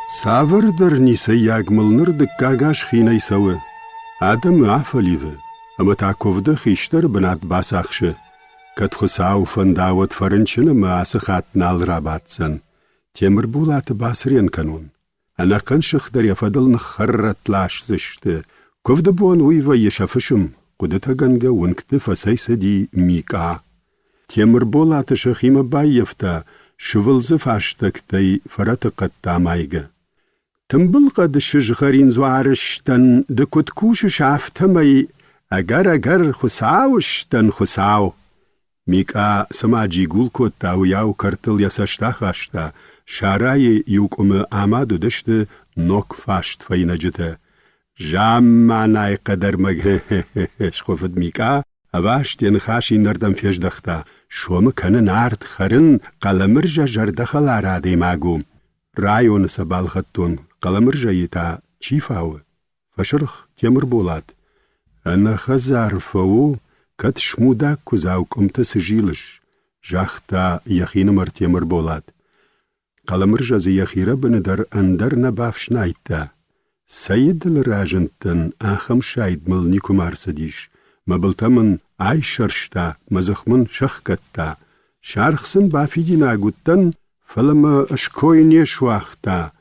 Savır nisa yagmılnır dıkkagaş xinay savı. Adam afalive. Ama takovda xiştar binat basakşı. Kat xusav fandavat farınçını maası xatnal rabatsan. Temir bulatı basriyen kanun. Anaqan şıxdar yafadıl nıxarratlaş zıştı. Kovda buan uyva yaşafışım. Kudata ganga unkti fasaysa di mika. Temir bulatı şıxima bayyafta. Şıvılzı faştaktay faratı qattamayga. Tımbıl qadı şıжғарин zuarıştan da kutkuşu şaftamay agar xusavıştan xusav. Mika samaji gulkotta uyav kartıl yasaştaxaşta şarayı yukumu amadu dıştı nok faşt faynacıtı. Jammanay qadar mag şkofet Mika avaştien xaşinlardan fejdaxta şomu kanın art xarın qalamirja jardaxalar ademagum. Rayon sabalxattun qalamirjayita çifağı. Faşırx temir bolat. Ana xazar favu kat şmuda kuzav kumta sijilish. Jaxta yaxinimar temir bolat. Qalamirjazi yaxira binidar andar nabafşnayta. Sayidil rajıntan aham şaydmıl nikumar sadish. Mabiltamın ay şarşta mazıxmın şaxkatta. Şarxsın bafidina guttan falama aşkoyne şuaxta.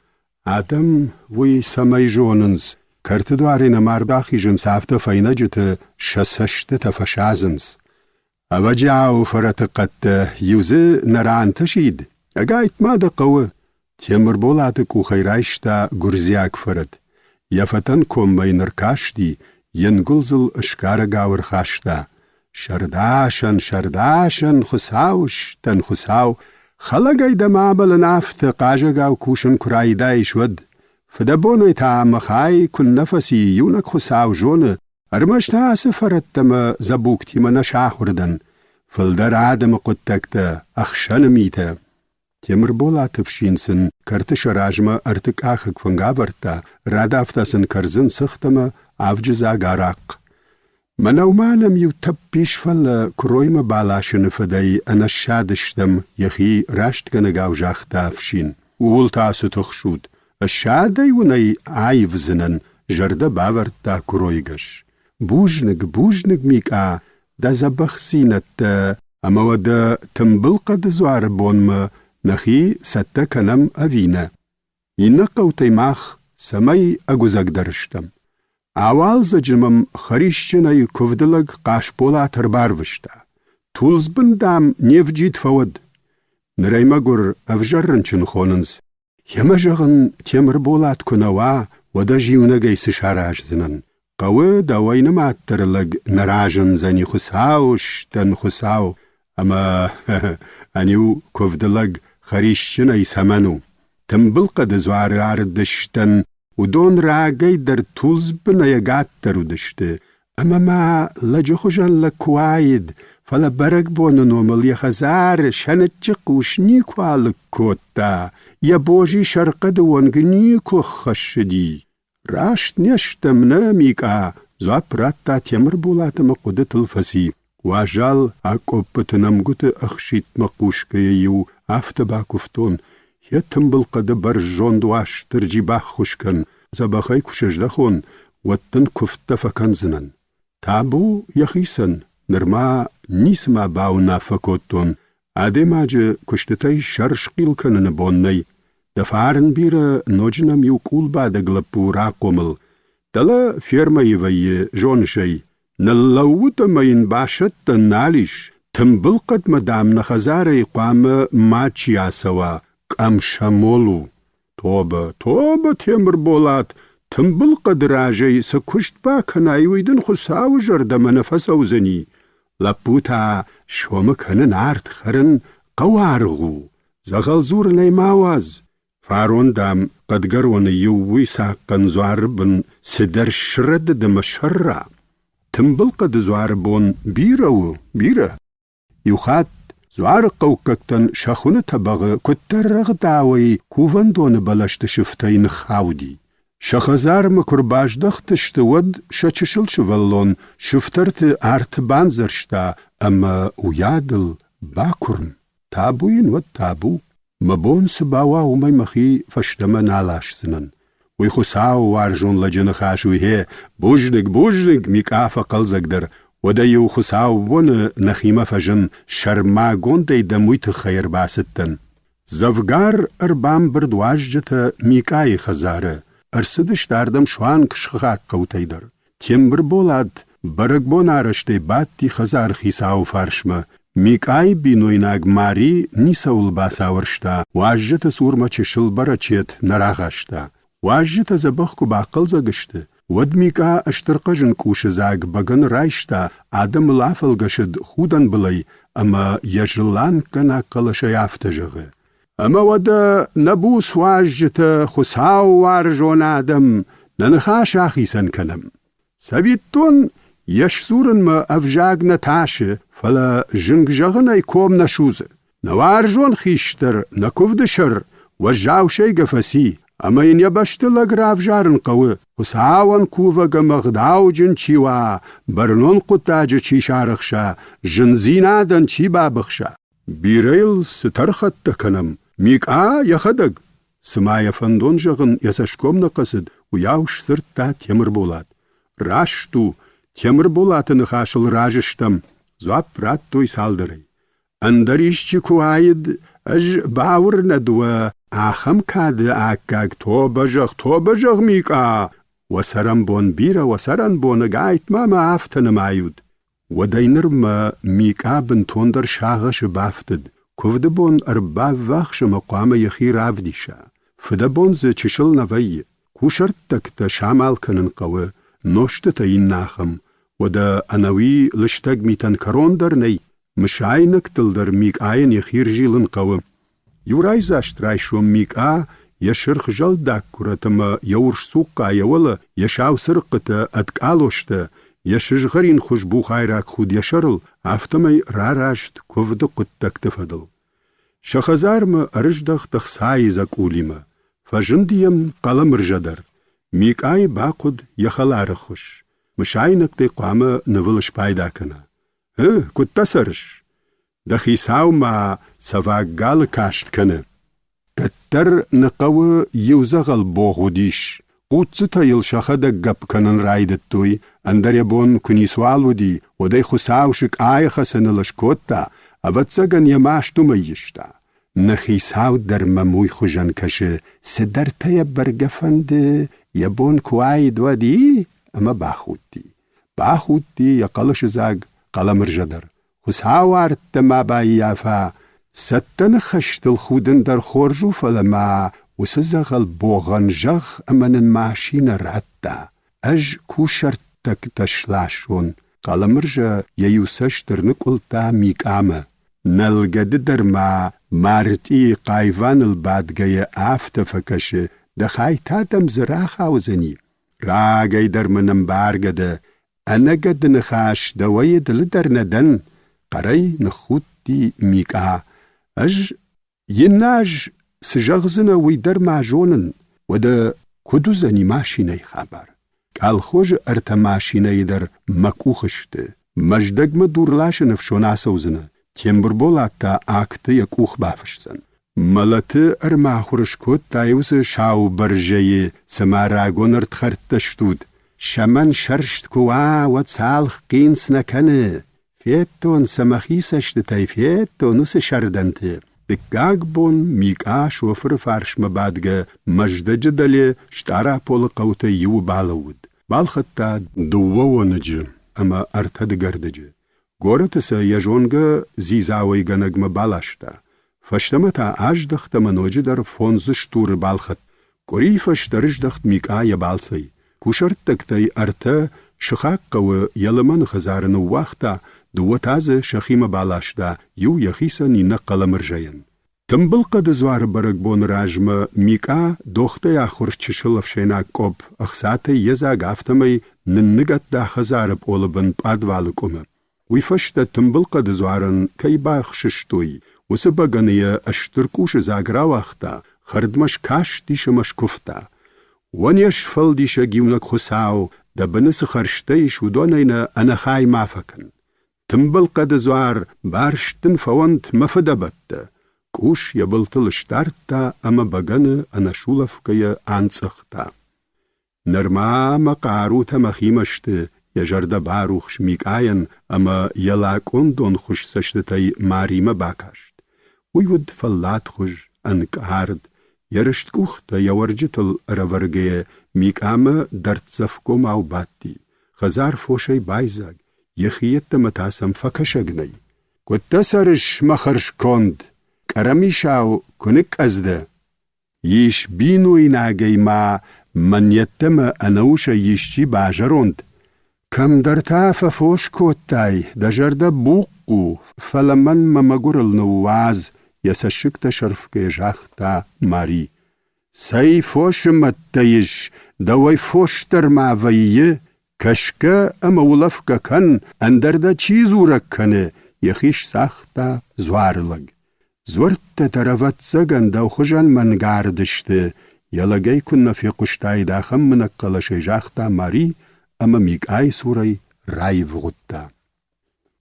Adam vuy samayjonınız. Kartıduarina marbaxijın safta faynacıtı şasaştı tafaşazınız. Avacav faratı qatta yuzi naran taşid. Agaytmada qavı. Temir bolatı kuhayrayşta gurziyak farat. Yafatan kombay nırkaşdi. Yengulzul ışkara gavır xaşta. Şardaşan xusavştan xusav. Xalagayda mabal nafta qajagav kuşun kurayday şwad. Fadabonu ta maxay kun nafasi yunak xusav jonu. Armaşta sıfarattama zabuktima naşahurdan. Fıldar adamı quttakta axşanımita. Temir bolatı fşinsin kartı şarajma artık axık fangavarta. Radaftasın karzın sıxtama avcıza garak. Manawmanam yu tappiş falla kuroyma balaşını faday anaşşadıştam yaxi raştkana gavjaxta fşin. Uğultası tuxşud. Aşşaday unay ayvzınan jarda bavarta kuroygaş. Bujnik mika da zabaxsinatta ama wada tımbılqa da zuar bonma naxi satta kanam avina. Yinna qawtaymax samay aguzagdarıştam. Awal zacımam xarişçinay kovdilag qaşpola tarbarvışta. Tulzbındam nevcid fawad. Niraymagur avjarrınçın xonınz. Yamajağın temir bolat kunava wada jiyunagay sışarajzınan. Qağı dawaynım attırılag narajın zani xusavştan xusav. Ama aniu kovdilag xarişçinay samanu. Tımbılqa da zuarı ardıştan udon ragay der tulzbına gattaru dıştı. Ama ma lacıxujan la kuayid, fala barak bonu nomal yaxazar şanatçı kuşni kualık kotta, ya boji şarqadı vangini kuxaşidi. Raşt neştamna mika, zapratta temir bulatımı kudatıl fasi. Wajal akopıtınam gutu axşitma kuşkaya yu aftaba kufton. Ya tımbılqadı barjon duaş tırcibah xuşkan, zabaxay kuşajdaxon, wattan kufta fakanzınan. Tabu yaxisan, nırma nisma bauna fakotton, ademacı kuştatay şarşqilkanını bonnay, dafarın bira nojnam yu kulbada glapu raqomıl, dala firmayı vayı jonşay, nallawutamayın başattan naliş, tımbılqat madam naxazaray qama maçiyasava, Amşamolu. Toba temir bolat. Tımbıl qadrajay sa kuştba kanayuydun xusav jardama nafas avzani. Laputa şomu kanın art xarın qawarğu. Zagal zur naymawaz. Farondam qadgarwani yuwi saqqan zuarbın sidar şırad da şarra. Tımbıl qad zuarbon bira. Yuxat Zuar qawkaktan şaxunu tabağı kuttarraq dawi kuvandonu balaştı şıftayın xawdi. Şaxazar mı kurbajdaq tıştı wad şaçışıl şıvallon şıftartı artı banzırşta ama uyadıl bakurm. Tabuyin wad tabu. مبون سباوا ومي مخي فشتما نالاش سنن وی خساو وارجون لجن خاشوی هی بوجنگ میکا فقل زگدر و دا یو خساو بون نخیمه فجن شرما گونده دمویت خیر باستن. زفگار اربام بردواج جتا میکای خزاره ارسدش داردم شوان کشخاق قوتی در. تیمبر بولاد برگ بون آرشته باد تی خزار خیساو فارشمه میکای بینوی ناگ ماری نیساول باساورشتا واج جتا سورما چشل برا چیت نراغاشتا. واجت زبخ کو باقل زگشته ود میکا اشترقجن کوش زاگ بگن رایشتا آدم لافل گشد خودن بلی اما یجلان کنا قلش یافت جغه اما ود نبوس واجت خساو وارجون آدم ننخاش آخیسن کنم سویتون یشزورن ما افجاگ نتاشه فلا جنگ جغن ای کوم نشوزه نوارجون خیشتر نکوفدشر و جاوشه گفسی اما این یبشت لگراف جارن قوه خساوان کوفا گمغداو جن چیوا برنون قطاج چی شارخشا جن زینادن چی بابخشا بیریل سترخط تکنم میکا یخدگ سمای فندون جغن یسشکوم نقصد و یاوش سرت تا تیمر بولاد راشتو تیمر بولاد نخاشل راجشتم زواب رات توی سالدری اندریش چی کوهاید اج باور ندوه آخم کاده آکاگ تو بجغ میکا و سرم بون بیره و سرن بون گایت ما آفتن مایود و دینر ما میکا بنتون در شاغش بافتد کفد بون ارباب وخش مقام یخی رافدیشا فده بون زی چشل نوی کوشرت تکتا شامال کنن قوه نوشت تا این ناخم و دا انوی لشتگ میتن کرون در نی مشاینک تل در میکاین یخیر جیلن قوه یورای زاشت رایشوم میکا یشرخ جل داک کرتما یورش سوقا یولا یشاو سرقتا ادکالوشتا یشجغرین خوشبو خایراک خود یشرل افتمی راراشت کفد قدتک تفدل. شخزارم ارجدخ تخسای زکولیما فجندیم قلم رجدر میکای باقود یخلار خوش مشاینک دی قوام نولش پایدا کنا کد تسرش دخیساو ما سواقال کاشت کنه کتر نقوه یوزغل بوغودیش قوتزتا یلشاخه ده گب کنن رایدت توی اندر یبون کنیسوالو دی و دی خساوشک آی خسنلش کتا اوتزگن یماشتو میشتا نخیساو در مموی خوشن کشه سدرتا یبرگفند یبون کوای دو دی اما باخود دی یقلش زاگ قلم رجدر خساوارت ما بايافا ستن خشت الخودن در خورجو فلما وسزغل بوغن جغ امن ماشين راتا اج كوشرتك تشلاشون قلمرجا ييوسشتر نقلتا ميكاما نلقد در ما مارتي قايفان البادگه آفتفكش دخاي تادم زراخا وزني راگي در منم بارگده انا قد نخاش دوي دل در ندن قري نخوت دي ميكا اج يناج سجغزنا ويدر معجونن ودا كدو زني ماشيني خبر قال خوش ارتا ماشيني در مكوخشت مجدق مدور لاش نفشونا سوزنا تيمبر بولاتا آكت يكوخ بافشسن ملت ارما خورشكوت تايوس شاو برجي سماراغون ارتخرتشتود شمن شرشت كوا واتسالخ قينس نكنه فيتون سمخيسشت تايفيتو نوس شردنته دقاق بون ميكا شوفر فارش مبادگه مجد جدالي شتارا پول قوته يو بالود بالخطا دوو ونج اما ارتد گردجه گورتسا يجونگه زيزاوي گنگ مبالاشتا فشتمتا اجدخت منوجه در فونز شتور بالخط قريفش درجدخت ميكا يبالسي كوشرت تكتاي ارتا شخاق قوه يلمن خزارن وقتا دو تازه شخيمه بالاشتا يو يخيسا نينا قلم رجين تنبل قد زوار برق بون راجمه ميكا دوخته يا خورشچشل افشينا قوب اخساته يزا گافتمي ننگت دا خزارب اولبن پادوالكومه ويفشت تنبل قد زوارن كي باخششتوي وسبغنيه اشتركوش زاگرا وقتا خردمش كاش ديش مشكفتا ونيش فل ديش جيونك خساو دا بنس خرشتيش ودونينا انا خاي مافكن تنبل قد زوار بارشتن فونت مفدبت куш ябылтыл штарта, ама баганы анашуловкая анцахта. Нырма мақарута махимашты, яжарда барух шмикаян, ама ялакон дон хуш саштатай марима бакашт. Уйвуд фаллат хуш анкард, ярышт кухта яварджитал раваргея, микама дартсавко маубатти. Хазар фошай байзаг, яхиетта матасам факашагнай. Куттасарыш махарш конд, карамишау куник азда. Иш бину инагай ма маньеттама анауша ишчи бажаронд. Кам дартафа фош коттай, дажарда буку, фаламан мамагурал науаз, ясашикта шарфке жахта мари. Сай фошым аттайиш, давай фоштар мавайе, кашка амаулавка кан, андарда чизурак кане, яхиш сахта зварлаг. Зворта тараватсаган даухужан мангардышты, ялагай кунна фи куштай дахам манаккалашай жахта мари, ама микай сурай рай вғутта.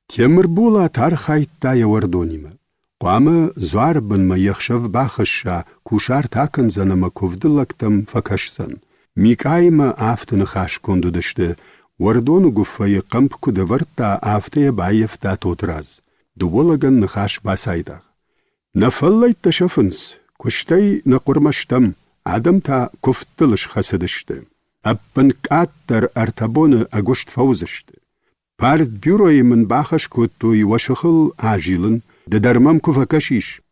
Темір була тархайтта явардонима. Қамы зварбынма яхшав бахыша, кушар такын занама ковдылактам факашсан. Микайма афтыны хаш кондудышты, вардону гуффайы қамп кудыварта афтыя байевта тотраз. Дуволаган нахаш басайдах. Нафаллайт шафынс, куштай нақурмаштам, адамта кофтылыш хасыдышты. Аппын каттар артабоны агушт фаузышты. Парт бюроимын бахаш коттуй вашықыл ажилын, дедармам куфакашиш.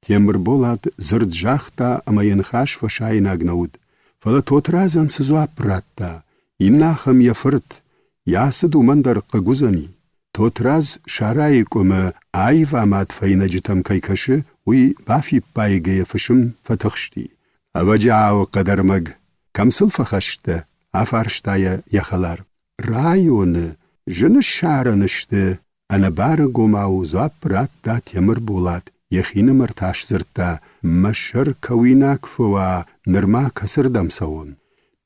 Темір болат зырд жахта амайынхаш вашайын агнауд. Фала тотразан сызуап ратта. Иннахам яфырт, ясы думандар қыгузани. Тотраз шарай көмі айвамат файнаджитам кайкашы, уй бафи пайгая фышым фатықшти. Аваджау қадармаг. Камсыл фахашты, афарштая яхалар. Районы, жыны шаранышты, ана бары гомау зуап ратта темір болат, яхины марташ зыртта, машыр кавинак фуа, нырма касырдам сауын.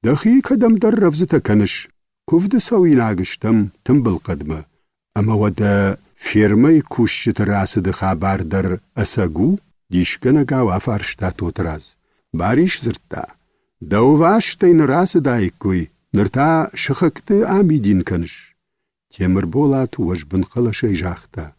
Дахи кадамдар равзыта каныш, кувды сауинагыштам тымбыл қадмы. Ама вада фермай кушчыты расыды хабардар асагу, дишканагау афаршта тотраз. Бариш зыртта. Дауваштайн расы дайкуй, нырта шықықты амидин каныш. Темір болат уажбын қылашай жақта.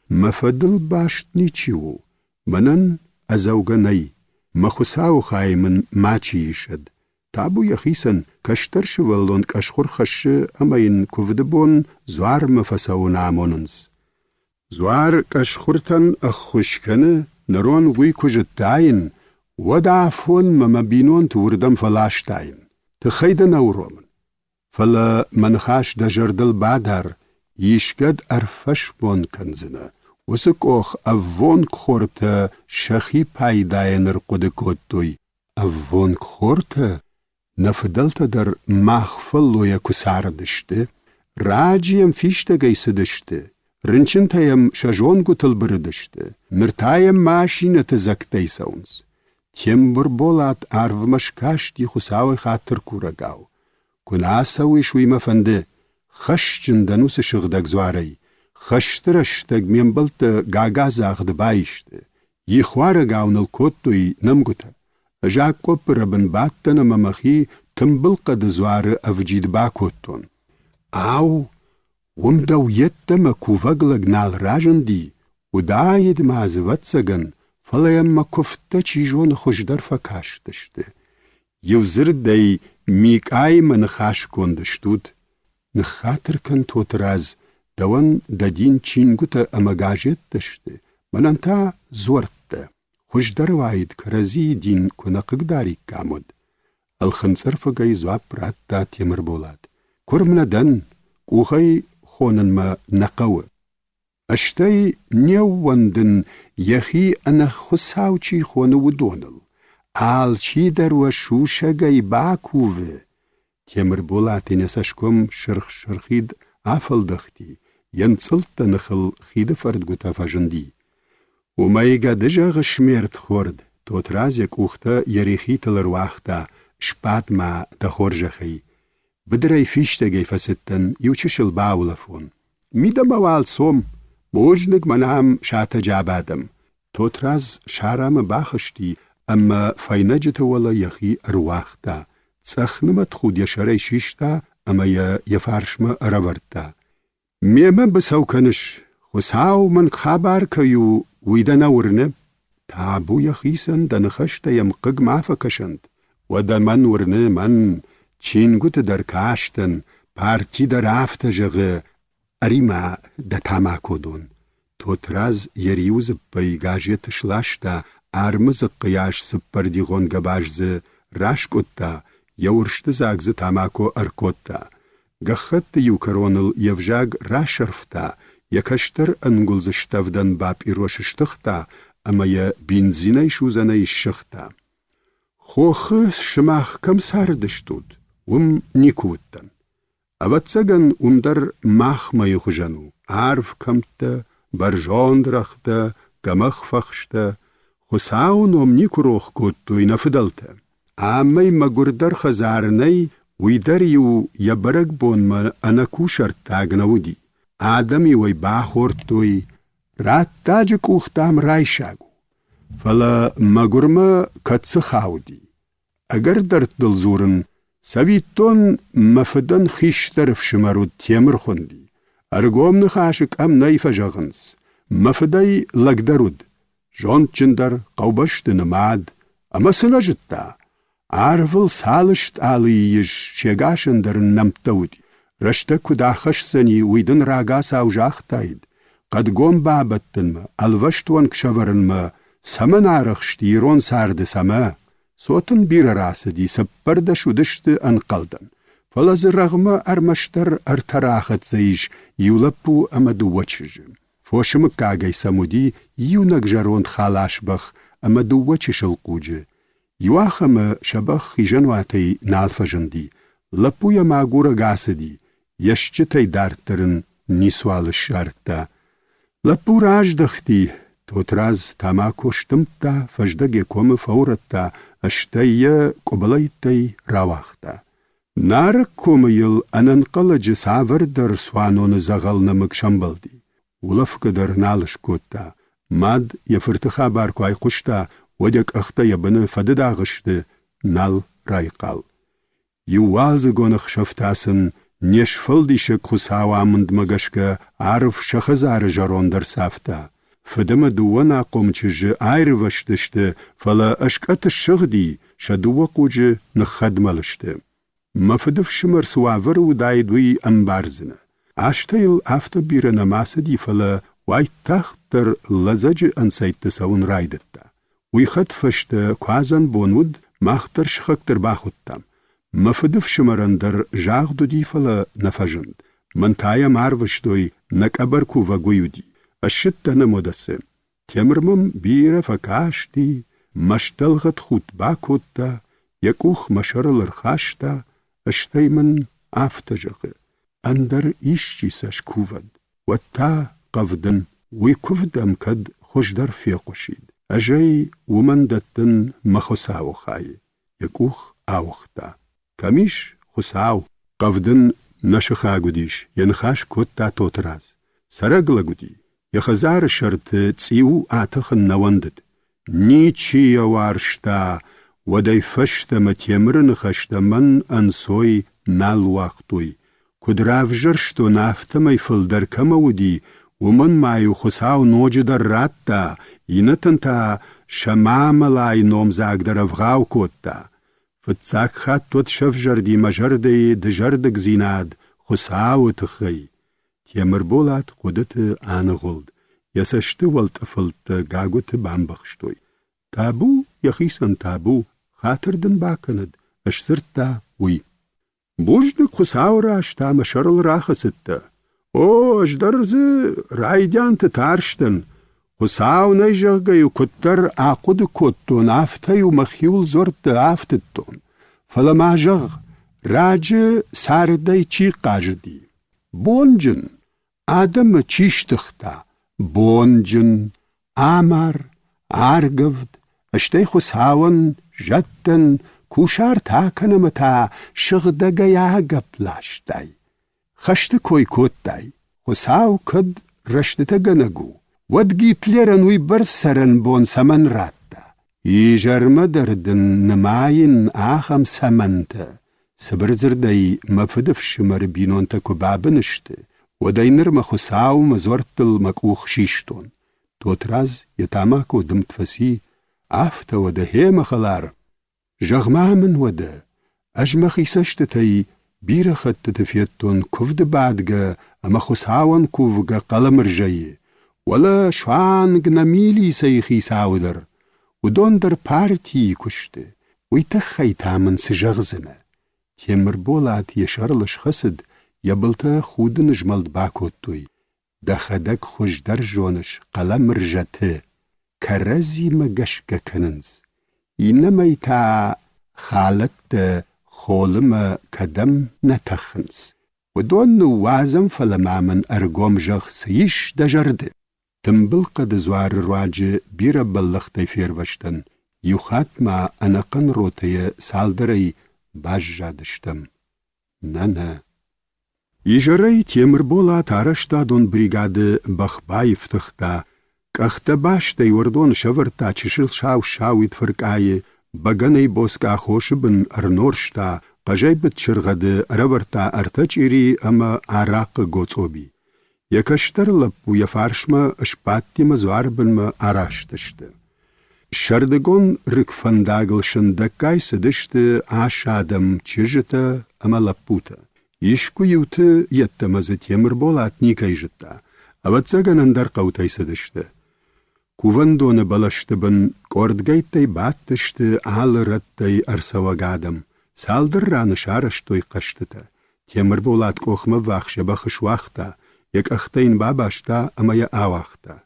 Мафадыл башт ничего. Манан азауганай. Махусау хаймын мачи ишад. Табу яхисан каштаршы валлон кашхур хашы амайын кувдыбон зуар мафасауын амонынс. Зуар кашхуртан аххушканы нырон гуй кужыттайын, ودعفون ما بينون توردم فلاشتاين تخيدن أورومن فلا منخاش دجردل بعدر يشكد أرفش بون كنزنا وسك أخ أفون كخورتا شخي بايداين رقود كوتوي أفون كخورتا نفدلت در مخفلو يكو ساردشت راجيم فيشتا جيسدشت رنچنتايم شجونگو تلبردشت مرتايم ماشينة تزكتاي ساونس Тембір болат арвымаш кашти хусауы хаттыр курагау. Кунасауы шуйма фанды, хашчынданусы шығдаг зуарай, хаштыраштаг менбылты гагазағды байышты. Ехуары гауныл коттуй намгута. Жак копырабын баттаны мамахи тымбылқады зуары авджидба коттон. Ау, умдау еттама куваглаг нал ражынди, удаид мазыватсаган, فلایم کفته چیجون خوشدار فکاش داشته. یوزر دی میکای من خاش کندشتود. نخاطر کن توتراز دوان دادین چینگوتا امگاجت داشته. من انتا زورت. خوشدار واید کرازی دین کنقگ داری کامد. الخنصر فگای زواب رات دا تیمر بولاد. کرمنا دن کوخای خونن ما نقوه. اشتاي نيواندن يخي أنا خساوشي خونو ودونل آلشي در وشوشا جاي باكوه تيمر بولاتي نساشكم شرخيد عفل دختي ينصلت نخل خيد فرد قوتا فاجندي وما يقادجا غشميرت خورد توترازيك اوختا يريخي تلرواختا شبات ما تخورجخي بدراي فيشتا جاي فستن يوچش الباولفون ميدا موال صوم بوجنك منام شاتا جابادم توتراز شارام باخشتی اما فاینجت ولا یخی ارواختا تسخنمت خود یشره شیشتا اما یفارشم اراورتا میمه بسوکنش خساو من خبر کیو ویدنا ورنه تابو یخیسن دنخشت یم قگ مافکشند و دمن ورنه من چینگوت در کاشتن پارتی در آفت جغه اریما د تاماکودون توتراز یریوز پیگاجی تشلاشتا آرمز قیاش سپردیغون گباجز راشکوتا یورشت زاگز تاماکو ارکوتا گخت یوکرونل یفجاگ راشرفتا یکشتر انگلز شتفدن با پیروششتختا اما ی بنزینی شوزنی شختا خوخ شماخ کم ساردشتود وم نیکوتن اواتسگن در ماخ مای خوجنو عارف کمتا برجان درختا گمخ فخشتا خساون نیکو روخ کتوی نفدلتا آمی مگردر خزارنی ویدریو یبرگ بون ما انکو شرطاگ نودی آدمی وی باخورتوی رات تاجک اختام رایشاگو فلا مگرما کتس خاودی اگر در دلزورن سویتون مفدن خیش طرف شمرود تیمر خوندی ارگوم نخاشک ام نیف جغنس مفدای لگدرود جون چندر قوبشت نماد اما سنجتا عارفل سالشت آلیش چگاشن در نمتودی رشته کداخش سنی ویدن راگا ساوجاخ تاید قد گوم بابتن ما الوشتوان کشورن ما سمن آرخشتی ایرون سارد سما سوتن بیر راسدی سپرده شدشت انقلدن فلز رغم ارمشتر ارتراخت زیش یولپو امدو وچجم فوشم کاگی سمودی یو نگجرون خالاش بخ امدو وچش القوجه یواخم شبخ خیجنواتی نالفجندی لپوی ماگور گاسدی یشچتی دارترن نیسوال شارتا لپو راج دختی توتراز تاماکو شتمتا فجدگی کوم فورتا اشتای قبلیتی راواختا نارک کوم یل اننقلج ساور در سوانون زغل نمک شنبلدی ولفک در نالش کوتا ماد یفرتخا بارکوای قشتا ودک اختا یبن فددا غشت نال رایقال یوالز گونخ شفتاسن نیش فلدی شک خساوا مند مگشکه عارف شخزار جرون در سافتا فدم دونا قومچج آیر وشتشته فلا اشکت شغدی شدو قوج نخدملشته مفدف شمر سواور و دایدوی انبارزنه اشتیل افت بیر نماسدی فلا وای تخت در لزج انسیت سون رایدتا وی خد فشته کوازن بونود مختر شخکتر باخودتم مفدف شمرن در جاغ دو دی فلا نفجند من تایا ماروشتوی نکبر کو وگویودی اشت نمودسه تمرمم بیر فکاشتی مشتلغت خود باکوتا یکوخ مشرل رخاشتا اشتی من آفتجغه اندر ایشچی سش کوود و تا قفدن وی کوفدم کد خوش در فیقوشید اجای ومن دتن مخساو خای یکوخ آوختا کمیش خساو قفدن نشخاگودیش ینخاش کتا توتراز سرگلگودی یخزار شرط تسیو آتخن نوندد نیچی یوارشتا ودای فشت متیمرن خشت من انسوی نال وقتوی کدراف جرشتو نافتمی فلدر کمودی ومن مایو خساو نوج در راتا اینتن تا شماملای نومزاگ در افغاو کوتا فتساک خات توت شف جردی مجردی دجردگ زیناد خساو تخی تیمر بولات قدت آنغولد یسشت ولت افلت گاگوت بامبخشتوی تابو یخیسن تابو خاطردن باکند اشسرتا وی بوجدک خساو راشتا مشرل راخستا او اجدرز رایدیان تارشتن خساو نیجغگیو کتر آقود کتون آفتیو مخیول زورت آفتتون فلما جغ راج ساردی چی قاجدی بونجن آدم چیشتختا بونجن آمر آرگفد اشتی خساون جدن کوشار تاکنمتا شغدگیا گپلاشتای خشت کوی کوتای خساو کد رشتتا گنگو ودگیتلرن وی برسرن بون سمن راتا ایجرم دردن نماین آخم سمنتا سبرزردی مفدف شمر بینون تا کبابنشته و داینر مخصاو مزورتل مکوخ شیشتون توتراز یتاماکو دمتفسی آفتا و ده هیم خلار جغمامن و ده اجمخی سشتتای بیرخت تفیتون کفد بادگا اما خصاون کوفگا قلم رجایی ولا شوانگ نمیلی سیخی ساودر و دون در پارتی کشته وی تخی تامن سجغزنه تیمر بولات یشارلش خسد یبلتا خود نجملد باکوت توی دخدک خوش در جونش قلم رجته کرزی مگشک کننز اینمی تا خالت خولم کدم نتخنز و دون وازم فلمامن ارگوم جغ سیش دجرده تنبلق دزوار رواج بیر بلختی فیروشتن یو خاتما انقن روتی سالدری باش جادشتم نه ایجرای تیمر بولا تارشتا دون بریگاد بخبایف تختا کخت باش دی وردون شورتا چشل شاوید فرقای بگنی بوسکا خوش بن ارنورشتا قجایبت شرغد رورتا ارتچ ایری اما عراق گوцوبی یکشتر لپو یفارشما اشپاتی مزوار بنما آراشتشته شردگون رکفنداگل شندکای سدشته آشادم چیجتا اما لپوتا ایشکو یوتا یتمز تیمر بولات نیکای جتا اواتزگنن در قوتای سدشته کووندون بلشته بن کوردگیتی باتشته آل ردتی ارسوگادم سالدر رانشارشتوی قشتتا تیمر بولات کوخمه واخشه بخش واختا یک اختین باباشتا اما یا آواختا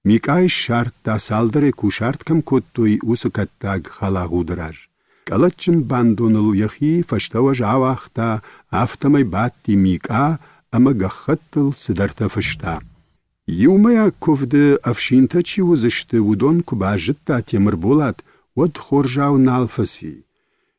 میکای شارت تا سالدر کو شارت کم کتوی اوسکتاگ خلاغو دراج کلچن باندونل یخی فشتوج آواختا آفتمی باتی میکا اما گختل سدرتا فشتا یومیا کفده افشینتا چی وزشته ودون کو باجتا تیمر بولات ود خورجاو نالفسی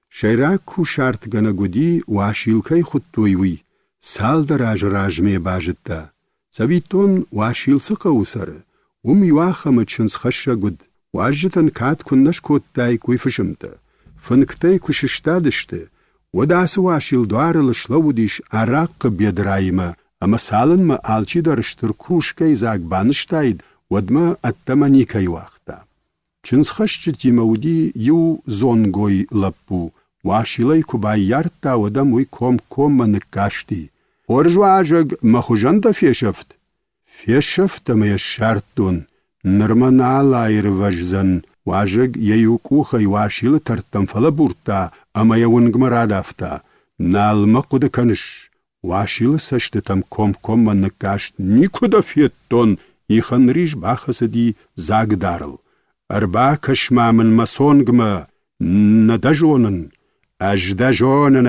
شیرا کو شارت گنگودی واشیلکای خودتویوی سال دراج راجمه باجتا سویتون واشیل سقو سره یواخم چنس خشا گود واجتن کات کنش کوتای کوی فشمتا فنکتای کششتا دشته وداس واشیل دوارلش لودیش عراق بیدرایما اما سالن ما آلچی درشتر کوشکای زاگ بانشتاید ودما اتمانی کای واختا چنس خشتی مودی یو زونگوی لپو واشیلای کبای یارتا ودم وی کوم منکاشتی ورجواجگ مخوجنده فیشفت ما شارتون نرمن آلایر وجزن واجگ ییو کوخی واشیل ترتم فلا بورتا اما یونگ مرادافتا نال مقود کنش واشیل سشتتم کوم منکاشت نیکودا فیتون ایخن ریش باخسدی زاگ دارل اربا کشمامن مسونگما ندجونن دجونن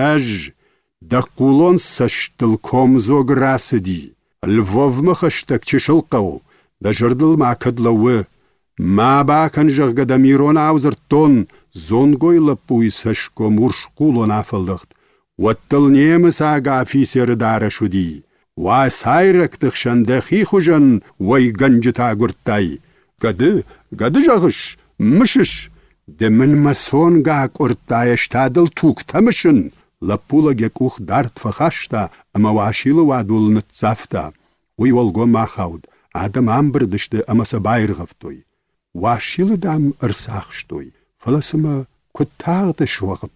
دقولون سشتل کومزوگ راسدی الفوف مخشتك تشلقو دجردل ما كدلوه ما باكن جغدا ميرون عوزرتون زونغوي لپوي سشكو مرشقولو نافلدخت واتل نيمس آقا في سردار شدي واسايرك تخشن دخي خجن وي گنجتا گرتاي قد جغش مشش دمن مسون گاك ارتايش تادل توك تمشن لپولا گکوخ دارت فخاشتا اما واشیل وادول نتزافتا وی ولگو ما خاود آدم بردشته اما سبایر غفتوی واشیل دام ارساخشتوی فلسما کتاغت شوغد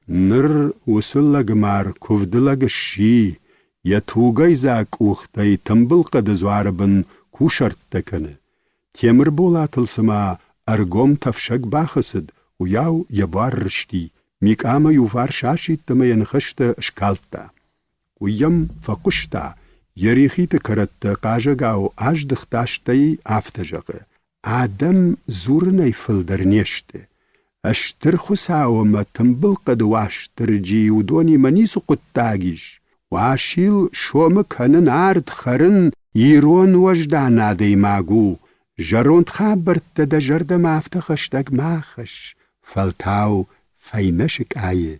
نر وصل لگمار کفد لگشی یتوگای زاک اوختای تنبل قد زواربن کو شرط تکنه تیمر بولاتل سما ارگوم تفشک باخسد و یاو یبار رشتی میکاما یوفار شاشی تما ینخشت اشکالتا ویم فقشتا یریخی تکرت قاجگاو دختاشتی آفتجغه آدم زور نیفل در نیشته اشتر خساو ما تنبل قد واشتر جی و دونی منیسو قطاگیش واشیل شوم کنن آرد خرن یرون وجدانا دی ماگو جروند خابرت دا جردم آفتخشتگ ماخش فلتاو فینشک آیه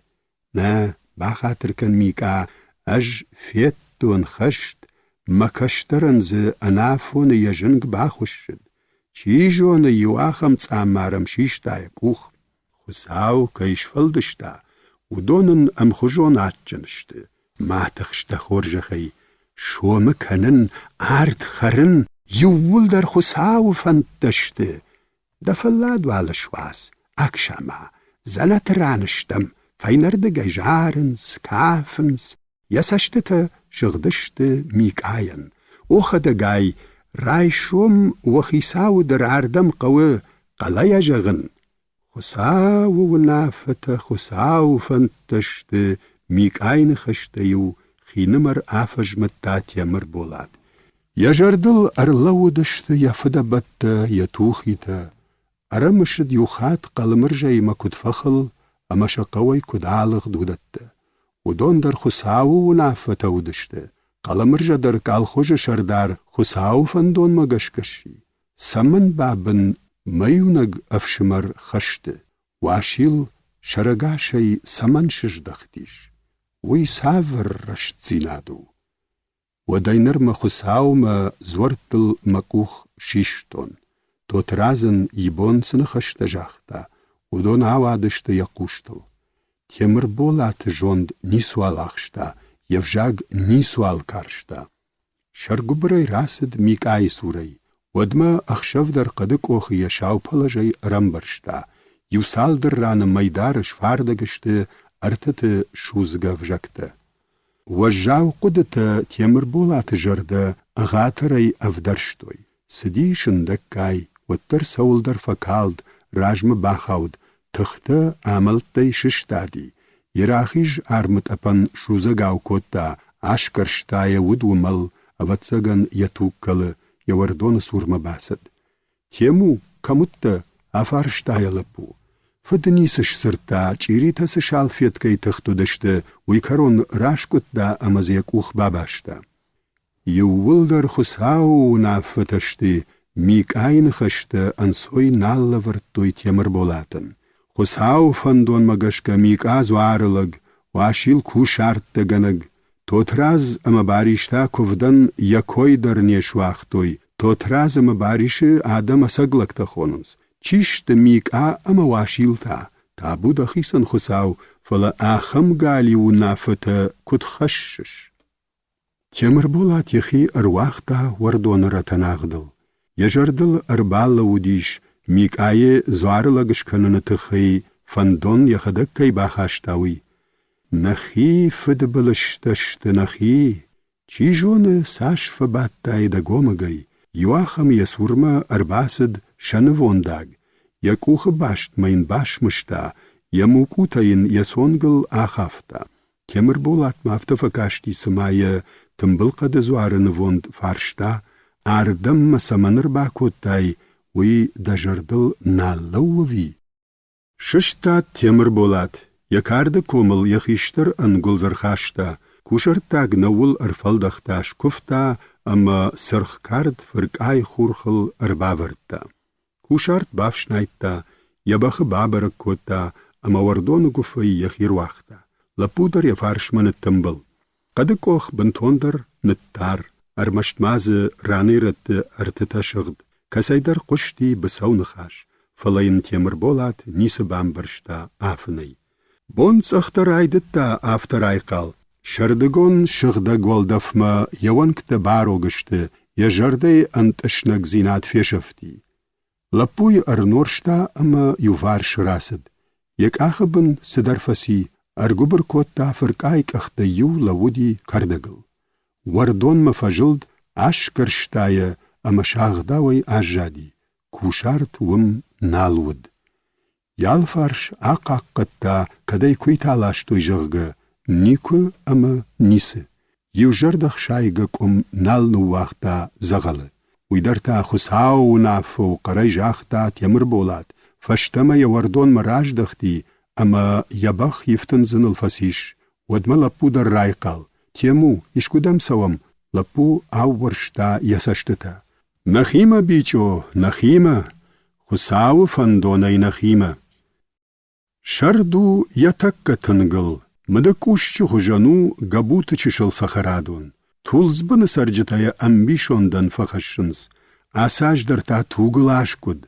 نه با خاطر کن میکا اج فیتون خشت مكشترن ز أنافون يجنگ باخوشد. چیجون یواخم تعمارم شیشتا یکوخ. خساو کیش فلدشتا. و دونن ام خجون عجنشته. ما تخشتا خورجخی. شو مکنن آرد خرن یول در خساو فندشته. دفلاد والشواس. اکشاما. زنت رانشتم. فینرد گیجارنس کافنس. یسشتتا شغدشته میکاین. اوخدگای رايشوم وخيساو در عردم قوي قلايا جغن. خساو ونافت خساو فانتشت ميك عين خشتيو خينمر آفج متات يمر بولاد. يجردل أرلو دشت يفدبت يتوخيت. أرمشد يوخات قلمرجي ما كد فخل أمش قوي كد عالغ دودت. ودون در خساو ونافت ودشت. قلمرجا در کالخوش شردار خساو فندون مگشکشی. سمن بابن میونگ افشمر خشته. واشیل شرگاشی سمن شجدختیش. وی ساور رشت زینادو. و دینرم خساو ما زورتل مکوخ شیشتون. تو ترازن یبون سن خشت جاختا. و دون آوادشت یقوشتل. تیمر بولات جوند نیسوال آخشتا. يفجاق نيسوال كارشتا. شرقبري راسد ميكاي سوري. ودما أخشف در قدق اوخي يشاو پلجي رمبرشتا. يوسال در ران ميدارش فاردگشت ارتت شوزگا فجكتا. وجاو قدت تيمر بولات جرده غاتري افدرشتوي. سديشن دكاي وتر سول در فكالد راجم باخاود تخته عملتي ششتادي. يراخيج آرمت أبن شوزگاو كوتا عشكرشتايا ودومل أفتسغن يتوكل يوردون سورما باسد. تيمو كموتا أفارشتايا لبو. فدنيسش سرتا چيريتا سشال فيت كي تختو دشت ويكارون راشكت دا أمزيك اوخ باباشتا. يوولدر خساو نافتشتي ميك آين خشت أنسوي نالورتوي تيمر بولاتن. خساو فندون مگشکا میک آز وارلگ واشیل کوشارت دگنگ توتراز اما باریشتا کفدن یکوی در نیشواختوی توتراز اما باریش آدم سگلک تخوننس چیشت میک اما واشیل تا بود خیسن خساو فلا آخم گالی و نافت کد خشش. تیمر بولات یخی ارواختا وردون رتناغدل یجردل اربال ودیش میک آیه زوارلگش کنن تخی فندون یخدکی باخاشتاوی. نخی فد بلشتشت نخی. چی جون ساش فباتای دگومگی. یواخم یسورما ارباسد شنوونداگ. یکوخ باشت مین باش مشتا. یموکوتاین یسونگل آخافتا. کمر بولات مافتفکاشتی سمایه تنبلقد زوارنووند فارشتا. آردم مسمنر باکوتای وی دجردل نالووی. ششتا تیمر بولات. یکارد کومل یخیشتر انگل زرخاشتا. کوشرتاگ نول ارفالدختاش کفتا اما سرخ کارد فرقای خورخل ارباورتا. کوشارت بافشنایتا یبخ بابرک کوتا اما وردون گفی یخیر واختا. لپودر یفارشمن تنبل. قد کوخ بنتوندر نتار ارمشتماز رانیرت ارتتا شغد. کسایدر قشتی بساو نخاش. فلاین تیمر بولات نیس بامبرشتا آفنی. بونس اختر ایدتا آفتر ایقال. شردگون شغدا گولدفما یوانکت بارو گشته یجرده انتشنگ زینات فیشفتی. لپوی ارنورشتا اما یوفار شراسد. یک آخبن سدرفسی ارگوبر کوتا فرقایک اختیو لودی کردگل. وردون مفجلد اشکرشتای اما شاغداوی آجادی. کوشارت وم نالود. یالفارش آقاقتا کدای کوی تالاشتوی جغگه نیکو اما نیسه. یو جردخ شایگه کم نال نواختا زغله. ویدرتا خساو نافو قرای جاختا تیمر بولاد. فشتما یوردون مراج دختی اما یبخ یفتن زن الفسیش. ودما لپو در رایقال. تیمو اشکودم سوام لپو آو ورشتا یسشتتا. نخیمه بیچو نخیمه. خساو فندونای نخیمه. شردو یتک تنگل. مدکوش چه خجانو گبوت چشل سخرادون. Тулз быны саржытая амбишондан фахашшынс. Асаж дарта тугылашкуд.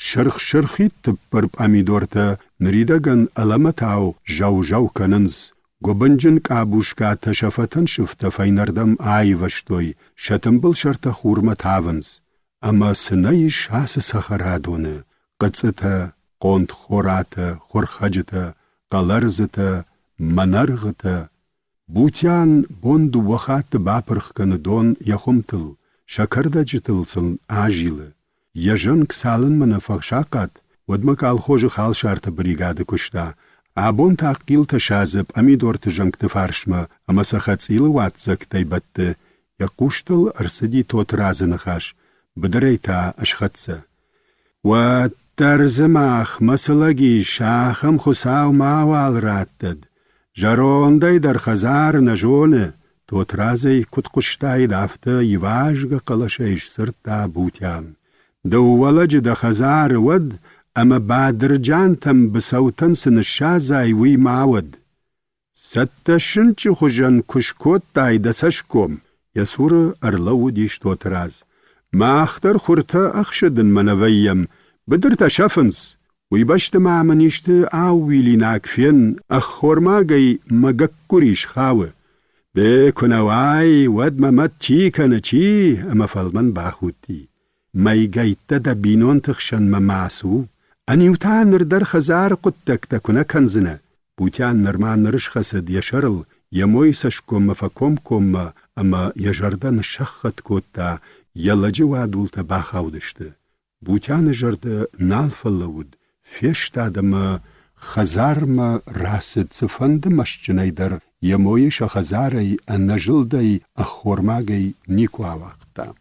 Шырх-шырх иттіп бір помидорта нридаган аламатау жау-жау канынс. Гобынжын кабушка ташафатын шыфта файнардам айваштой, шатымбыл шарта хурма тавынс. Ама сынайы шасы сахарадоны. Қыцыта, қонт хората, хорхаджыта, қаларзыта, манарғыта. Бутян бонду вахаты бапырхканы дон яхумтыл, шакарда жытылсын ажилы. Яжын ксалын мына фақшақат, одмы колхожы хал шарты бригады күшта. Абон таққил ташазып, амидорты жыңкты фаршма, ама сахацилы ватзак тайбатты. Яқуштыл арсыди тот разыны хаш, быдырайта ашхатсы. Тарзымах масылаги шахым хусау мауал раттад. Жарондай дар хазар на жоны, тот разай куткуштай дафта еважга калашайш сырта бутян. Да уваладжи да хазар вад, ама бадырджантам бисаутан сынышазай уи мавад. Сатташынчы хужан кушкоттай да сашком, ясуры арлаудиш тот раз. Махтар хурта ахшадын манавайям, بدر تشافنس ويبشت مع منيشت عاويلي ناكفين أخورماغي مغكوريش خاوة بكنواي ود ممت چي كان چي اما فالمن باخوتي مايغايت دا بينون تخشن مماسو أنيوتا نردر خزار قدتك تكونا كنزنا بوتيان نرمان نرش خسد يشرل يموي سشكم مفاكم كم اما يجردا نشخت كوتا يلا جوادولتا باخاودشت بوتیان جرده نالفلود فیشتادم خزارم راسد سفند مشجنی در یمویش خزاری نجلدی اخورماگی نیکوا وقتا.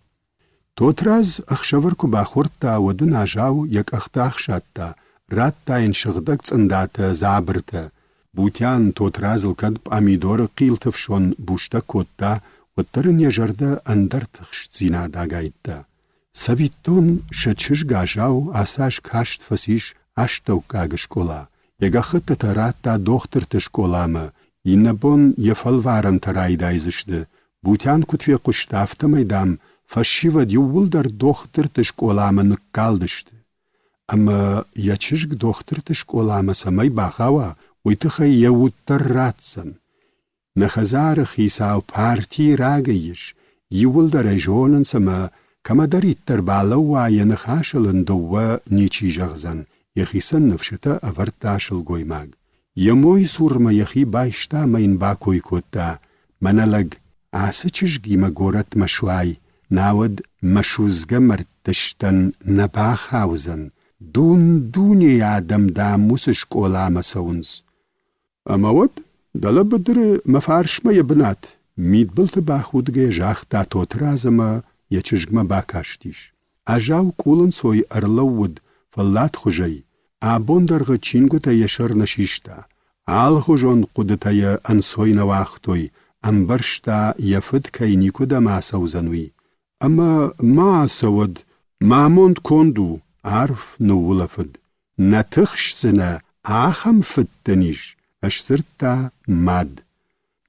توتراز اخشورکو باخورتا ودن آجاو یک اختا اخشاتا رات تا این شغدک صندات زابرتا. بوتیان توتراز الکد امیدور قیل تفشون بوشتا کوتا و ترن یجرده اندر تخشت زینا داگایتا. Савиттон шачыш гажау асаш кашт фасиш аштау кага школа. Ягахыта тарата дохтырты школамы. Иннабон ефалварам тарайдайзышды. Бутян кутве куштафта майдам фашива дювулдар дохтырты школамы ныккалдышды. Ама ячышг дохтырты школамы самай бахава уйтыха яуттар ратсан. Нахазарых исау партии рагайыш. Ювулдар айжонын сама كما داريت تربالوا ينخاشل دوا نيچي جغزن يخيسن نفشتا أفرتاشل گويماغ يموي سورما يخي بايشتا مين باكوي كوتا منالغ آسچش گيما گورت مشواي ناود مشوزگا مرتشتن نباخ هاوزن دوني آدم داموسش قولا مسونز اما ود دل بدر مفارش ما يبنات ميد بلت باخودگه جاختا توترازما يچشگما باكاشتيش. اجاو كولن سوي ارلوود فلات خجي. ابوندرغ چينگو تا يشر نشيشتا. آل خجون قدتا ي انسوي نواختوي. انبرشتا يفد كينيكو دا ما سوزنوي. اما ما سود ماموند كوندو عرف نولفد. نتخش سنة آخم فتنيش. اشسرتا ماد.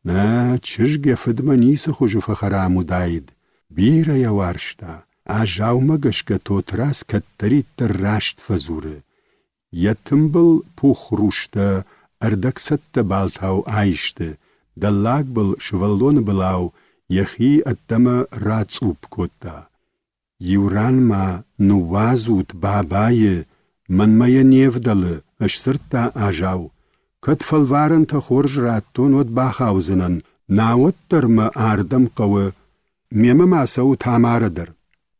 نا چشگ يفد منيس خجو فخرامو دايد. بيرا يوارشتا آجاو مگشك توتراس كتريت راشت فزوره يتنبل پوخ روشتا اردك ست بالتاو آيشتا دلاغ بل شوالون بلاو يخي اتما راتسوب كوتا يوران ما نوازوت باباي من ما ينيفدل اشسرتا آجاو كت فالوارن تخورج راتون ود باخاوزنن ناوتر ما آردم قوه ميما ما سو تاماردر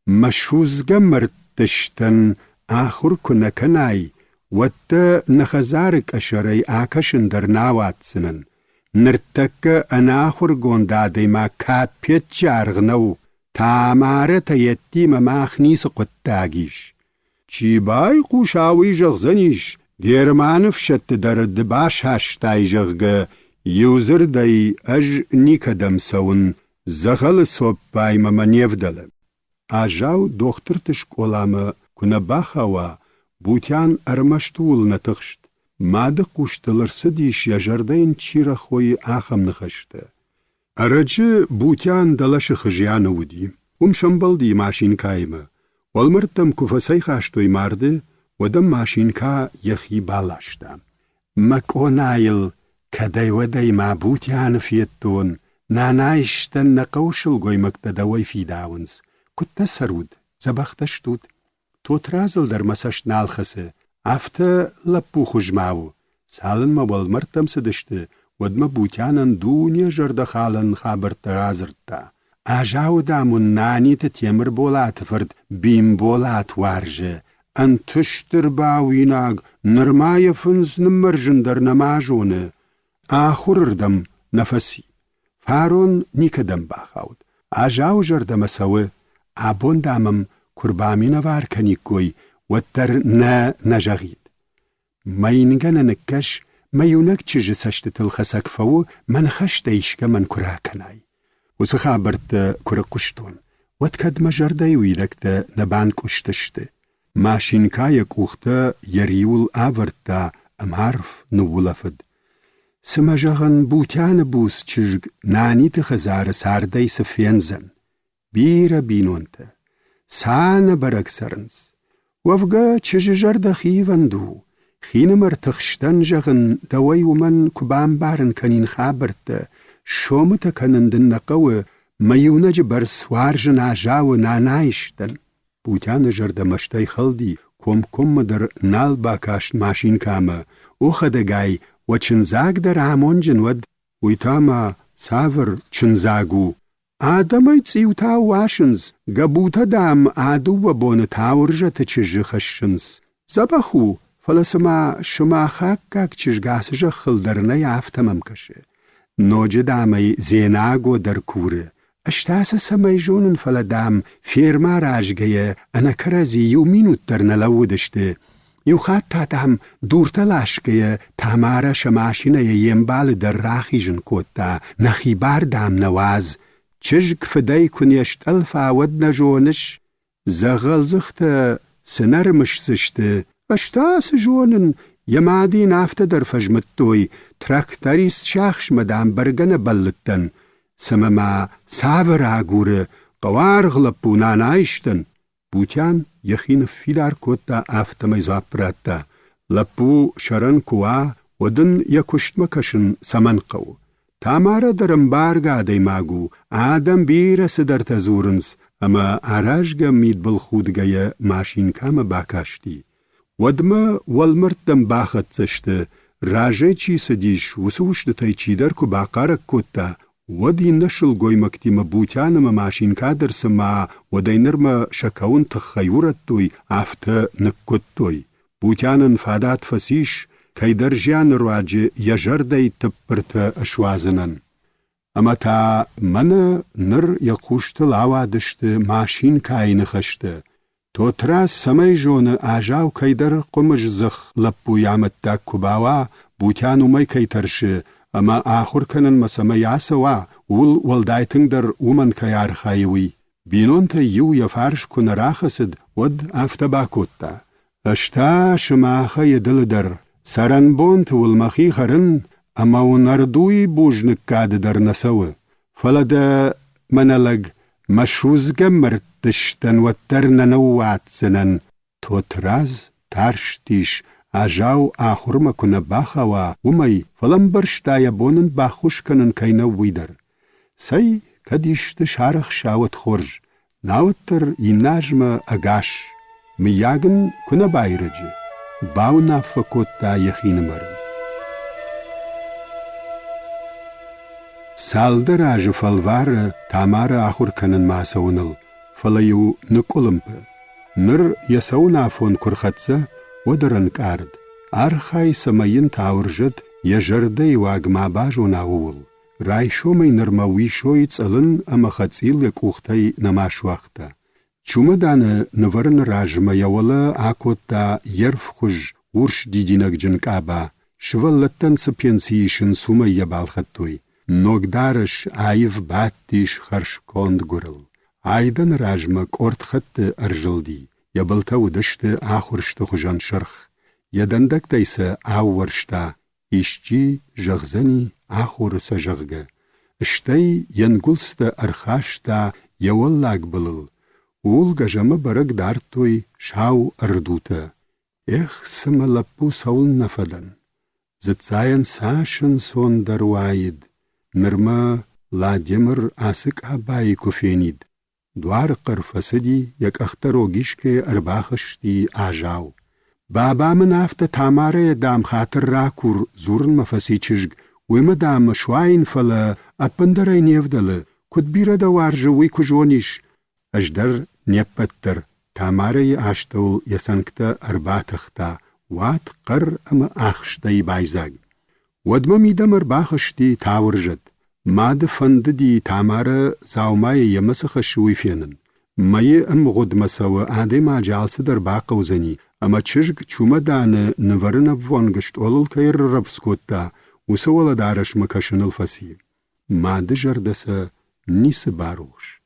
مشوزگا مرتشتن آخر كنا كناي وات نخزارك اشاري آكشن در ناوات سنن نرتك انا آخر گوندادي ما كابيت جارغنو تامارة يتيم ما خنيس قطاقيش چي باي قوشاوي جغزنيش ديرمان فشت در دباش هاشتاي جغغ يوزر داي اج نيكدم سون زغل صوب باي مما نيفدل. آجاو دختر تشكولام كنا باخوا بوتيان ارمشتول نتخشت. ماده قوشتلر سديش يجردين چيرا خوي آخم نخشت. Aracı bûtiyan dalaşı xıjyanı wudi. Şambal maşinkayımı. Olmırtım kufasay xaştoy mardı, ودم ماشینکا یخی باlaşta. مکونایل کدای ودای معبوت یان فیتون نانایشتن نقوشل goymakta davay fidavans. Kutta sarud, zabaxtashtut. Totrazl der masasht nalxası. Afta lappu xujmavu. Salın ma volmartam sıdıştı. Wadma butyanan dunya jarda xalan xabar tarazırtta. Ajaw damun nani te temir bolat fırd bim bolat varje. An tüştür bawinag nırmayafınz nımırjındar namajunu. Ahurırdam nafasi. Faron nikadam baxawd. Ajaw jarda masawe. Abondamam kurbamina var kanikoy. Wattar na najagid. Mayingana nakash mayunak çiji saçtıtıl xasak fawu man xaşta işka man kurakanay. Usa xabart kurakuştun. Watkad majarday uydakta naban kuştıştı. Maşinkaya kuxta yariul avarta amharf nuwulafad. Smajagan butyan bus çizg nanit xazar sarday safenzen. Bira binonta. Sana baraksarns. Wavga çijijarda xivandu. Xinamar taxshtan jagan daway uman kubam baran kanin xabarta. Şomta kanandın naqawa mayunaj bars warjan ajaw nanayishtan. Butyan jarda mashtay khaldi kom dar nal bakash mashin kama. Uxadagay wa chinzag dar amonjin wad uitama savr chinzagu. Adamay tsiuta washins gabuta dam adu wa bon tawrja tchij khashins. Zabahu falasma shma khakkak chijgasja khildarna yaftamam kashe. Noje damay zenago dar kure. اشتاسا سمایجونن فلدام فیرما راجگه انا کرازی یو مینوت در نلودشته. یو خات تاتام دورتلاشگه تامارا شماشینه یم بال در راخیجن کوتا نخیبار دام نواز. چجگ فدای کنیشت الفا ود نجونش زغل زخت سنرمش زشته. اشتاس جونن یمادی نافت در فجمتوی ترکتریس شاخش مدام برگن بلتن. سمما ساور آگوره قوار غلبو نانایشتن. بوتیان یخین فیدار کوتا آفتمای زوابراتا. لپو شرن کوا ودن یکشت مکشن سمن قو. تامارا درم بارگا دیماگو آدم بیرس در تزورنس اما آراجگا مید بالخودگای ماشین کام باکاشتی. ودما والمردم باخت زشته راجه چی سدیش وسوشت تای چی در کو باقارک کوتا ودی نشل goymakti ma butyan ma mashin kadar sama ودینر ma شکاون تخیورت توی afta نکوت butyanan fadat fasish کیدر جان رواج یجردی تپرت اشوازنن. اما تا من نر یقوشت لاوادشت ماشین کاین خشته. تو تراس سمی جون آجاو کیدر قمج زخ لپو یامت تا کباوا butyanو می کیترشه. اما آخر کنن مسمى یاسوا ولدایتنگ در اومن کیار خایوی. بینون تا یو یفارش کن راخسد ود افتبا کتا. اشتا شماخه دل در سرن بونت والمخی خرن اما ونردوی بوجنک کاد در نسوه. فلد منلگ مشوزگ مرتشتن و ترن نوات سنن. تو تراز ترشتیش آجاو آخر مکنه باخوا ومی فلم برشتای بونن باخوش کنن کینه ویدر. سی کدیشت شارخ شاوت خورج. ناوتر ایناجم اگاش. میاگن کنه بایرجه. باونا فکوت تا یخین مرن. سالدر آج فلوار تامار آخر کنن ماسونل. فلیو نکولمپ. نر یسون آفون کرخطزه ودرن کارد. آرخای سماین تاورجد یجرده واگما باجو ناول. رایشو می نرموی شویت علن اما خطیل یکوختی نماش وقتا. چوم دانه نورن راجم یولا آکوتا یرف خوش ورش دیدینک جنک آبا. شولتن سپینسیشن سوم یبال خطوی. نوگدارش آیف باتیش خرش کند گرل. آیدن راجم کورت خط ارجلدی. یبلتا ودشت آخورشت خوشان شرخ. یدندک دیسه آورشتا. ایشچی جغزنی آخور سجغگه. اشتي ينقلست أرخاشتا يولاق بلل ول گجمه برگ دارتوی شاو اردوته سملپو سول نفدن زتزاين ساشن سون دروايد نرما لاديمر آسك هباي كوفينيد دوار قرفسدي يك اخترو گيشكي ارباخشتي آجاو بابا من افته تاماره دام خاطر راكور زورن مفسي چشگ ويما دام شواين فلا اپندره نيفدل كد بيره دوارجه وي كجونيش اجدر نيبتر تاماره اشتول يسنكتا ارباتختا وات قر اما اخشتي بايزاگ ودما ميدم ارباخشتي تاورجت ماد فند دي تاماره زاوماي يمسخ شوي فينن ماي ام غد مسو آده ما جالس در باقوزني اما چشگ چوما دانه نورن بوانگشت اولل كير رفسكوتا وسولا دارش مكشن الفسي ماد جردسه نيس باروش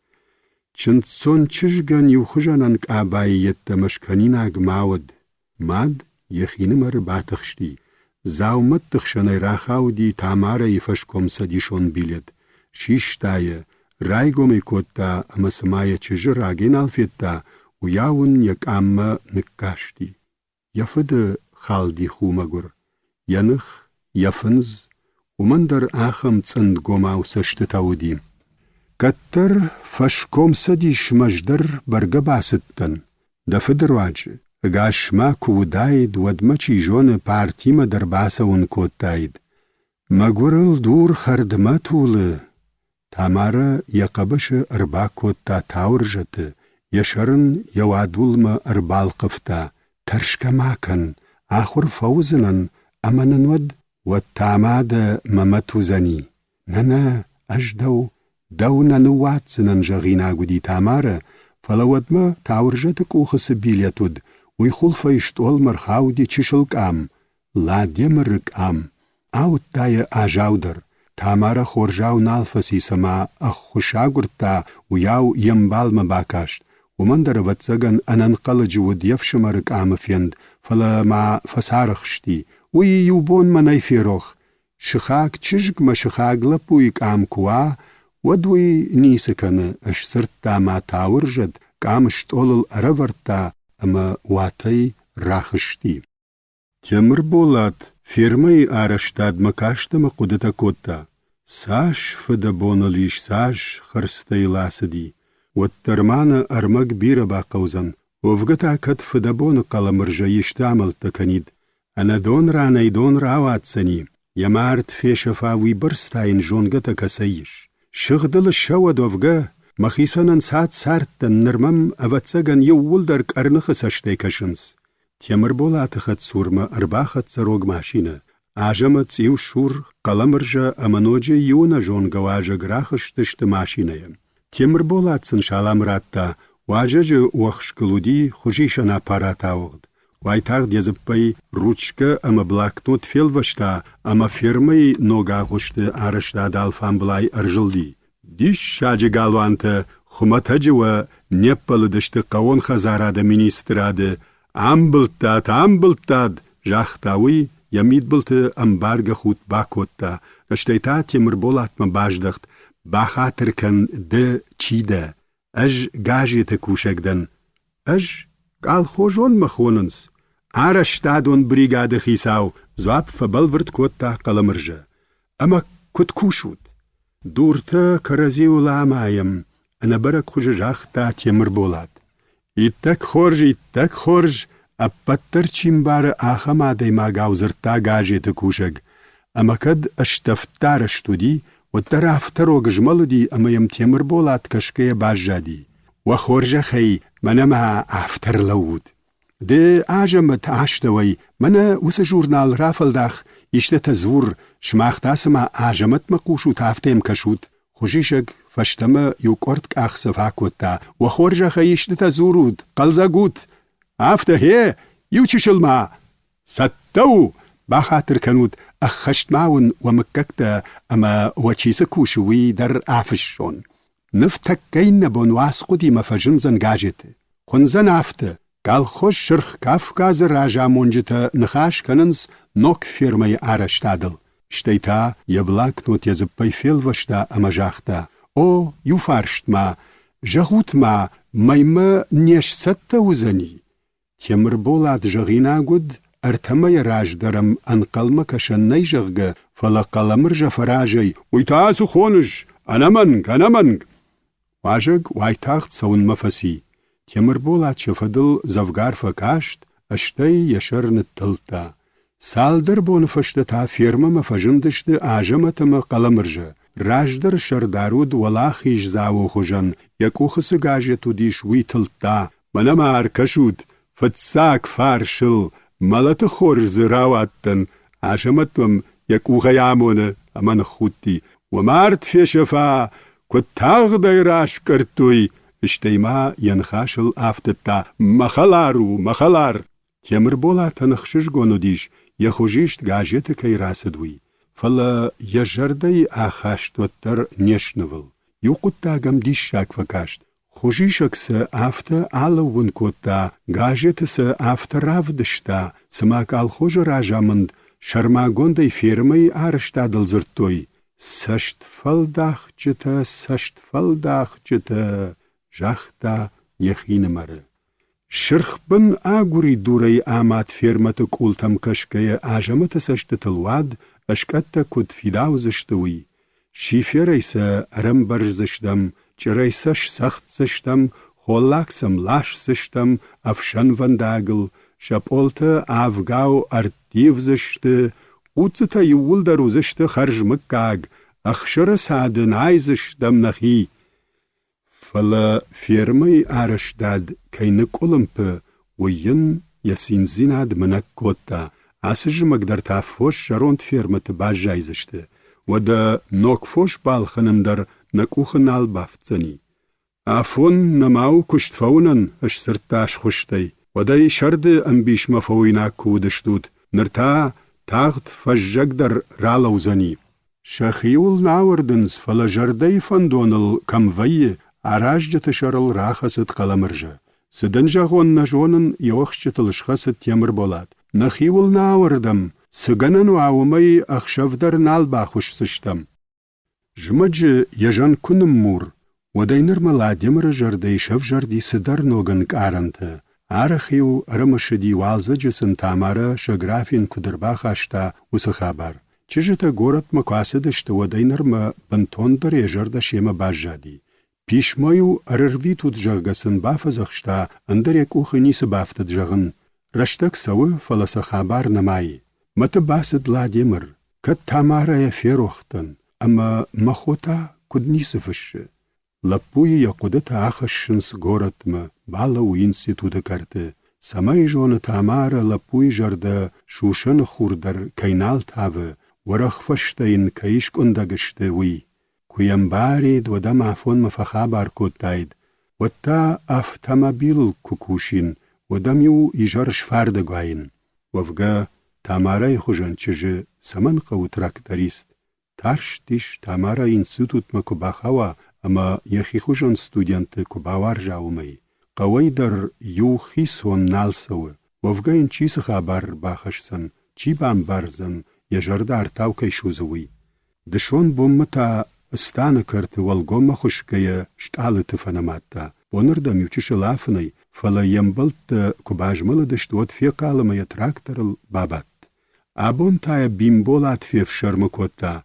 چنسون چشگن يوخجانن كاباي يتمشكنيناگ ماود ماد يخينمر باتخشتي زاومت تخشني راخاو دي تاماره يفشكم سديشون بيلد شيشتايه رايگومي كوتا اما سمايه چجر راگين الفيتا وياون يك اما نكاشتي يفد خالدي خومگور ينخ يفنز ومندر آخم تسند گوماو سشتتاودي كتر فشكم سديش مجدر برگه باستن دفدر واجه اگاش ما کوداید ودما چی جون پارتی ما در باسه اون کوداید مگورل دور خردما توله تاماره یقبش اربا کوتا تاور جته یشرن یوادول ما اربال قفتا ترشکا ماکن آخر فوزنن امنن ود و تاماد ممتو زنی ننا اجدو دونا نوات سنن جغینا گودی تاماره فلودما تاور جته کوخس بیلیتود ويخلفا يشتول مرخاو دي چشل كام لا ديمر كام او تايا آجاودر تامارا خورجاو نالفسي سما اخوشاگرتا وياو يمبال مباكاشت ومن در واتساگن اننقل جود يفشمر كام فيند فلا ما فسارخشتي وي يوبون مناي فيروخ شخاك چشگ ما شخاگ لپوي كام كوا ودوي نيسكن اش سرتا ما تاورجد كام شتول الارورتا اما واتي راخشتي تمر بولات فيرمي آرشتاد مكاشت مقودتا كوتا ساش فدبونليش ساش خرستي لاسدي والترمان ارمق بيرا باقوزن وفقتا كت فدبون قلمرجا يشتعمل تكنيد انا دون راني دون راوات سني يمارت فيشفا ويبرستاين جونغتا كسيش شغدل الشود وفقا مخيسنن سات سارتن نرمم اواتساگن يوول در كارنخ سشتي كشنس تيمر بولات خد سورما ارباخت سروگ ماشينه آجم تسيو شور قلمرجا امانوجي يونا جون گواجا گراخش تشت ماشينه تيمر بولات سنشالام راتا واجج وخشكلودي خجيشن аппарата وغد وايتاغ ديزباي رучка اما بلاكنوت فيلوشتا اما فيرمي نوغا غشت آرشتا دالفان بلاي ارجلدي ديش شاجي غالوانتا خمتاجوا نيبال دشت قوون خزارادا министраدا амбылтад жахтауи ямид былты амбарга худ бакотта аштайта темир болатма баждахт бахатыркан д чида аж гажеты кушагдан аж калхожон махонанс араштадон бригады хисау зап фабалвырт котта каламыржа ама кут кушут дурта каразиу ламаям انا برك خوش جاختا темир болат итак хорж аппаттар чимбар ахама дейма гаузырта гажеты кушаг ама кад аштафтар штуди وترافترو گجملدي اما يم темир болат кашкая бажжади وخورجا خي منما افتر لود دي آجمت عشتوي منا وس جورنال رافلداخ يشتت زور شماختاسما آجمت مقوشو تافتيم كشوت خوشيشك فشتما يوكورتك أخسف عكوتا وخورجا خيشتت زورود قلزاقوت عفته هي يوچشلما ستو باخاتر كانود أخشت معون ومككتا أما وچيسكو شوي در عفشون نفتك كين بون واسقودي مفجنزن گاجت خنزن عفته قال خوش شرخ كافكاز راجا منجتا نخاش كننز نوك فيرمي آرشتادل Штейта яблакнут языппай фел вашта амажахта. О, юфарштма, жагутма, майма нешсатта узани. Темір болат жағина гуд, артамай раждарам анқалма кашаннай жағга, фалақаламыр жафаражай, уйтасу хоныш, анаманг. Важыг вайтахт саунма фаси. Темір болат шафадыл завгар факашт, аштай яшарны тылта. Салдыр боны фаштата фермама фажындышты ажаматама қаламыржа. Раждар шардаруд валахиш заву хужан, якухысы гаже тудиш уйтылта. Манама аркашуд, фатсак фаршыл, малаты хорзы рауаттан, ажаматвам якухаямоны аман хутти. Вамарт фешафа, көттағдай раш картуй, іштейма янхашыл афтытта. Махалар. Темір бола танықшыш гонудиш, яхужишт гажеты кайрасыдуй. Фала яжардай ахаштоттар нешнывыл. Юқуттагам дишшак факашт. Хужишаксы афта алауын котта, гажетысы афта равдышта, сымак алхожы ражамынд, шармагондай фермай арыштадыл зырттой. Саштфалдах чыта, жахта яхинымары. Шырхбын агури дурай амат ферматы култам кашкая ажамыты саштытылвад, ашкатта куд фидаузыштуй. Шиферайса рымбарзыштам, чырайсаш сахтсыштам, холлаксам лашсыштам, афшан вандагыл, шаполта авгау артивзышты, уцыта юулдарузышты харжмыккаг, ахшыры садын айзыштам нахи. Фала фермай арыштад кайнык олымпы, уйын ясинзинад мынак котта, асыжы магдартаф фош шаронт ферматы бажайзышты. Вада нок фош балханымдар на кухын албафцани. Афон намау куштфаунан аш сырташ хуштай. Вада и шарды амбишма фауина кудыштут. Нырта тағт фажжагдар ралаузани. Шахиул науырдынз фала жардай фандоныл камвайы аражжыты шарыл рахасыт қаламыржа. Сыдын жағонна жонын еуақшчытылышқасы темір болад. Нахиул науырдам, сыганын ауымай ақшавдар налбахушсыштам. Жмаджы яжан күнім мур, одайныр маладемірі жардай шав жарди сыдар ногын каранты. Арахиу рымышыди валзаджысын тамара шаграфин кудырбах ашта усыхабар. Чыжыта город макасыдышты одайнырма бантондар ежарда шема бажжади. Пишмаю арырвитут жағгасын бафазақшта андарек ухынисы бафтыд жағын. Раштак савы фаласа хабар намай. Маты басыд ладемір, кат тамарая ферохтан, ама махота куднисы фышы. Лаппуи якудыта ахашшынс городма, бала уинси туды карты. Самай жоны тамара лаппуи жарда шушын хурдар кайнал тавы, варах фаштайын кайшк ундагышты уи. Куямбари двадам афон мафахабар коттайд. Ватта автомобил кукушин, вадам ю ижар шфарда гвайын. Вавга тамарай хужан чыжы саман қау тракторист. Тарш тиш тамара институт ма кубахава, ама яхи хужан студенты кубавар жаумай. Қавайдар ю хисон налсавы. Вавга ин чисы хабар бахашсан, чибам барзан, яжарда артавкай шузавы. Дышон боммата станы карты валгома хушкая шталы тыфанаматта. Онырда мючишы лафынай, фала ямбалты кубажмалы дышты от фекалымая тракторыл бабат. Абон тая бимбола атфев шармы котта.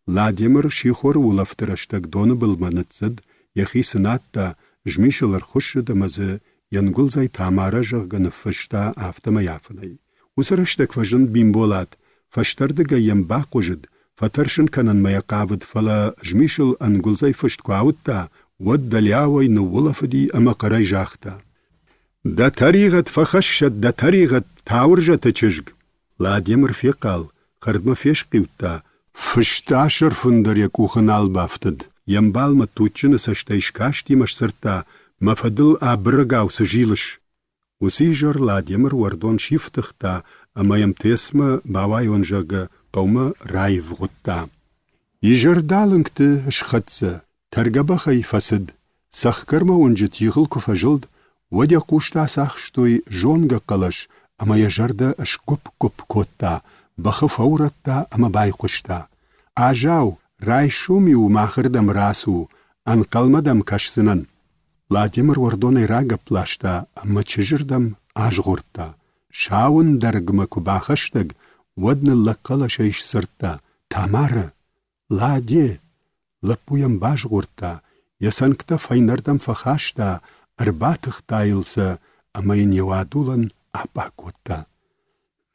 Ладемір шихор улафтыраштак доны былманыцыд, яхи сынатта жмишылар хушыдымызы янгулзай тамара жағганы фышта автомаяфынай. Усыраштак фажын бимболат, фаштардыга ямба қожыд, фатаршын канан маякавыд фала жмишыл ангулзай фышт куаутта, вад далявай нувулафыди ама қарай жақта. Да таригат фахашшат, да таригат тавыржаты чыжг. Ладемір фекал, қардма феш қиутта, фышта шырфындар якухын албафтыд. Ямбалма тутчыны саштайшкаштимаш сырта, мафадыл абыргаусы жилыш. Уси жар Ладемір вардон шифтыхта, ама ямтесма бавай он жага қаума рай вғутта. Ижардалыңкты шхатсы, таргабахай фасыд, сахкарма онжы тиғыл күфажылд, вадя кушта сахштой жонга қалаш, ама яжарда аш коп-коп котта, بخ فورت تا اما بای خوشتا. آجاو رای شومی و ماخردم راسو ان قلمدم کشسنن. Vladimir ordonai raga plashta, amma chijrdam ajgurta. Shaun dargma kubachashtag, wadna lakalashish sirta. Tamara, Ladie, lapuyam bajgurta, yasankta fainardam fachashta, arbatach tailsa, amma in yawadulan apakutta.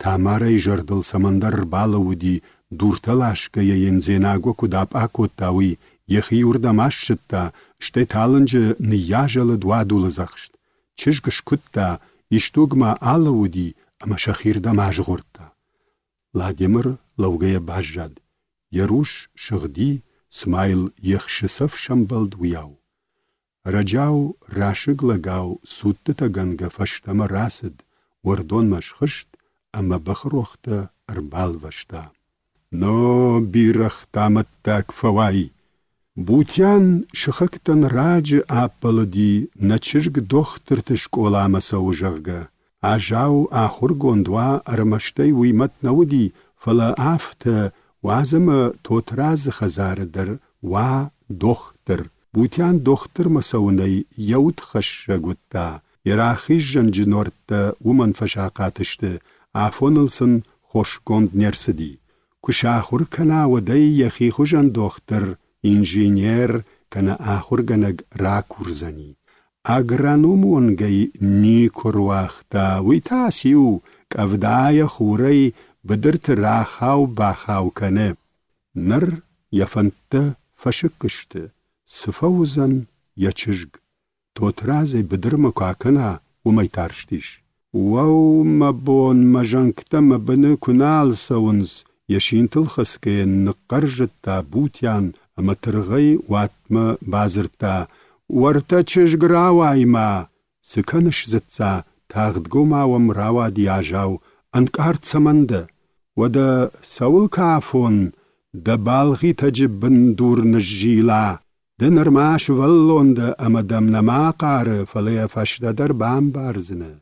Tamara ijardal samandar balawudi, durtalashka yayin zenago kudap akutawi, Yechi urdam ashtta, steht hallenje ne jajale dwadule zacht. Tschishgesh kutta, ishtugma alawudi, ama shachirda majgurta. Vladimir laugaya bajad. Yarush shagdi, smail yechshisaf shambald wiau. Rajau rashig lagau sutteta ganga fashtama rasid, wardon mashchisht, ama bachrochte erbal vashta. No birach tamattak fawai. Butyan shkhaktan raj apaldi nachirg dochter te shkola masawjagga. Ajau ahur gondwa armashtay wimat nawdi fala afte wazama totraz khazar dar wa dochter. Butyan dochter masawnay yawt khashgutta. Yarakhijn jnorta woman fashaqatishte afonilson khoshgond nersidi. Kushahur kana waday yakhi khujan dochter Inžinier kana ahurganag rakurzani. Agronomun gay ni korwachta witasiu kavdaya khuray بدرت راخاو باخاو كنه نر يفنت فشكشت سفوزن يچجگ توترازي بدر مكاكنا وميتارشتيش واو مبون مجنكتا مبنه كنال سونز يشينتل خسكي نقرجتا بوتيان اما ترغي واتما بازرتا ورتا چجگ راوايما سكنش زتسا تاغدگوما ومراوا دياجاو انكارت سمنده ودا سول كافون دا بالغي تجبن دور نجيلا دا نرماش ولون دا اما دم نما قار فليا فشدا در بام بارزنه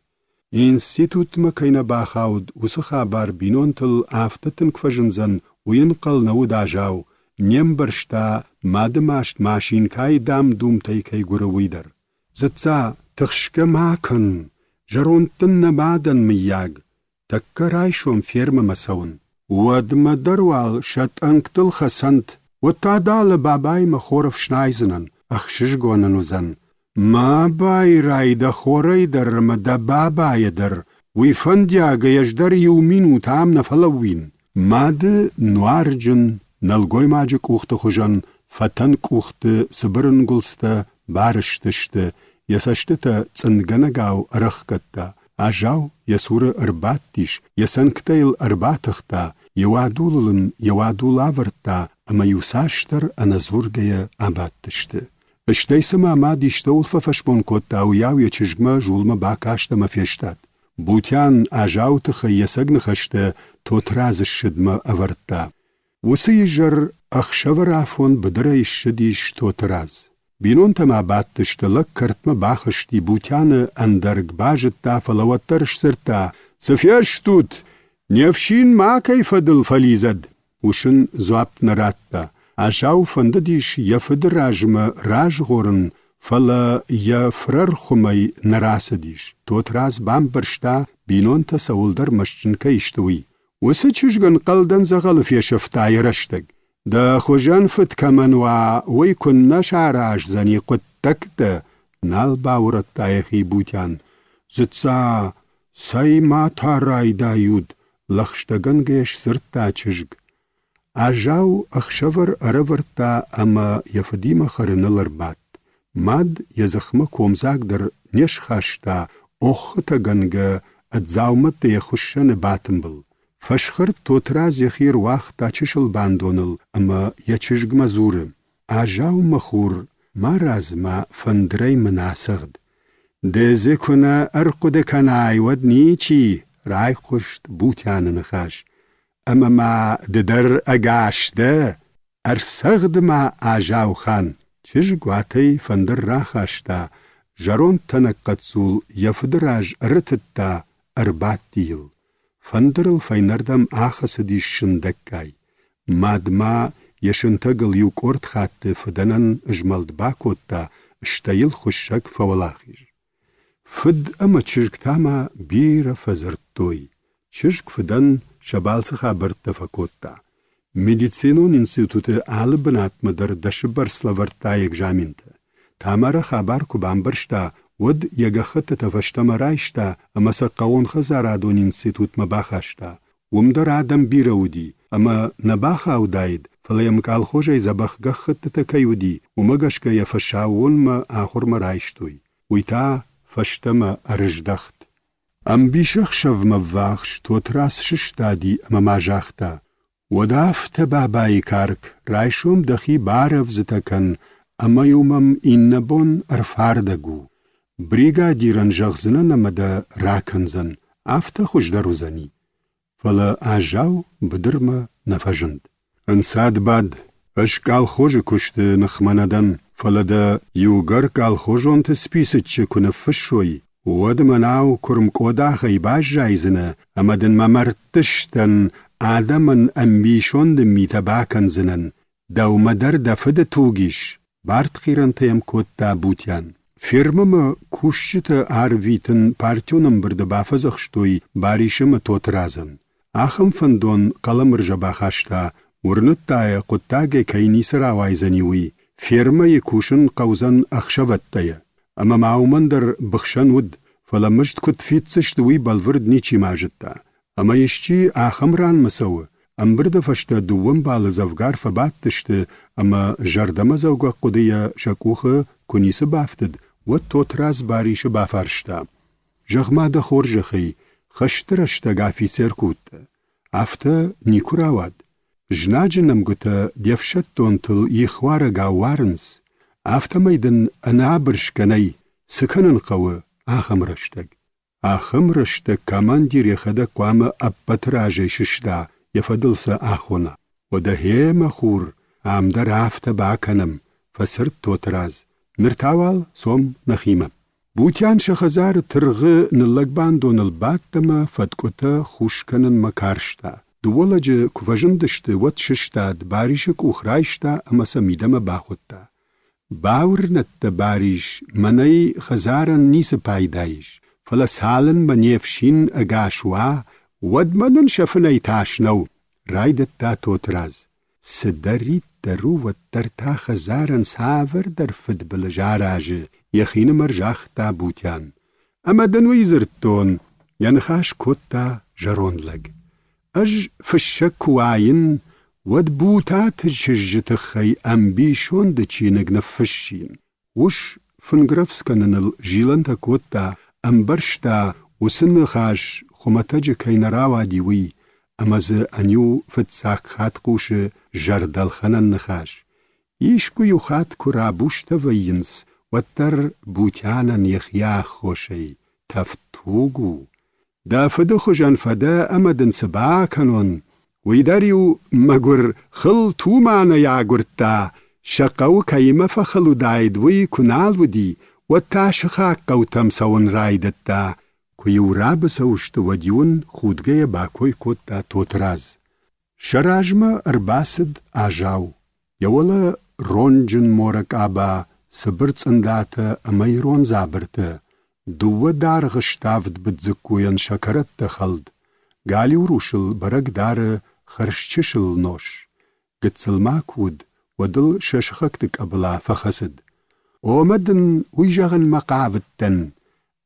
انستيتوت مكينة باخاود وسخا بار بينون تل آفتتن كفجنزن وينقل نو داجاو نيمبرشتا مادماشت ماشين كاي دام دوم تيكي گرويدر زتسا تخشك ماكن جرونتن نبادن مياغ تكرايشوم فيرم مسون ودم دروال شت انكتل خسنت وتادال باباي مخورف شنايزنن اخشش گونن وزن ما باي رايدا خوري در مدا باباي در ويفنديا غيجدر يومين وتام نفلوين ماد نوارجن نلگوي ماجك اوخت خوجن فتن کوخت سبرن گلستا بارشتشت يساشتتا تسنگنگاو رخكتا اجاو يسور ارباتيش يسنكتيل ارباتختا يوادولن يوادولاورتا اما يوساشتر انا زورگيا اباتشت اشتيسما ما ديشتول ففشبون كوتا وياو يچجما جولما باكاشتا مفيشتات بوتيان اجاو تخ يسگن خشت توتراز الشدما اورتا وسيجر اخشور عفون بدر الشديش توتراز بينون تما باتشتلك كرتما باخشتي بوتيان اندرگ باجت تا فلوترش سرتا سفيرشتوت نفشين ما كيف دل فليزد وشن زواب نراتا اجاو فندديش يفدر راجما راج غورن فلا يفرر خمي نراسديش توتراز بام برشتا بينون تا سولدر مشچنكا يشتوي وسچجگن قلدن زغل في شفتا يرشتگ دا خوجان فت كمن ويكن نشعراج زني قد تكت نال باورت تايخي بوتيان زتسا ساي ما تاراي دايود لخشتگن گيش سرتا چجگ اجاو اخشور ارورتا اما يفديم خرنلر بات ماد يزخم كومزاك در نش خاشتا اوختگنگ اتزاومت يخشن باتنبل فشخر توتراز يخير واخ تاچشل باندونل اما يچجگ مزور اجاو مخور ما رازما فندري مناسغد دزي كنا ارقد كناي ودني چي راي خشت بوتيان نخاش اما ما ددر اگاشته ارسغد ما اجاو خان چجگ واتي فندر راخاشتا جرون تنقتزول يفدراج رتتا اربات ديل Fandril feinardam achas die shindekkai. Madma yeshintagel yu kort hatte fdanan jmald bakotta shtayil khushak fawalakhir. Fd ama chirktama bira fazertoy. Chirk fdan shabalse khabert fakotta. Медицинун институты албнат мадр дашбар славарта экзаменте. Тамара хабар кубамбршта ود یگخت تفشتم رایشتا اما سقاون خزارادون انستیتوت مباخشتا ومدر آدم بیرودی اما نباخ او داید فلیم کال خوشای زبخ گخت تکیودی ومگش که یفشاون ما آخر مرایشتوی ویتا فشتم ارجدخت ام بیشخ شو مواخش تو تراس ششتادی اما ماجاختا ودافت بابای کارک رایشوم دخی بارف زتکن اما یومم این نبون ارفاردگو بريغاديرن جغزنا مدى راكنزن افتا خوش دروزني فلا اجاو بدرما نفجند انساد باد اش قال خوش كشت نخمندن فلا دا يوغر قال خوشون تسبيسچ كنفشوي ود مناو كرم قودا خيباج جايزنا امدن ممرتشتن آدمن امبيشون ميتباكنزنن داو مدر دفد توگيش بارت خيرن تيم كوتا بوتيان Фермама кушчита арвитен партионам бардабафазах штой баришама тот разан. Ахам фандон каламыр жабахашта, урныттая куттаге кайнисара вайзаниуи. Ферма якушын каузан ахшаваттая. Ама маумандар бахшан уд, фаламышт кут фитцештуи балвырд ничи мажитта. Ама ишчи ахам ран масауы. Амбырда фашта дувам балы завгар фабаттышты, ама жардама завга кудыя шакуха кунисы бафтыд. و تو تراز باریش بافرشتا. جغماده خورجخی خشترشتا گافی سرکوت. افتا نیکوراواد. جناجنم گوتا دیفشت تونتل یخوار گاوارنس. افتا میدن انابرش کنی سکنن قوه آخم رشتگ. آخم رشتگ کامان دیر خدا قوام ابت راجه ششتا یفدلسا آخونا. و ده هیم خور آمدر افتا باکنم فسرد تو تراز. نرتاوال سوم نخيمة. بوتيان شخزار ترغ نلقبان دون الباتما فتكوتا خوشكنن مكارشتا. دولج كوفاجندشت واتششتاد باريشك اخرايشتا اما سميدما باخوتا. باورنت باريش مني خزارن نيس پايدايش. فلا سالن منيفشين اگاشوا ودمنن شفني تاشنو. رايدت تا توتراز. سدريت درو و در تا خزارن ساور در فد بلجاراج یخین مرجاخ تا بوتیان. اما دنوی زرتون ینخاش کتا جرون لگ. اج فشک واین ود بوتا تججت خی امبیشون دچینگ نفشین. وش فنگرفس کنن الجیلن تا کتا امبرشتا وسن خاش خمتج کینراوا دیوی. اما ز انیو فتساق خات قوش جردل خنن نخاش. ایشکو یو خات کرابوشت وینس و تر بوتیانن یخیاخ خوشی تفتوگو. دا فده خوشن فده امدن سبا کنون ویداریو مگر خل تو مانا یاگرتا شقاو کایمه فخلو دایدوی کنال ودی و تا شخاق قوتم سون رایدتا كيو رابس وشت وديون خودگه باكوي كوتا توتراز. شراجما ارباسد آجاو. يولا رونجن مورك آبا سبرت انداتا اميرون زابرتا. دو دار غشتافد بتزكوين شكرت تخلد. غالي وروشل برق دار خرشتشل نوش. قتسلماك ود ودل ششخكتك ابلا فخسد. اومدن ويجاغن مقافتن.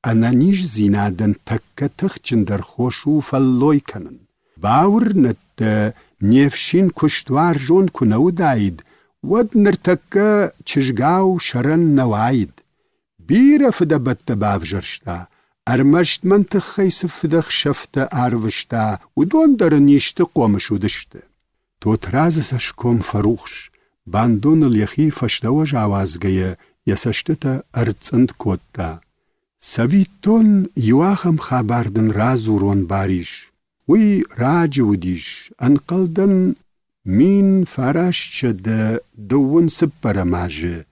انا نیش زینادن تکه تخچن در خوشو فلوی کنن. باور نت نیفشین کشتوار جون کنو داید ود نرتکه چشگاو شرن نواید. بیر فده بد بافجرشتا. ارمشت منطق خیس فده خشفت آروشتا و دون در نیشت قومشو دشته. تو ترازسش کم فروخش. باندون الیخی فشته و جاوازگه یسشتتا ارزند کودتا. سویتون یواخم خبردن رازورون باریش وی راج ودیش انقلدن مین فراش چه دون سپر ماجه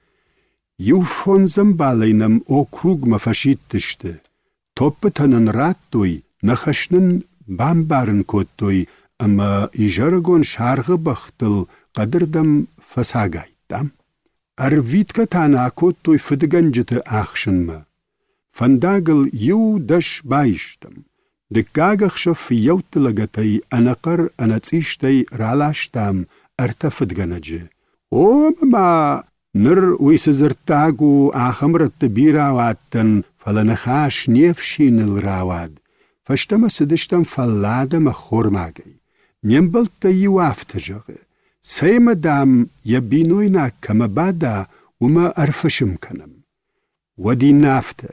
یو فونزم بالینم او کروگ مفشید تشته توپ تنن رات دوی نخشنن bambaren kottoy, ama ijargon sharge bachtel qadrdam fasagaitam. Vitka tana kottoy fudganjete achshenme. Vandagel ju dash baishtam. De gagachshaf joutelagatai anaqar anatsishtay ralashtam arta fudganaje. O mama nir wisizertagu achamrat birawatan falanachash nefshinil rawad. Fashtama sidishtam fallada machormagay. Niembelta juaftajage. Saymadam yabinoyna kamabada uma arfashim kanam. Wadi nafta.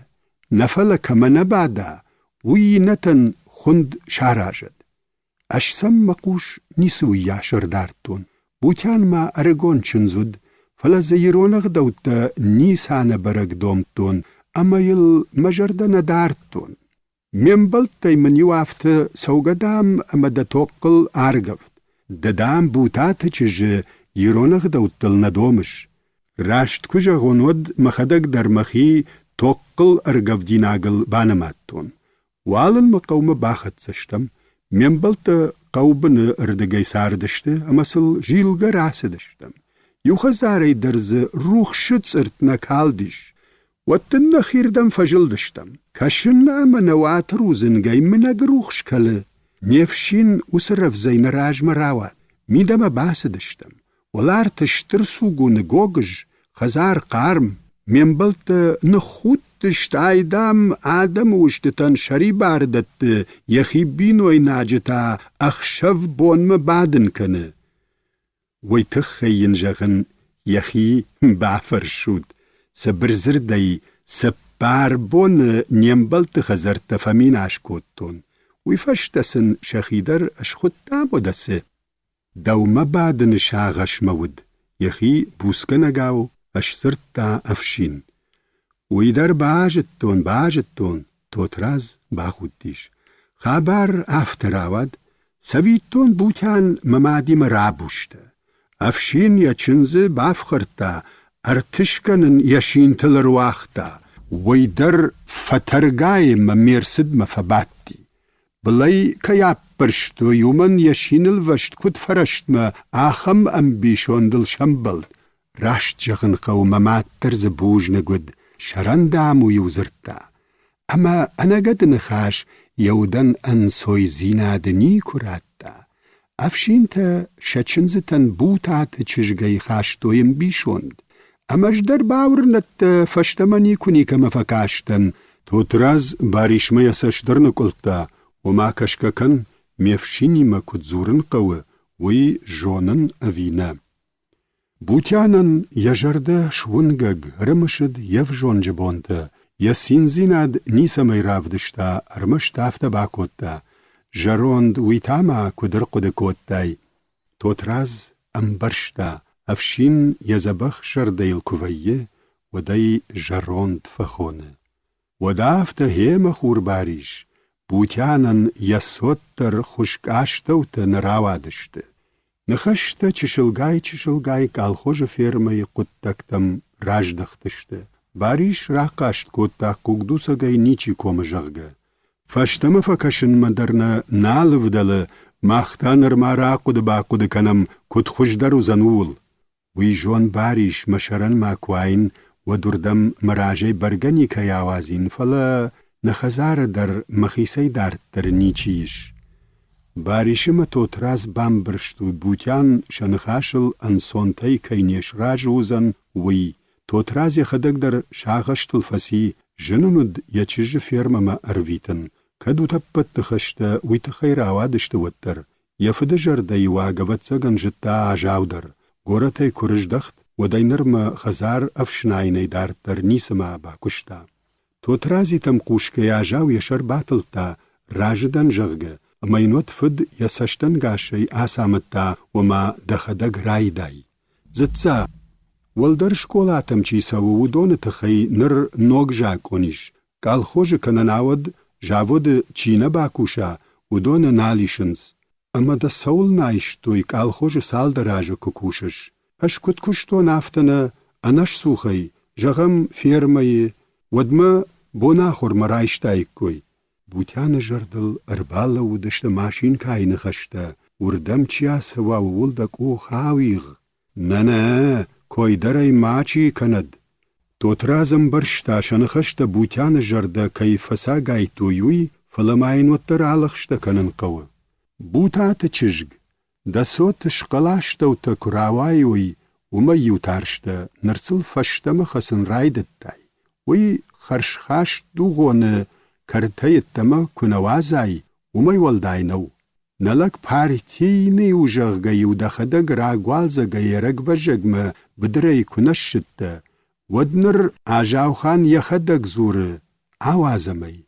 Nafala kamanabada. وينتن خند شاراجد. أشسم مقوش نسوي ياشر دارتون. بوتان ما أرغون چنزود فلا زيرونغ دوتا نيسان برق دومتون أما يل مجردن دارتون. منبلتاي من يوافت سوغدام أما دا توقل آرغفت. ددام بوتات چج يرونغ دوتل ندومش. راشت كجا غنود مخدق در مخي توقل أرغف ديناغل بانماتون. Walen maqawma baxat sashtam, membalta qawbını ırdagay sardıştı, amasıl jilga rasidıştam. Yuxazarey derzi ruh şıtsırtna kaldiş. Wattinna khirdam fajıldıştam. Kaşınna ama nevatır uzingay minag ruh şkalı. Nefşin usraf zayna rajma rawat. Midama basidıştam. Walar tıştır sugu negogj, khazar qarm, membalta nkhut تشتايدام آدم وشتتن شري باردت يخيبينوي ناجتا أخشف بون مبادن كنه ويتخين جغن يخي بعفر شود سبرزر داي سبار بون نيمبلت خزرت فمين عشكوتون ويفشتسن شخيدر أشخطا بودسه دو مبادن شاغش مود يخي بوسكنغاو أشسرتا أفشين ويدر باجتون توتراز باخوديش خبر افتراود سويتون بوتان ممادي مرابوشتا افشين يچنز بافخرتا ارتشكنن يشين تلرواختا ويدر فترغاي مميرسد مفباتي بلاي كياب برشتو يومن يشين الوشت كد فرشت ما آخم امبيشون دل شمبلد راشت جغن قو مماتر زبوج نگود شرندام ويوزرتا أما أنا قد نخاش يودن أن سوي زينادني كراتا أفشينتا شچنزتن بوتات چشگي خاش دويم بيشوند أما جدر باورنت فشتمني كوني كما فكاشتن توتراز باريش ما يسشدر نقلتا وما كشككن ميفشيني ما كتزورن قوة وي جونن أفينا بوتيانن يجرده شونغغ رمشد يفجون جبونتا يسينزيناد نيسا ميرافدشتا رمشتافتا باكوتا جروند ويتاما كدر قدكوتاي توتراز أمبرشتا أفشين يزبخ شردي الكوفية وداي جروند فخونه ودافتا هيما خور باريش بوتيانن يسوتر خشكاشتوتا نراوادشتا نخشتا چشلگای کالخوش فیرمای قدتکتم راجدختشتا. باریش راقاشت کتا کگدوسگای نیچی کومجغگا. فاشتما فکشن مدرنا نالو دل ماختانر ما راقود باقود کنم کد خوشدر و زنول. وی جون باریش مشرن ما کوین و دردم مراجع برگنی که آوازین فلا نخزار در مخیسی دارد در نیچیش. باریشم توتراز بام برشتو بوتیان شنخاشل انسونتای کینیش راجوزن وی توتراز خدق در شاغشتل فسی جنوند یچیج فیرمما ارویتن کدو تپت تخشتا وی تخیر آوادشت وطر یفد جرده واقوت سگن جتا آجاودر گورتای کرجدخت و دینرم خزار افشناینی دار در نیسما باکشتا توترازی تم قوشکه آجاو یشر باطلتا راجدن جغگه ماینوت فد یسشتن گاشی آسامتا وما دخدق رای دای. زدسا ولدر شکولاتم چی سوو دون تخی نر نوگ جا کنیش. کال خوش کنناود جاود چینه باکوشا و دون نالیشنز. اما دا سول نایش توی کال خوش سال دراجه ککوشش. اش کد کشتو نافتنه انش سوخی جغم فیرمایی ودما بونا خور مرایشتای کوی. بوتیان ژردل ئەرباڵە و دەشتە ماشین کاینە خەشتە وردەم چیا سەوا وڵ دەکۆ خاویغ نەنە کۆی دەرەی ماچی کەنەد تۆترازم بەرشتا شەنەخەشتە بوتیانە ژەردە کەی فەسا گایتۆیوی فەڵەماینوەتەر ئاڵەخشتەکەنن قەوە بوتاتە چژگ دەسۆتە شقەلاشتەوتە کوراوایوی ومە یوتارشتە نرسڵ فەشتەمە خەسن ڕایدەتای وی خەرشخاش دووغۆنە کەرتەیەتەمە کونەوازای ومەی وەلداینەو نەلەک پارتینی و ژەغگەی و دەخەدەگ ڕاگوالزە گەیەرەک بەژەگمە بدرەی کونەشتە وەدنر ئاژاوخان یەخەدەگ زوورە ئاوازەمەی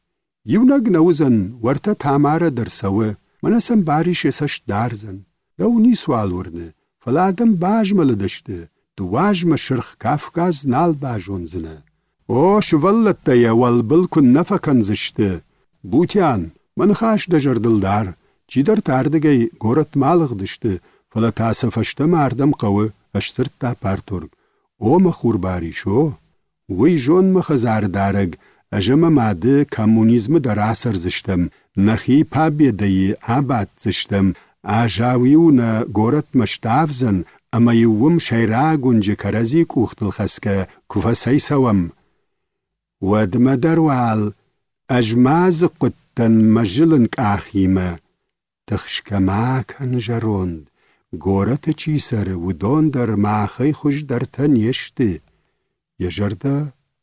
یونەگ نەوزن وەرتە تامارە دەرسەوە منەسم باریش ێسەش دارزن دەونی سوالورنە فەلادەم باژمە لە دەشتە دواژمە شرخ کافکاز نال باژۆنزنە ئۆ شڤەڵەتەیە وەڵبڵکن نەفەکەن زشتە بوتیان من خاش دەژەردڵدار چی دەرتاردەگەی گۆرەت ماڵغ دشتە فەلە تاسە فەشتە ماردەم قەوە ئەشسرت تا پارتۆرگ ئۆمە خوورباریشۆ وی ژۆنمە خەزاردارەگ ئەژەمە مادە کەمونیزمە دەراسەر زشتم نەخی پابێدەیی ئابات زشتم ئاژاوی و نە گۆرەت مەشتافزن ئەمەیوم شەیرا گونجە کەرەزی کوختڵ خەسکە کوفەسەی سەوەم وەدمە دەروال ئەژماز قوتەن مەژلن ئاخیمە تخشکەماکەن ژەڕۆند گۆرەتە چیسەر و دۆن دەرماخەی خوش دەرتە نیێشتێ یەژەردە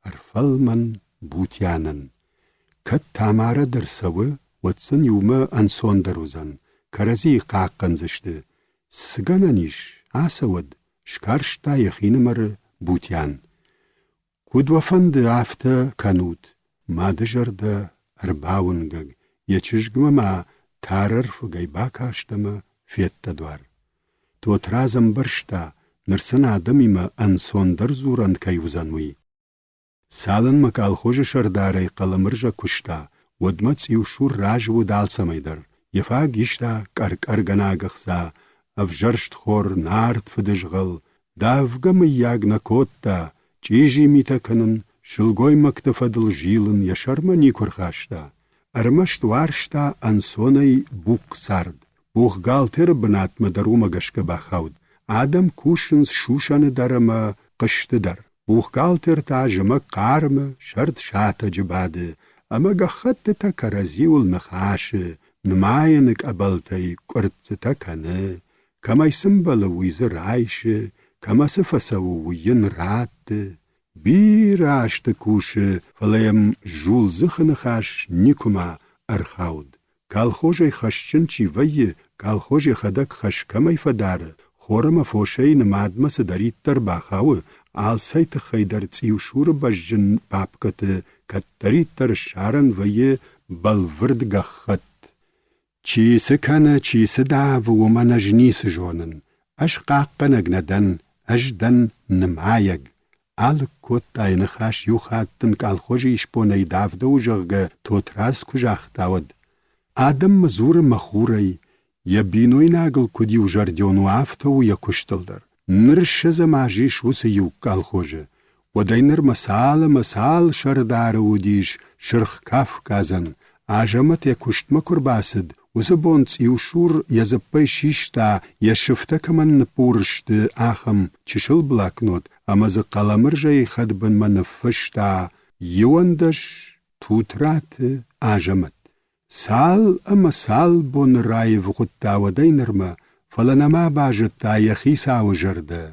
ئەرفەڵمەن بوتیانن کەت تامارە دەرسەوە وەتسن یومە ئەنسۆن دەروزەن کەرەزی قاقەن زشتە سگەنەنیش ئاسەوەد شکارشتا یەخینمەرە بوتیان کودوەفەندە ئافتە کەنوت مادەژەردە ئەرباونگەگ یەچژگمەما تارەرفگەی باکاشتەمە فێتتە دوار تۆترازم بەرشتا نرسن ئادەمیمە ئەنسۆن دەرزوورەن کەیوزەنوی ساڵن مەکالخۆژە شەردارەی قەڵەمرژە کوشتا وەدمە چی و شوور ڕاژ و داڵسەمەی دەر یەفا گیشتا کەرکەرگەناگەخزا ئەڤژەرشت خۆر نارد فدژغەڵ داڤگەمە یاگنەکۆتتا چیژی میتەکەنن شلگۆی مەکتەفە دڵژیلن یەشەرمەنی کورخاشتا ئەرمەشت وارشتا ئەنسۆنەی بووق سارد بوخگاڵتر بناتمە دەرومە گەشکە باخاود ئادەم کوشنس شوشەنە دەرەمە قشتە دەر بوخگاڵتر تاژەمە قارمە شەرد شاتە جبادە ئەمە گەخەتتە کەرەزیول نەخاشە نمایەنک ئەبەڵتەی قورتزتەکەنە کەمەی سمبەلە ویزە ڕایشە کەمەسە فەسەوە ویەن ڕاتە بیراشتە کوشە فەڵێم ژوول زخنە خاش نیکوما ئەرخاود کالخۆژەی خەشچن چیڤەیە کالخۆژی خەدەک خەشکەمەی فەدارە خۆرەمە فۆشەی نمادمەسە دەریت تەر باخاوە ئالسەیتە خەیدەرچی و شوورە بەژن پاپکەتە کە دەریت تەر شارن vەیە بەڵڤرد گەخەت چیسە کەنە چیسە داڤومە نەژنی سژۆنن ئەش قاقەنەگ نەدەن ئەش دەن نمایەگ ئالک کۆت داینە خاش یو خاتن کالخۆژی ئیشپۆنەی دافدە و ژەغگە تۆتراز کوژاختاوەد ئادەم مەزورە مەخورەی یە بینۆی ناگڵ کودی و ژەردیۆن و ئافتە و یە کوشتڵدەر نر شەزە ماژیش وسە یو کالخۆژە وەدەی نر مەساڵە مەساڵ شەردارە و دیش شرخ کاف کازن ئاژەمەت یە کوشتمە کورباسد وزە بۆن چی و شوور یەزەپەی شیشتا یە شفتەکەمە نپورشتە ئاخەم چشل بڵاکنۆت ئەمەزە قەڵەمرژەی خەد بنمە نەفشتا یوەندەش تووتراتە ئاژەمەت ساڵ ئەمە ساڵ بۆ نڕایە vغوتداوەدەی نرمە فەلە نەما باژت تا یەخی ساوە ژەردە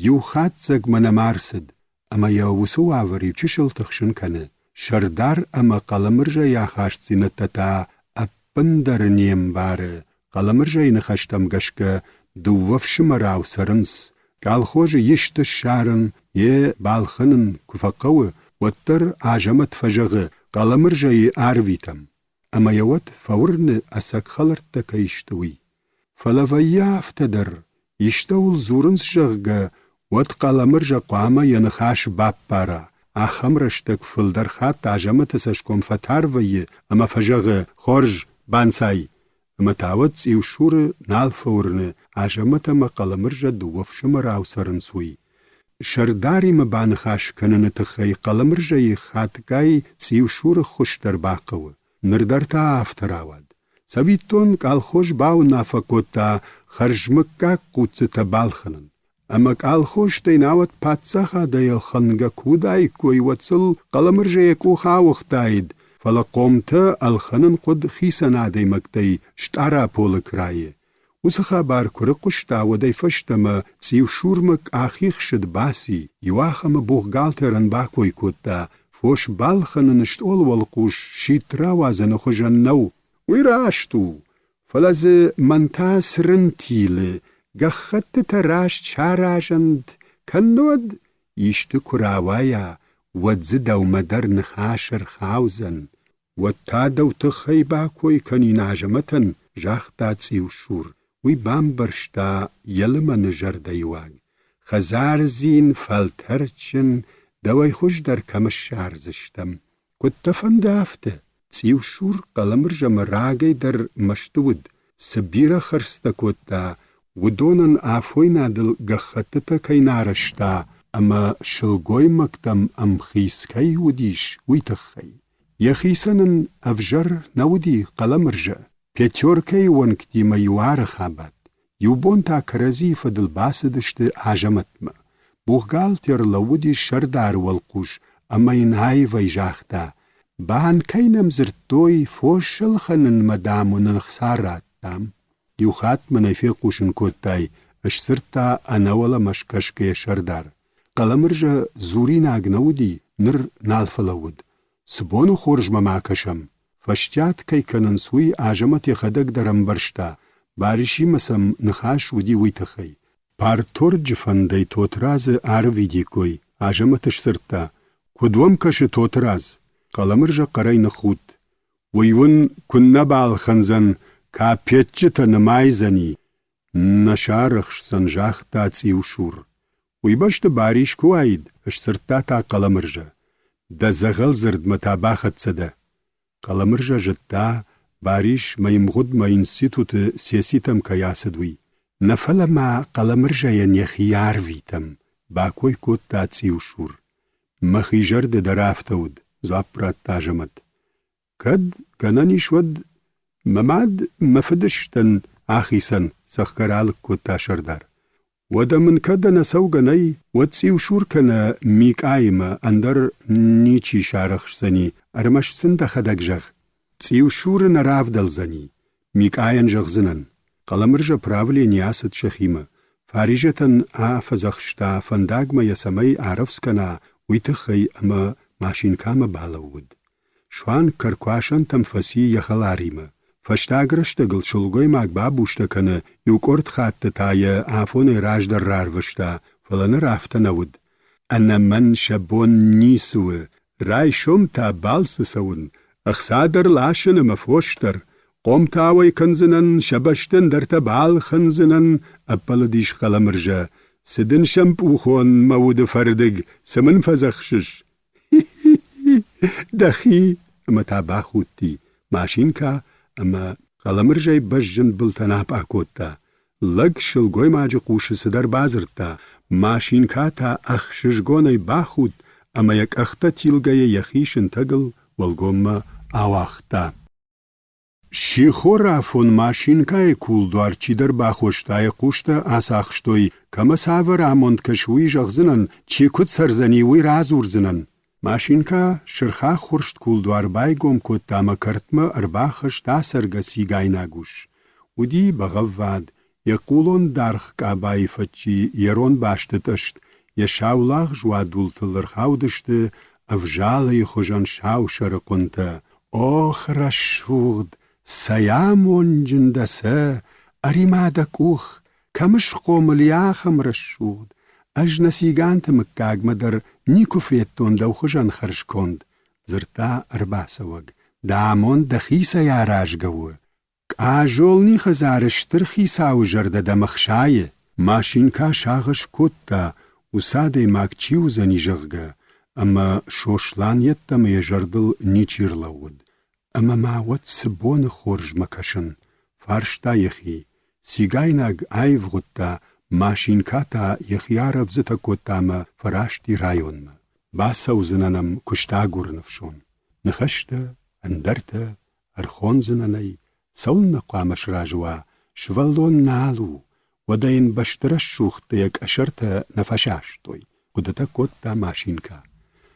یو خات زەگمە نەمارسد ئەمە یەوسە واڤەری چشل تەخشن کەنە شەردار ئەمە قەڵەمرژە یا خاشتینەتە تا ئەپن دەرنێم بارە قەڵەمرژەی نەخەشتەم گەشکە دووەفشمە راو سەرنس کالخۆژە یشتە شارن یێ باڵخنن کوفەقەوە وەتەر ئاژەمەت فەژەغە قەڵەمرژەی ئارویتەم ئەمە یەوەت فەورنە ئەسەک خەڵرت دەکەیشتەوی فەلەڤەیە ئافتە دەر یشتەوڵ زورنس ژەغگە وەت قەڵەمرژە قوامە یەنەخاش باپپارە ئاخەم ڕەشتەک فڵدەرخات ئاژەمەتە سەشکۆم فەتارڤەیە ئەمە فەژەغە خۆرژ بانسایی ئەمە تاوەت چی و شوورە ناڵ فەورنە ئاژەمەتەمە قەڵەمرژە دووەفشمە راو سەرنسووی شەرداری مەبانە خاشکەنەنە تخەی قەڵەمرژەی خاتگای چی و شوورە خوش دەرباقەوە نردرتا افتراود. سویتون کال خوش باو نافکوتا خرجمکا قوتتا بالخنن. اما کال خوش دیناوت پاتساخا دیل خنگا کودای کوی وطسل قلمرجه کو خاوختاید. فلا قومتا الخنن قد خیسنا دی مکتی شتارا پولک رایه. وسخا بار کرقشتا و دی فشتما تسیو شورمک آخیخ شد باسی یواخم بوغگالترن باکوی کتا فوش بالخنن شتول والقوش شیترا وازن خوشن نو. ویراشتو فلز منتا سرنتیل گخت تراش چاراشند کنود یشت کراوایا ودز دو مدر نخاشر خاوزن و تا دو تخی باکوی کنی ناجمتن جاختا تسیو شور وی بام برشتا یلم نجر دیواگ خزار زین فلترچن دوی خوش در کمش شارزشتم کت فندافته تسیو شور قلمرجه مراغی در مشتود سبیر خرستا کتا ودونن آفوینا دل گخطتا کئی نارشتا اما شلگوی مکتم ام خیسکی ودیش وی تخی یخیسنن افجر نودی قلمرجه پیتورکی ونکتی میوار خابد یوبون تا کرزی فدل باسدشت آجمتما بوغگال تیر لودی شردار والقوش اما اینهای ویجاختا بان کینم زرتوی فوشل خنن مدامون خسارات تام یو خاتم نفی قوشن کتای اشسرتا انولا مشکشکی شردار قلمرجه زوری ناگنودی نر نالفلود سبونو خورج مماکشم فشتیات کی کنن سوی آجمت خدک درم برشتا بارشی مسم نخاش ودی وی تخی پارتور جفندی توتراز آروی دی کوی آجمتش سرتا کدوم کش توتراز قلمرجه قرای نخود ویون کن نبال خنزن کا پیچتا نمایزنی نشارخش سنجاخ تا تسیو شور وی باشت باریش کواید اش سرتا تا قلمرجه دا زغل زرد متاباخت سده قلمرجه جتا باریش ميمغد ما انستيتوت سياسيتم كياسدوي نفل ما قلمرجه ينيخيار ويتم باكوي كوت تاتسيو شور مخيجر درافتود زابرات تاجمت كد كناني شود مماد مفدشتن آخيسن سخكرالك كوت تاشردار ودا من كد نسوغني وتسيو شور كنا ميك آيما اندر نيچي شارخ سني ارمش سند خدك جغ تسيو شور نراف دل زني ميك آين جغ زنن قلمرجه براولي نياسد شخيمة فارجة فزخشتا فنداغ ما يسمي عرفس كنا ويتخي اما ماشين كاما بالود شوان كركواشن تنفسي يخلاريما فشتاگرشتگل شلگوی ماگ بابوشتا کنه یو کرد خاطت تایه آفون راج در رارفشتا فلن رافتا نود انا من شبون نیسوه رای شم تا بالس سون اخسادر لاشن مفوشتر قوم تاوی کنزنن شبشتن در تبال خنزنن اپل دیش قلمرجه سدن شمپو خون مود فردگ سمن فزخشش دخی اما تابا خودتی ماشین که اما قلمرجه بجن بلتناب آکوتا لگ شلگوی ماجی قوش سدر بازرتا ماشین که تا اخششگونی باخود اما یک اختا تیلگه یخیشن تگل والگوم آواختا شیخو رافون ماشین که کولدوار چی در باخوشتای قوشتا آساخشتوی کما ساور آموند کشوی جغزنن چی کد سرزنی وی رازور زنن ماشین که شرخا خورشت کولدوار بای گوم کد تاما کرتما ارباخش تا سرگا سیگای ناگوش و دی بغواد یقولون دارخ که بای فچی یرون باشتتشت یشاولاغ جوادول تلرخاودشت افجالی خوشان شاو شرقونتا اوخ رشوغد سیامون جندسه اریمادا کوخ کمش قوملیاخم رشوغد اج نسیگانت مکاگ مدر نیکو فیتون دو خوشان خرش کند زرتا ارباسوگ دامون دخیسا یاراج گوه آجول نی خزارشتر خیساو جرده دمخشایه ماشین که شاغش کتا و ساده ماک چیو زنی جغگه اما شوشلان یتم یجردل نیچیر لود اما ما ود سبون خورج مکشن فارشتا یخی سیگایناگ آیو غتا ماشین کاتا یخیار بزتا کتا فراشتی رایون ما باسا و زنانم کشتا گور نفشون نخشتا اندرتا أرخونزنني سولنا قامش راجوا شفلون نالو ودين بشترش شوختيك أشرت نفشاشتوي ودتا كوتا ماشينكا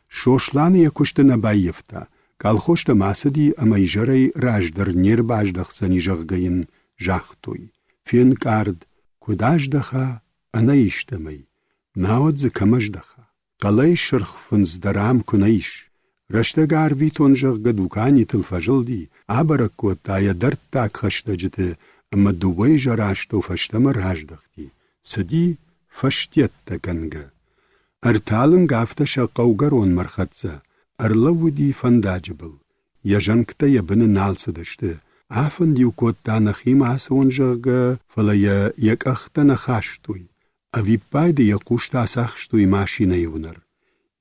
شوشلان يكشت نبايفتا قال خوشت ماسدي أما يجري راجدر نير باجدخ سني جغغين جاختوي فين كارد كوداجدخا أنا يشتمي ناود كمجدخا قلي شرخ فنز درام كنيش رشتگار ويتون جغ دوكاني تلفجل دي عبرك كوتا يدرت تاك خشتجت أما دوبي جراشتو فشتمر هاجدختي سدي فشتيت تكنغ أرتالن غافتش قوغرون مرخطزة أرلودي فنداجبل يجنكتا يبن نالسدشت عفن ديو كوتا نخيم عسون جغ فلا يك أختا نخاشتوي أوي بايدي يقوشتا ساخشتوي ماشينة يونر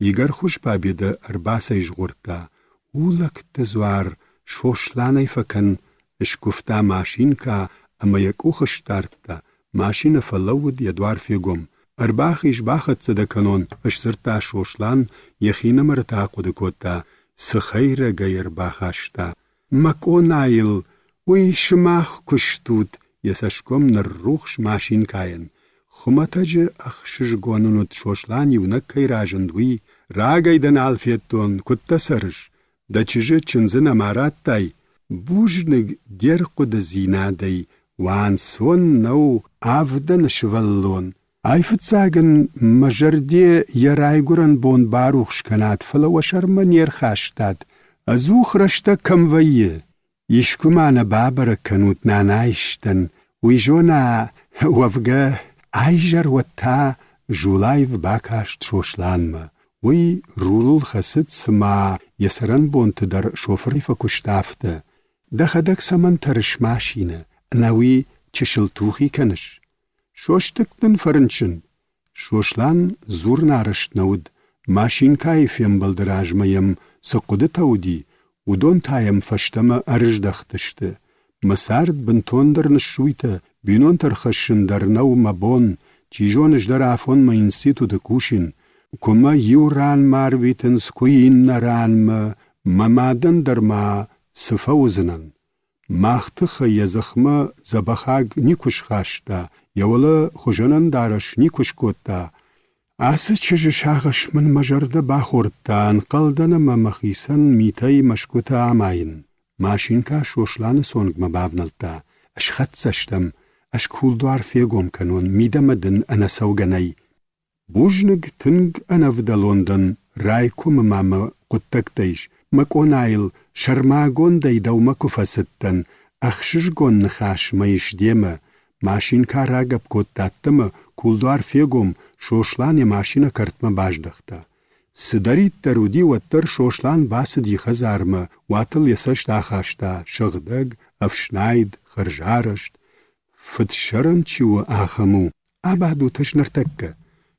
يگر خوش بابيدا أرباسا يجغورتا ولك تزوار شوشلاني فكن اشكفتا ماشينكا أما يكوخش تارتا ماشينة فلود يدوار فيقوم أرباخ إشباخت صدقانون اشسرتا شوشلان يخين مرتا قدكوتا سخير غير باخاشتا مكو نايل ويشماخ كشتوت يساشكم نروخش ماشين كاين خمتاج أخشش قوانونت شوشلان يونكي راجندوي راغايدن عالفيتون كتا سرش دا چجه چنزن امارات تاي بوجنگ دير قد زينادي وان سون نو عفدن شولون عيفت ساگن مجردي يرايگورن بون باروخش كانت فلو شرمن يرخاشتاد ازوخ رشتا كموية يشكمان بابر كنوت نانايشتن ويجونا وفقه عيجر وتا جولايف باكاشت شوشلان ما وي رولل خسد سما يسرن بون تدر شوفري فكشتافته دخدك سمن ترش ماشينه ناوي چشلتوخي كنش شوشتكتن فرنشن شوشلان زور نارشت نود ماشين كايف يمبلدراج ميم سقود تودي ودون تايم فشتما أرج دختشته مسارد بنتوندر نشويته بينون ترخشن در نو مبون چيجونش در عفون ما ينسيتو دكوشن كما يوران مارويتن سكوين نران ما مادن در ما سفوزنن ماختخ يزخما زبخاق نيكوش خاشتا يولا خجنن دارش نيكوش كوتا آسه چج شاغش من مجرد باخورتا انقلدن ما مخيسن ميتاي مشكوتا عماين ماشينكا شوشلان سونگ مبابنلتا اش خط سشتم اش كول دوار فيقوم كانون ميدا مدن انا سوغناي بوجنگ تنگ انا فدا لندن رايكو ماما قدتك ديش مكونايل شرماغون داي دومكو فستن اخششگون نخاش مايش ديما ماشينكا راغب كوتاتما كول دوار فيقوم شوشلان ماشينة كرتما باجدختا سداريت ترودي وتر شوشلان باسدي خزارما واتل يسش داخاشتا شغدق افشنايد خرجارشت فتشرن چيو آخمو ابادو تشنرتكا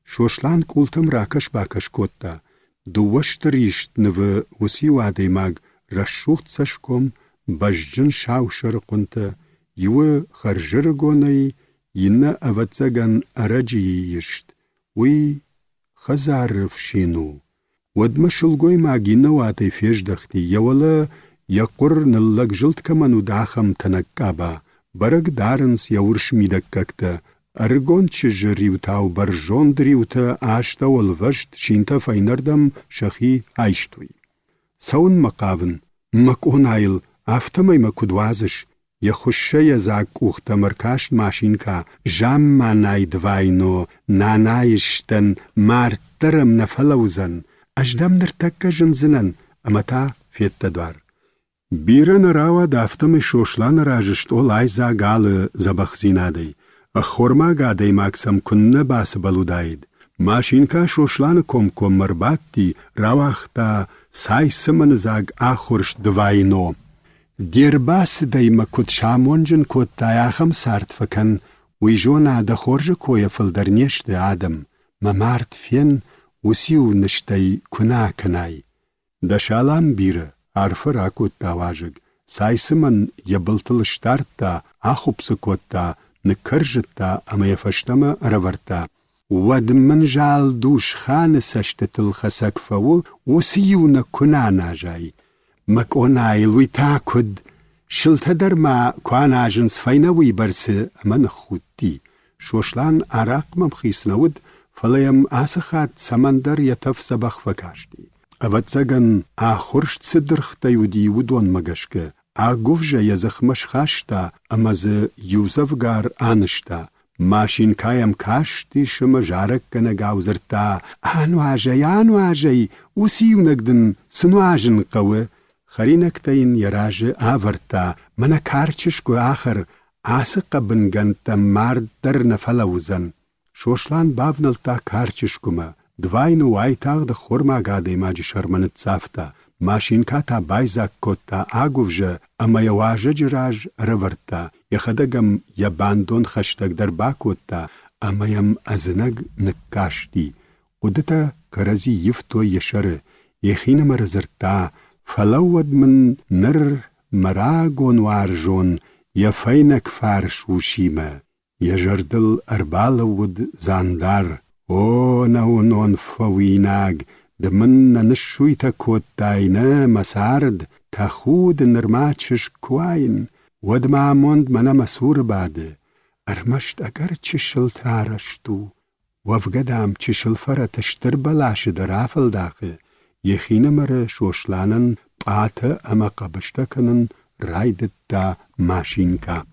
شوشلان كولتم راكش باكش كوتا دوشت ريشت نو وسي وادي ماغ رشوخت سشكم بجن شاو شرقنتا يو خرجرگوني ينا اوتزغن ارجي يشت وي خزار فشينو ودمشلگوي ماگينا واتي فيش دختي يولا يقر نلق جلت كمانو داخم تنكابا برق دارنس يورش ميدككتا أرغون چج ريوتاو برجون دريوتا آشتا والفشت شينتا فاينردم شخي عيشتوي سون مقاون مكونايل افتمي مكودوازش يخشه يزاك اوختا مركاشت ماشينكا جام ماناي دواينو نانايشتن مارترم نفلوزن اجدام نرتكا جنزنن امتا فيت تدوار بيرن راوا دافتم شوشلان راجشت اولاي زاقال زبخزينادي اخورما قادي ماكسم كن باس بلودايد ماشينكا شوشلان كوم مرباتي رواختا ساي سمن زاق آخورش دواينو دير باس دايما كود شامونجن كود داياخم سارت فكن ويجونا دا خورج كويا فلدرنيش دا آدم ممارت فين وسيو نشتاي كنا كناي دا شالام بيره عرفر اكود داواجگ سايسمن يبلتلش دارتا آخوبس كودتا نكرجتا اما يفشتما رورتا ودمن جال دوش خان سشتتل خسك فو وسيو نكنا ناجاي مكونايل ويتاكد شلته در ما کوان آجنس فینوی برسه من خودی. شوشلان عراق ممخیسنود فلیم آسخات سمندر یتف سبخ فکاشتی. اوتزگن آخورشت صدرخته یودی ودون مگشکه. آگوفجه یزخمش خاشتا امز یوزفگار آنشتا. ماشین کایم کاشتی شما جارک کنه گاوزرتا. آنو آجی وسیو نگدن سنو آجن قوه. خرینکتین یراج آورتا من کارچشکو آخر آسق بنگنت مرد در نفلوزن. شوشلان بابنلتا کارچشکوما. دوائنو وایتاغ ده خورما گاده ماجی شرمنت صافتا. ماشین کاتا بایزاک کوتا آگوفجه اما یواجه جراج رورتا. یخدگم یباندون خشتگ در باکوتا اما یم ازنگ نکاشتی. قدتا کرزی یفتو یشره. یخین مرزرتا فلود من نر مراغون وارجون یفینک فارش وشیمه. یجردل اربالود زاندار. او نون فویناگ دمن نشویتا کوتاینه مسارد تخود نرماچش کوین. ود معموند من مسور باده. ارمشت اگر چشل تارشتو. وفقدام چشل فرا تشتر بلاش در آفل داخه. یخین مره شوشلانن پاته اما قبشتکنن رایدت دا ماشین کا.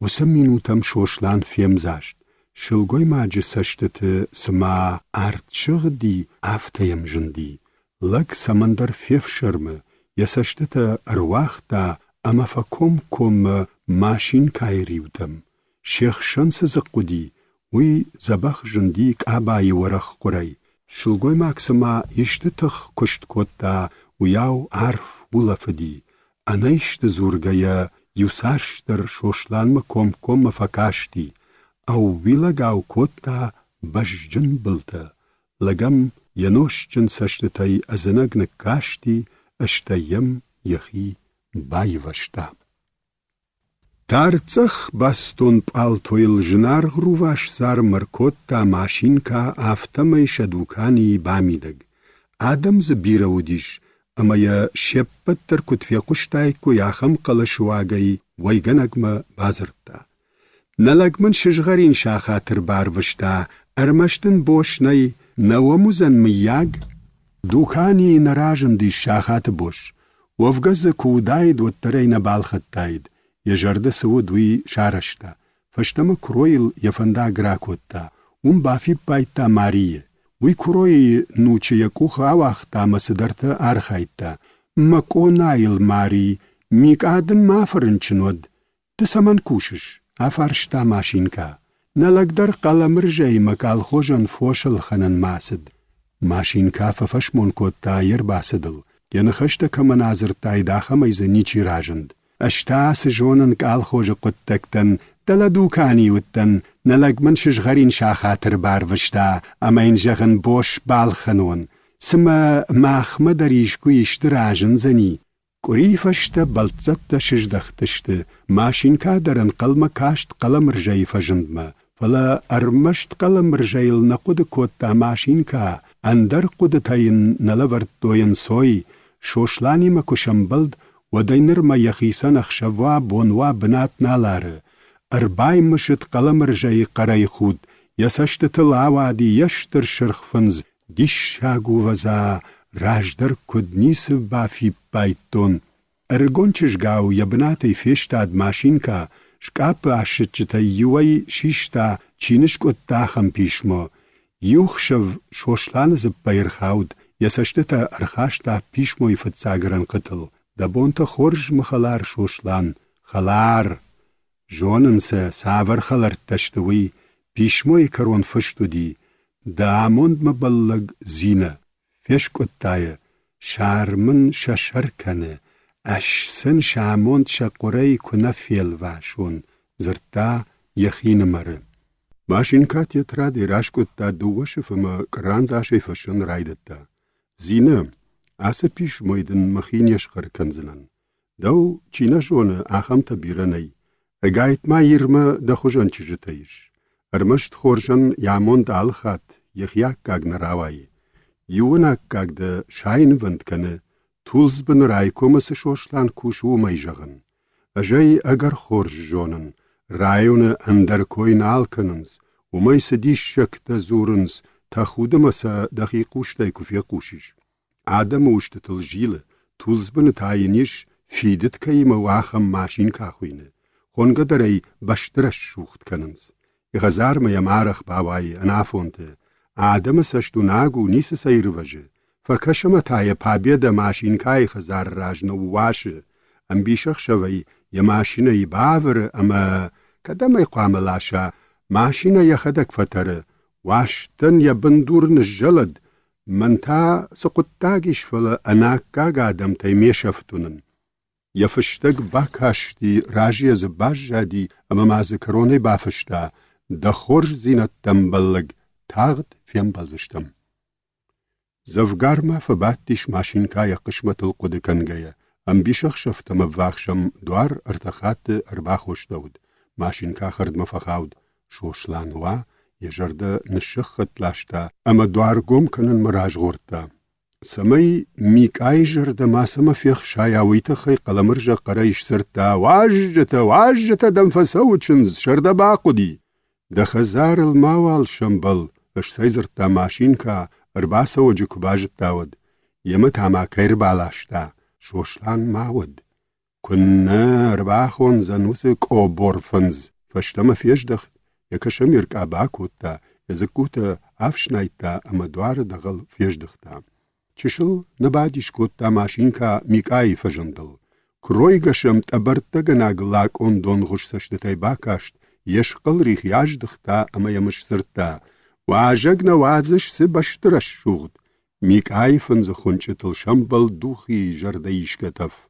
وسم مینوتم شوشلان فیم زاشت. شلگوی ما جسشتت سما ارتشغ دی آفتیم جندی. لگ سمندر فیف شرمه. یسشتت ارواخ دا اما فکم کم ماشین کای ریوتم. شیخ شنس زقودی. وی زبخ جندی کعبای ورخ قرای. شلگوی ماکسما یشتتخ کشت کوتا و یاو عرف ولفدی. انایشت زورگیا یوسارش در شوشلان مکم مفکاشتی. او ویلگاو کوتا بشجن بلتا. لگم ینوش جن سشتتای ازنگ نکاشتی اشتایم یخی بای وشتا. تارцах бастон палтойл жнар груваш зар мркотта машинка автомай шадукани бамидаг. Адам збира удиш, ама я шеппаттар кутфе куштайку яхам қалашуагай вайганагма базырта. Налагман шижгарин шахатыр барвышта, армаштын бошнай навамузан мияг, дукани наражанди шахаты бош. Вовгаза кудайд ваттарайна балхаттайд. یجرده سود وی شارشتا. فشتم کرویل یفندا گراکوتا. بافی پایتا ماریه. وی کروی نوچه یکوخ آواختا مسدرتا آرخایتا. مکونایل ماری میک آدن مافرنچنود. تسمن کوشش. آفارشتا ماشینکا. نلگدر قلمر جای مکال خوشن فوشل خنن ماسد. ماشینکا ففشمون کوتا یر باسدل. ینخشتا کمنازر تایداخم ایزنی چی راجند. اشتاس جونن کال خوش قدتکتن دل دوکانی وتن نلگ من شجغرین شاخاتر باروشتا اما این جغن بوش بالخنون سما ماخمه دریش کویش دراجن زنی کوریفشت بلتزت شجدختشت ماشین کا درن قلم کاشت قلم رجای فجندما فلا ارمشت قلم رجایل نقود کوتا ماشین کا اندر قدتاین نلورد دوین سوی شوشلانی مکشم بلد و دینر ما یخیسن اخشوا بونوا بنات نالاره. اربای مشت قلم رجای قرای خود. یسشت تلاوادی یشتر شرخفنز. دیش شاگو وزا راجدر کدنیس بافی بایتون. ارگونچش گاو یبناتی فیشتاد ماشین کا. شکاپ آشتچتا یوی شیشتا چینش کد تاخم پیشما. یوخشو شوشلان زب بایر خاود. یسشتتا ارخاشتا پیشموی فتساگرن قتل. دبونتا خورج مخلار شوشلان خلار جوننسه ساور خلر تشتوی پیشموی کرون فشتو دی داموند مبلغ زینه فیش کتایه شارمن ششر کنه اشسن شاموند شقوری کنه فیل واشون زرتا یخین مره ماشین کات یترا دیراش کتا دووش فما کران داشی فشن رایدتا زینه آسه پیش مویدن مخینیش خرکنزنن. دو چینه جونه آخم تبیرنی. اگایت ما یرمه دخوشن چیجتایش. ارمشت خورشن یاموند آلخات یخیاک کاگ نراوایی. یوناک کاگ ده شاین وند کنه تولز بن رای کومس شوشلان کوشو میجغن. أجي أجر خورج جونن رايون أندر كوين آلكننز وما يسديش شك تزورنز تاخود مسا دقيقوش تايكو في قوشيش آدم وشت تلجيل تولز بنتاينيش فيدت كيما واخم ماشين كاخوينه خونگا دري بشترش شوخت كننز غزار ما يمارخ باواي أنافونته آدم سشتو ناغو نيس سيروجه فكشم تاي پابيد ماشين كاي خزار راجنو واشه ام بيشخ شوي يماشين يباور اما كدام يقام لاشا ماشين يخدك فتر واشتن يبندور نجلد من تا سقطاقش فلا اناكا قادم تيمي شفتنن يفشتك باكاشتي راجي زباجة دي اما ما ذكروني بافشتا دخور زينة تنبلغ تاغد فيم بلزشتم زفقارما فباتيش ماشين كايا قشمة القد كنغايا ام بيشخ شفتم بفاخشم دوار ارتخات ارباخوش دود ماشين كا خرد مفخاود شوشلان وا يجرد نشخت لاشتا اما دوار قوم كنن مراج غورتا سمي ميكاي جرد ما سما فيخ شاياويتخي قلمرجا قريش سرتا واجتا دنفسوچنز شرد باقودي دخزار الماوال شمبل اش سيزرتا ماشين كا ارباسا وجك باجت داود يمتا ما كير بالاشتا شوشلان ماود كنا ارباخون زنوسك او بورفنز فشتما فيش دخ يكشم يركا باكوتا يزكوتا افشنايتا اما دوار دغل فيش دختا چشل نباديش كوتا ماشينكا ميكاي فجندل كروي غشم تبرتا غناغلاك اون دون غش سشتتاي باكاشت يشقل ريخ ياج دختا اما يمش سرتا واجغنا وازش سبشترش شوغد ميكاي فنز خونچتل شمبل دوخي جردايش كتف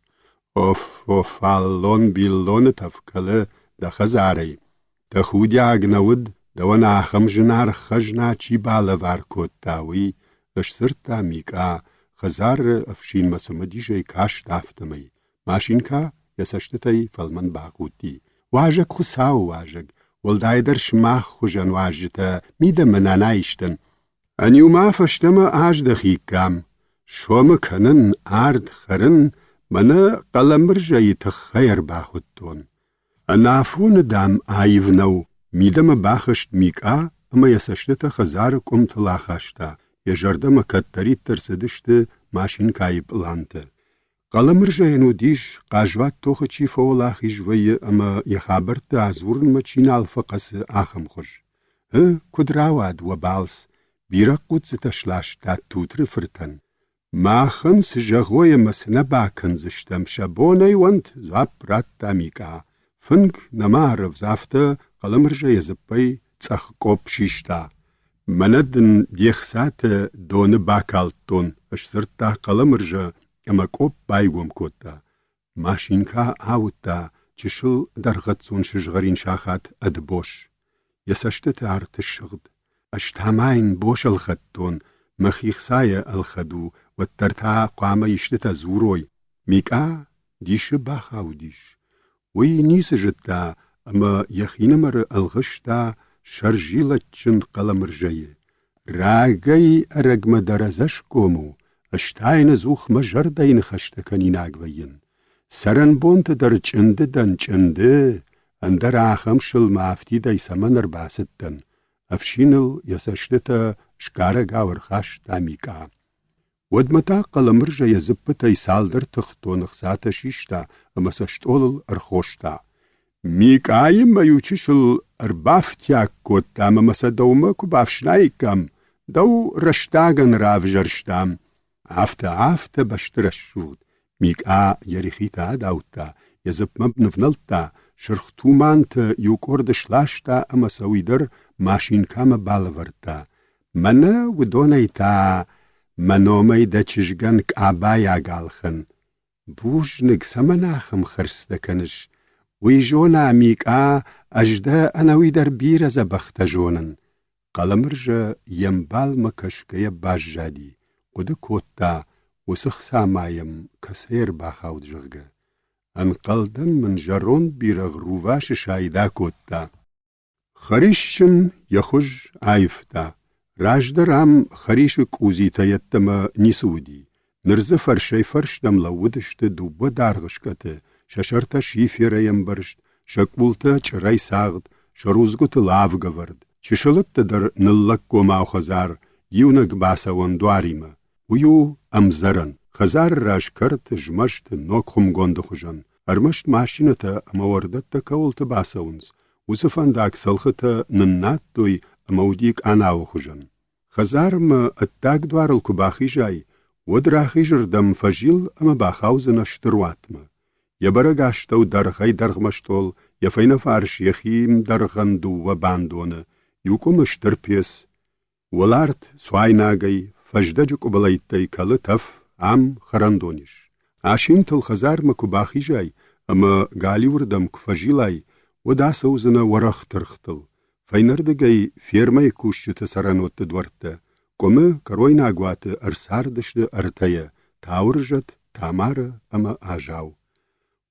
اوف اللون بيلون تفكله دخزاري تخودي اغنود دوانا خمجنار خجنا چي بالوار كوتاوي اش سرتا ميكا خزار افشين مسمديجي كاش دافتمي ماشينكا يسشتتي فالمن باقوتي واجك خساو واجك والدايدر شماخ خجن واجتا ميدا منانايشتن انيو ما فشتما آج دخيكام شوم كنن آرد خرن منا قلمرجا يتخير باخوتون انافون دام آيفنو ميدا باخشت ميكا اما يسشتتا خزار كم تلاخشتا يجرد ما كتريت ترسدشت ماشين كايب لانتا قلمرجا ينوديش قاجوات توخشي فولاخي جوية اما يخابرت عزورن مچين الفقس آخم خش كدراواد وبالس بيرقود ستشلاش تا توتر فرتن ما خنس جغوية مسنا باكن زشتم شابوني وانت زواب رات تاميكا فنك نمارف زافتا قلمرجا يزبي تسخ قوب شيشتا مندن ديخسات دون باكالتون اشسرتا قلمرجا اما قوب بايقوم كوتا ماشينكا آوتا چشل درغتسون شجغرين شاخات ادبوش يسشتت عرت الشغد اشتاماين بوش الخدتون مخيخ سايا الخدو والترتا قامة يشتتا زوروي ميكا ديش باخاو ديش وي نيس جتا اما يخينمر الغشتا شرجيلتشن قلمرجاي راقاي ارقم درزش كومو اشتاين زوخ مجردين خشتكني ناقوين سرن بونت در چند دن چند اندر آخمشل مافتي داي سمنر باستن افشينل يسشتتا شكارا غاور خاش تاميكا ودمتا قلمرجا يزبتا يسالدر تختو نخساتا شيشتا اما سشتولل ارخوشتا ميكاي ما يوچشل اربافتياك كوتا اما مسدوما كبافشنايكام دو رشتاغن رافجرشتام عفتا بشترش شود ميكا يريخيتا داوتا يزب مبنفنلتا شرختو مانت يوكورد شلاشتا اما سويدر ماشين كام بالورتا منا ودونيتا منومي دچشگن كعبايا غالخن بوجنك سمناخم خرستكنش ويجونا ميكا اجدا انا ويدر بيرز بختجونن قلمرجا ينبال مكشكيا باجادي قد كوتا وسخ سامايم كسير باخاود جغا انقلدن من جرون بيرغ روواش شايدا كوتا خريشن يخج عايفتا راجدرام خريش كوزيتا يتما نيسودي نرز فرشي فرش دم لودشت دوبا دارغشكت шашарта шифера ямбыршт, шаквулта чырай сағд, шарузгуты лавга вард. Чешылытты дар ныллак комау хазар, юнак баса он дуарима. Ую амзаран. Хазар раш кырт жмашт нок хумгонды хужан. Армашт машината амавардатта каулты баса унс. Усыфандак салхыта ныннат той амаудик анау хужан. Хазарма аттак дуарыл кубахи жай, водрахи жырдам фажил ама бахаузына штыруатма. Ябарагаштау дархай даргмаштол, яфайна фарш яхим дарганду бандоны, юкумы штырпес. Уаларт суайнагай, фаждаджук убалайттай калы таф, ам харандониш. Ашинтыл хазарма кубахи жай, ама галивурдам кфажилай, водасаузына варах тырхтыл. Файнардыгай фермай кушчыты саранотты дуартты. Комы коройна агуаты арсардышты артая, тауржат, тамара ама ажау.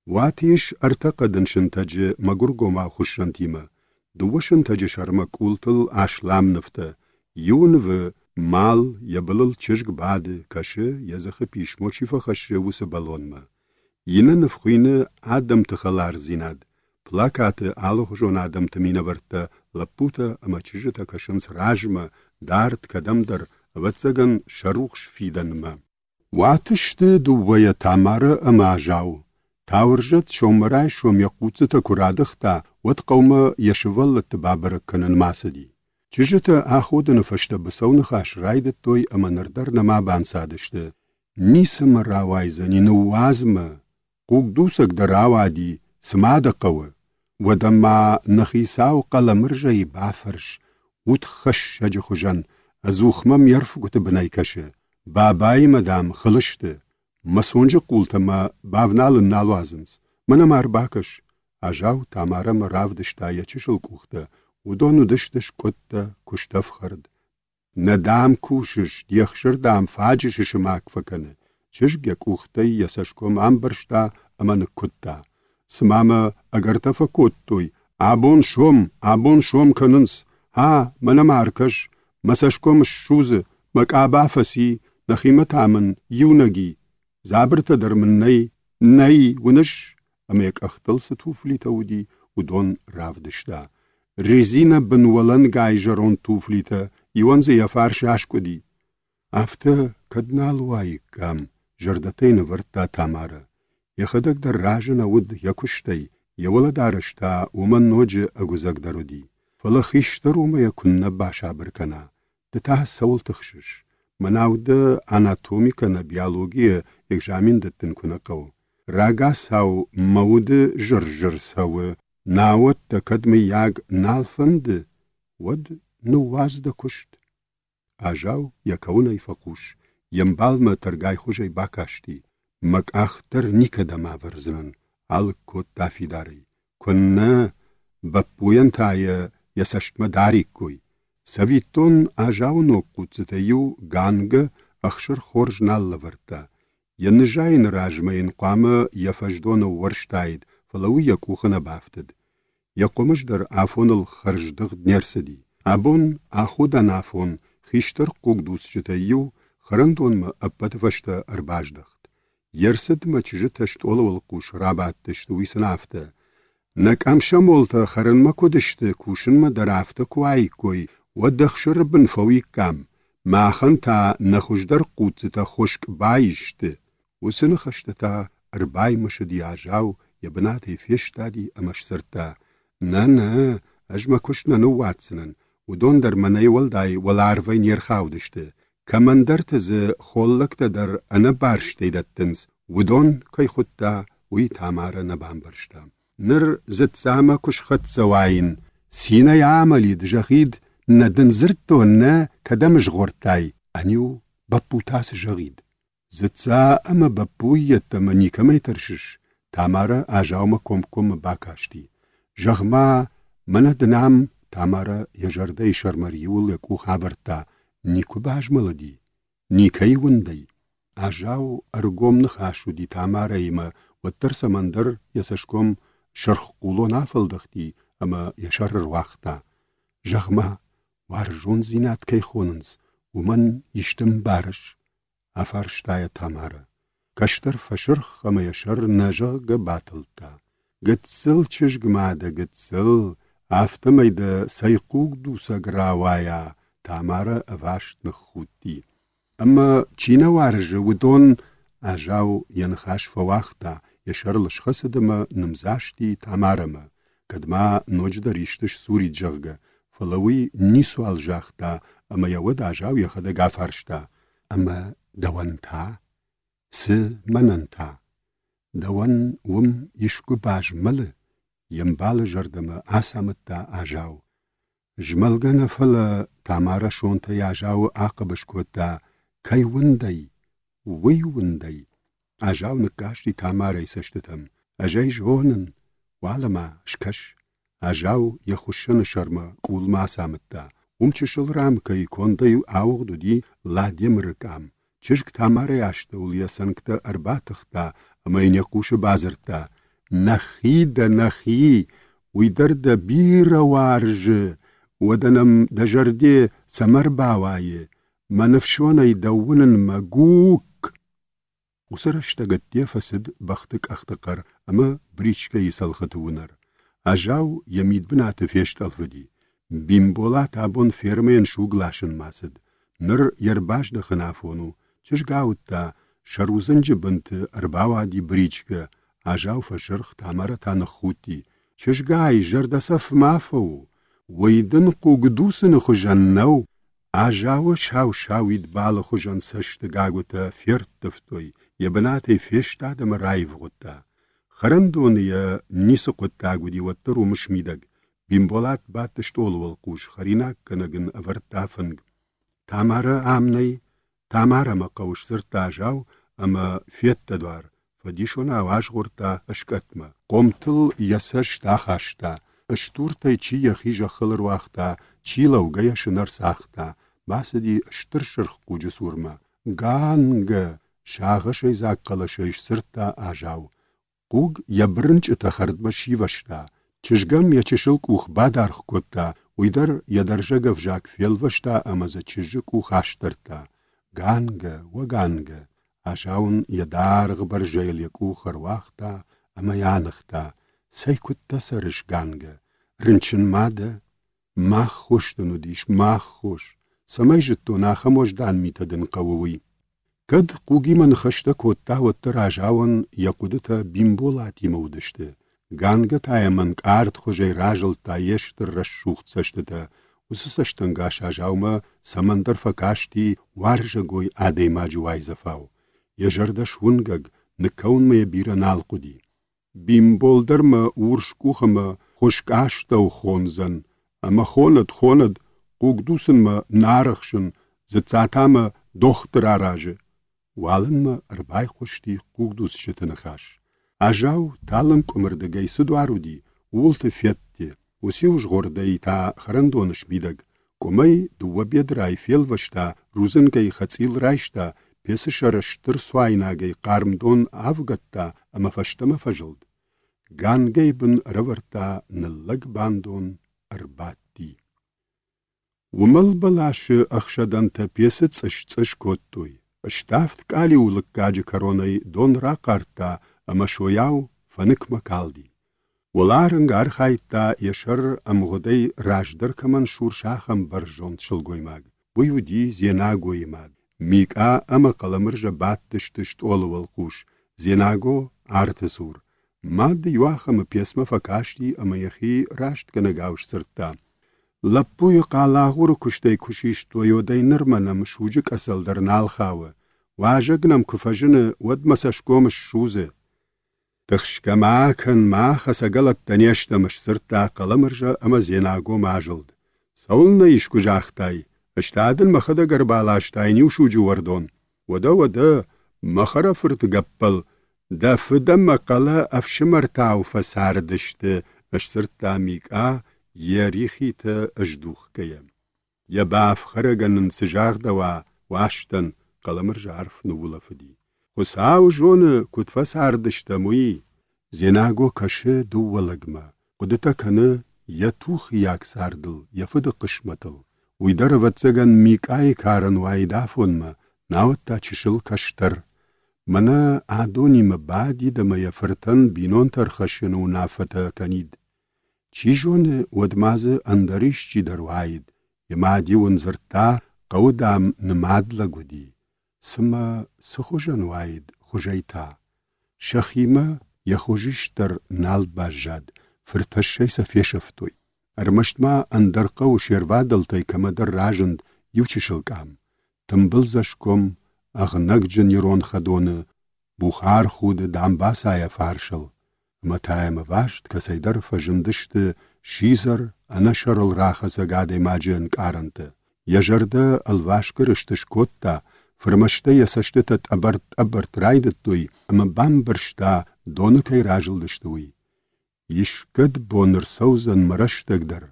Ватиш артақадын шынтаджы магургома хушшантима. Дува шынтаджы шарма култыл ашламныфты. Юнвы мал ябылыл чышг бады, кашы язықы пишмо чифахашы усы балонма. Йны нывхуйны адам тыхалар зинад. Плакаты алых жон адам тымина варта, лапута ама чыжыта кашын сражма, дарт кадамдар, вацаган шарухш фиданма. Ватышты дувая тамары ама ажау. Тауржат шомарай шом якуцыта курадыхта, вот қаума яшываллыты бабыры кынын масыди. Чыжыта аходыны фашта бысауны хашрайды той аманырдар нама бансадышты. Нисымы равайза, нины уазмы, кугдусак да равади, сымады қауы. Вадама нахисау қаламыржай бафырш, утхаш шаджы хужан, азухмам ярфгуты бінайкашы. Бабай мадам хылышты. Масонжы култама бавналын налуазынс. Мына марбакыш. Ажау тамарам равдышта ячышыл кухта. Удону дыштыш котта куштав хырд. Надам кушыш, дьяхшырдам фаджышышы макфаканы. Чышге кухтай ясашком амбаршта аманы кутта. Смама агартафа коттуй. Абон шом кынынс. Ha, мына маркыш. Масашком шузы, макабафаси, нахиматамын, юнаги. Забыртадар мыннай, най уныш, амек ахтылсы туфли тауди, удон равдышта. Резина бынвалан гайжарон туфлита, иванзы яфаршы ашкуди. Афта кадналуай кам, жардатайны варта тамара. Яхадагдар ражына уд якуштай, яваладарышта уман ноджы агузагдаруди. Фалахиштар умая кунна баша біркана. Дыта саултықшыш. Манауды анатомика на биология экзамендеттін күні қау. Рага сау мауды жыр сауы. Науытта кадмы яг налфанды. Вад нуазда кушт. Ажау якаунай факуш. Ямбалма таргай хужай бакашти. Макахтар никадама варзынан. Ал кот тафидари. Күнна баппуян тая ясаштма дариккуй. Савитон ажауно куцытаю ганга ахшыр хорж наллаварта. Янныжайын ражмайын қамы яфаждоны варштайд, фалау якухына бафтыд. Якомыждар афоныл харждық днерсіди. Абон ахудан афон хиштыр кугдусчытаю харандонмы аппатывашта арбаждахт. Ерсідмі чыжыташт олывыл куш рабаттышты уйсынафты. Накамша молта харынма кодышты кушынма дарафты куайкой. Вадахшыр бін фауиккам, махан та нахуждар куцыта хошк байышты. Усыны хаштата арбаймышы диажау, ябынаты фештади амашсырта. На, ажма кушнаны уатсынын, удондар манай валдай валарвай нерхаудышты. Командартызы холлактадар ана барштейдаттынс, удон кайхутта уй тамара набамбаршта. Ныр зытсама кушхат завайын, сина ямалид жахид, Надын зырттуынна кадамыш ғортай, аню баппутасы жағид. Зытса ама баппу еттімі никамай тұршыш, тамара ажаума комкомы бакашти. Жағма мына дынам тамара ежардай шармар юлы ку хабарта, нику бажмалади, никай вындай. Ажау аргомнық ашуди тамара има, ваттар самандар ясашком шарх кулон афылдыхти, ама яшарыр вақта. Жағма Вар жон зинат кайхонынс, уман иштім барыш. Афарштая тамара. كشتر فشرخ أما يشر نجا قباتلتا قتسل چشق مادا قتسل عفتما إذا سيقوق دوسا قراوايا تامارا أفاشت نخوتي أما چينا وارج ودون أجاو ينخاش فواختا يشر لشخص دما نمزاشتي تامارما كدما نوجد ريشتش سوري جغغا فلوي نيسو الجاختا أما يود أجاو يخد غافرشتا أما دوانتا س مننتا دوان وم يشكو باج مل يمبال جردما آسامتا أجاو جملغنا فلا تامارا شونتا ياجاو آقبش كوتا كي وندي وي وندي أجاو نكاشتي تامارا يسشتتم أجاي جونن وعلما شكش أجاو يخشن شرما قول ما سامتا ومچشل رام كي كوندي آوغدو دي لا ديمركام چشك تامارا ياشتا وليسنكتا أرباتختا أما ينقوش بازرتا نخي دا نخي ويدر بير وارج ودنم دجردي سمر باواي ما نفشونا يدونن مقوك وسرشتا قد فسد بختك اختقر أما بريشكا يسالخت ونر أجاو يميد بنات فيشت الفدي بيمبولات أبون فيرمين شوغلاشن ماسد نر يرباش دخنافونو چش قاوتا شروزنج بنت أرباوا دي بريشكا أجاو فشرخ تامارا تانخوتي چش قاي جردسف مافو ويدن قوقدوسن خجنو أجاو شاو يدبال خجن سشت قاقوتا فيرت تفتوي يبناتي فيشتا دم رايف غوتا خرندون يا نيس قوتا قودي وطرو مشميدق بيمبولات باتشتول والقوش خريناك كنغن أفرتا فنگ تامارا آمني تامارا مقاوش سرتا أجاو أما فيت تدوار فديشونا واش غورتا أشكتما قومتل يسش تاخاشتا اشتورتاي چي يخيجا خلر واختا چي لوغايا شنر ساختا باسدي اشترشرخ قوجة سورما غانغ شاغشي زاقلشيش سرتا آجاو قوغ يبرنج اتخرد بشي وشتا چشگم يچشل كوخ بادارخ كوتا ويدر يدرجا غفجاك فيل وشتا امازا چشج كوخ اشترتا غانغ وغانغ آجاون يدارغ برجيل يكوخ رواختا اما يانختا سيكوتا سرش غانغ رنچن ماده ماخ خوش دنو ديش ماخ خوش سميجتو ناخم وجدان ميتدن قووي كد قوغي من خشتا كوتا وطر آجاون يقودتا بيمبولاتي مودشته غانغ تايا من كارت خوجي راجل تا يشتر رشوخت سشتتا وسسشتن غاش آجاوما سمندر فكاشتي وارجا غوي آدي ماجواي زفاو يجردش ونغغ نكون ما يبير نالقودي بيمبولدر ما ورشكوخما خوشكاشتا وخونزن أما خوند قوقدوسن ما نارخشن زتساتا ما دوختر آراجه والن ما أرباي خوشتي قوقدوس شتنخاش أجاو تالن كمردگي سدوارو دي ولت فيتي وسيوش غوردي تا خرندونش بيدگ كومي دو بيدراي فيل وشتا روزنگي خطيل رايشتا بيس شرشتر سوايناگي قارمدون آفگتا أما فشتما فجلد غانگي بن رورتا نلگ باندون أرباتي ومل بلاش أخشدان تا بيس تسش كوتوي اشتافت كالي ولك كاجي كاروني دون راقارتا أما شوياو فنك مكالدي ولارنگ أرخايتا يشر أمغدي راجدر كمان شور شاخم برجون شلگوي ماگ ويودي زيناغوي ماگ ميكا أما قلمرجا بات تشتشت أولو والقوش زيناغو آرتسور ماد يواخم بيسما فكاشتي أما يخي راشت كنگاوش سرتا لپوی قالاغور کشتی کشیش تویودای نرمنم شوجک اصل در نالخاوه واجگنم کفجن ود مسشکومش شوزه تخشکماکن ما خسگلت تنیشتمش سرتا قلمرجا اما زیناغو ماجلد سولنا يشكو جاختاي اشتادن مخدا قربالاشتاي نيوشو جوردون ودا مخرا فرت قبل دا فدم مقالا افشمرتاو فساردشت اشسرتا ميكا يريخي تا اجدوخ كيام يباف خرقن انسجاغ دوا واشتن قلمرجا عرف نولا فدي خساو جون كت فساردشتا موي زيناغو كشه دو ولقما قدتا كنا يتوخ ياك ساردل يفد قشمتل ويدر واتسغن ميكاي كارن وايدافون ما ناوتا چشل كشتر منا عدوني مبادي دما يفرتن بينون ترخشن ونافتا كنيد. چيجون ودماز اندريش چي دروايد يمادي ونزرتا قودام نماد لگودي. سما سخوجن وايد خوجيتا. شخيمة يخوجيشتر نال باجاد فرتشي سفيشفتوي. ارمشتما اندرقا وشيروادلتي كمدر راجند يوچشلقام. تنبلزشكم اغنقجن يرون خدون بوخار خود دامباسايا فارشل. متايا مفاشت كسيدر فجندشت شيزر انشر الراخس قادي ماجين كارنت. يجرد الواشكرشتش كوتا فرمشتا يسشتت أبرت رايدت دوي اما بامبرشتا دونكي راجل دشتوي. يشكد بونر سوزن مرش تقدر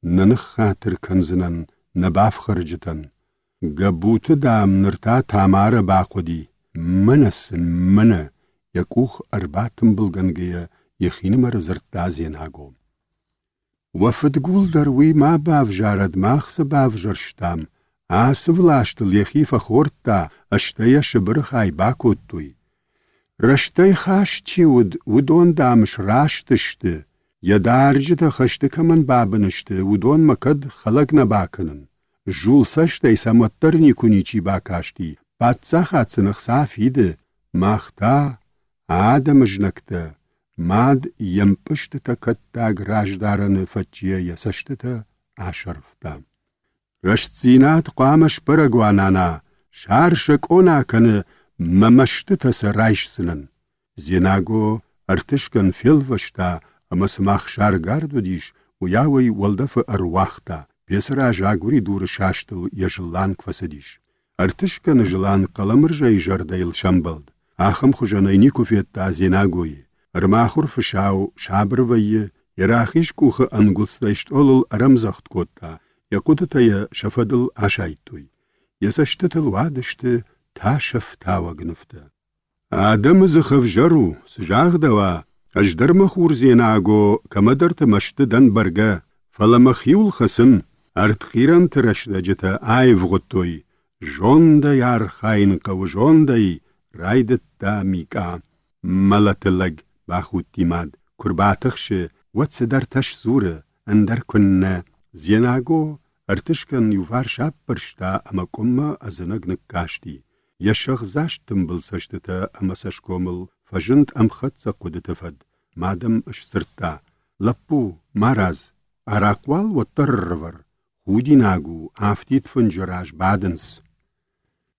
ننخ خاطر كنزنن نباف خرجتن. قبوت دام نرتا تامار باقودي منه يكوخ أرباتم بلغنگية يخين مرزرتا زيناغو. وفد قول دروي ما باف جارد ماخس باف جرشتام آسفلاشتل يخيف خورتا اشتيا شبرخاي باكوتوي. رشتي خاش تيود ودون دامش راشتشت يدارجت خشتك من بابنشت ودون مكد خلقنا باكنن. جول سشتي سمترني كونيچي باكاشتي باتساخات سنخ سافيد ماختا آدم جنكتا ماد يمپشت تكتا گراجدارن فتشيه يسشتتا عشرفتا. رشت زينات قامش برگوانانا شارشك اونا كن ممشتتا سرايش سنن. زيناغو ارتشكن فيلوشتا اما سماخ شارگاردو ديش وياوي ولدف ارواختا. بيسرا جاغوري دور شاشتل يجلان كفسديش. ارتشكن جلان قلمرجاي جرديل شامبلد. آخم خجانيني كوفيتا زيناغوي. ارماخور فشاو شابروي يراخيش كوخ انگلستايشت اولل ارمزخت كوتا. يقودتا شفدل عشايتوي. يسشتتل وادشت تاشف تاوغنفتا. آدم زخف جرو سجاغ دوا. اجدر مخور زيناغو كمدرت مشت دن برگا. فلمخيول خسن ارتخيران ترشد جتا آيف غطوي. جوندا يار خاين قو جونداي رايدت دا ميكا. ملتلق باخود تيماد كرباتخش واتسدر تش زورة اندر كنا. زيناغو ارتشكن يوفار شاب برشتا اما كما ازنق نكاشتي. يشخ زاشت تنبل سشتتا اما سشكومل فجنت ام خط قد تفد. مادم اش سرتا لپو ماراز اراقوال وطرور خودي ناغو آفتيت فنجراج بادنس.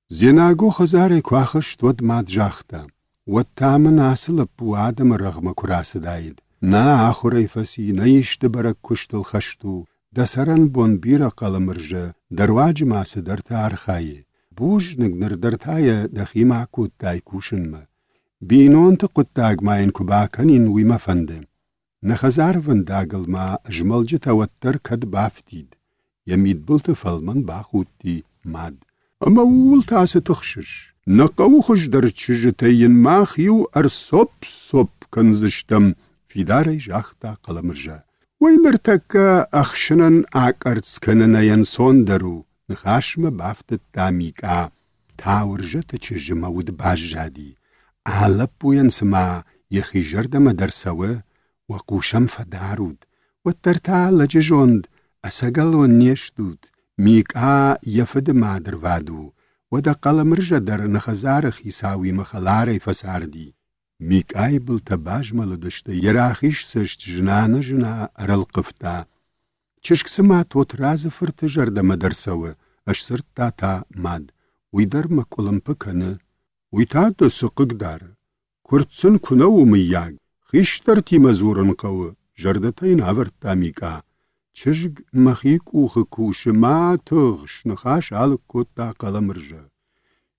زيناغو خزاري كواخشت ود ماد جاختا والتامن آسل لپو آدم رغم كراس دايد. نا آخوري فسي نيشت برك كشتل خشتو دسرن بون بيرا قلمرجة درواج ما سدرتا أرخاي. بوج نقدر درتايا دخي معكود تاي كوشن ما. بينون تقتاق ما ينكو باكنين ويما فندم. نخزار فنداقل ما اجمل جتا وتر كد بافتيد. يميد بلت فلمن باخوتي ماد. اما اول تاس تخشش. نقو خش درتشجتين ما خيو ارصوب صوب كنزشتم في داري جاختا قلمرجا. ويمرتكا اخشنن اكارتس كننا ينسون درو. نخاشم بافتت تاميكا. تاورجت تشجم ود باجادي. عالبو ينسما يخي جردم درسوه وقوشم فدارود والترتا لججوند أساقل ونيشدود ميكا يفد مادر وادو ودا قلمرجا در نخزار خيساوي مخلاري فساردي ميكاي بلتباج ملدشت يراخيش سشت جنانا جنا رلقفتا چشكسما توت راز فرت جردم درسوه اشسرت تا ماد ويدر مكولم بكن ويتاد سقق دار كرتسن كنو مياغ خيشتر تي مزورن قو جردتين عبرتا ميكا چشق مخيك وخكوش ما تغش نخاش على كوتا قلمرجا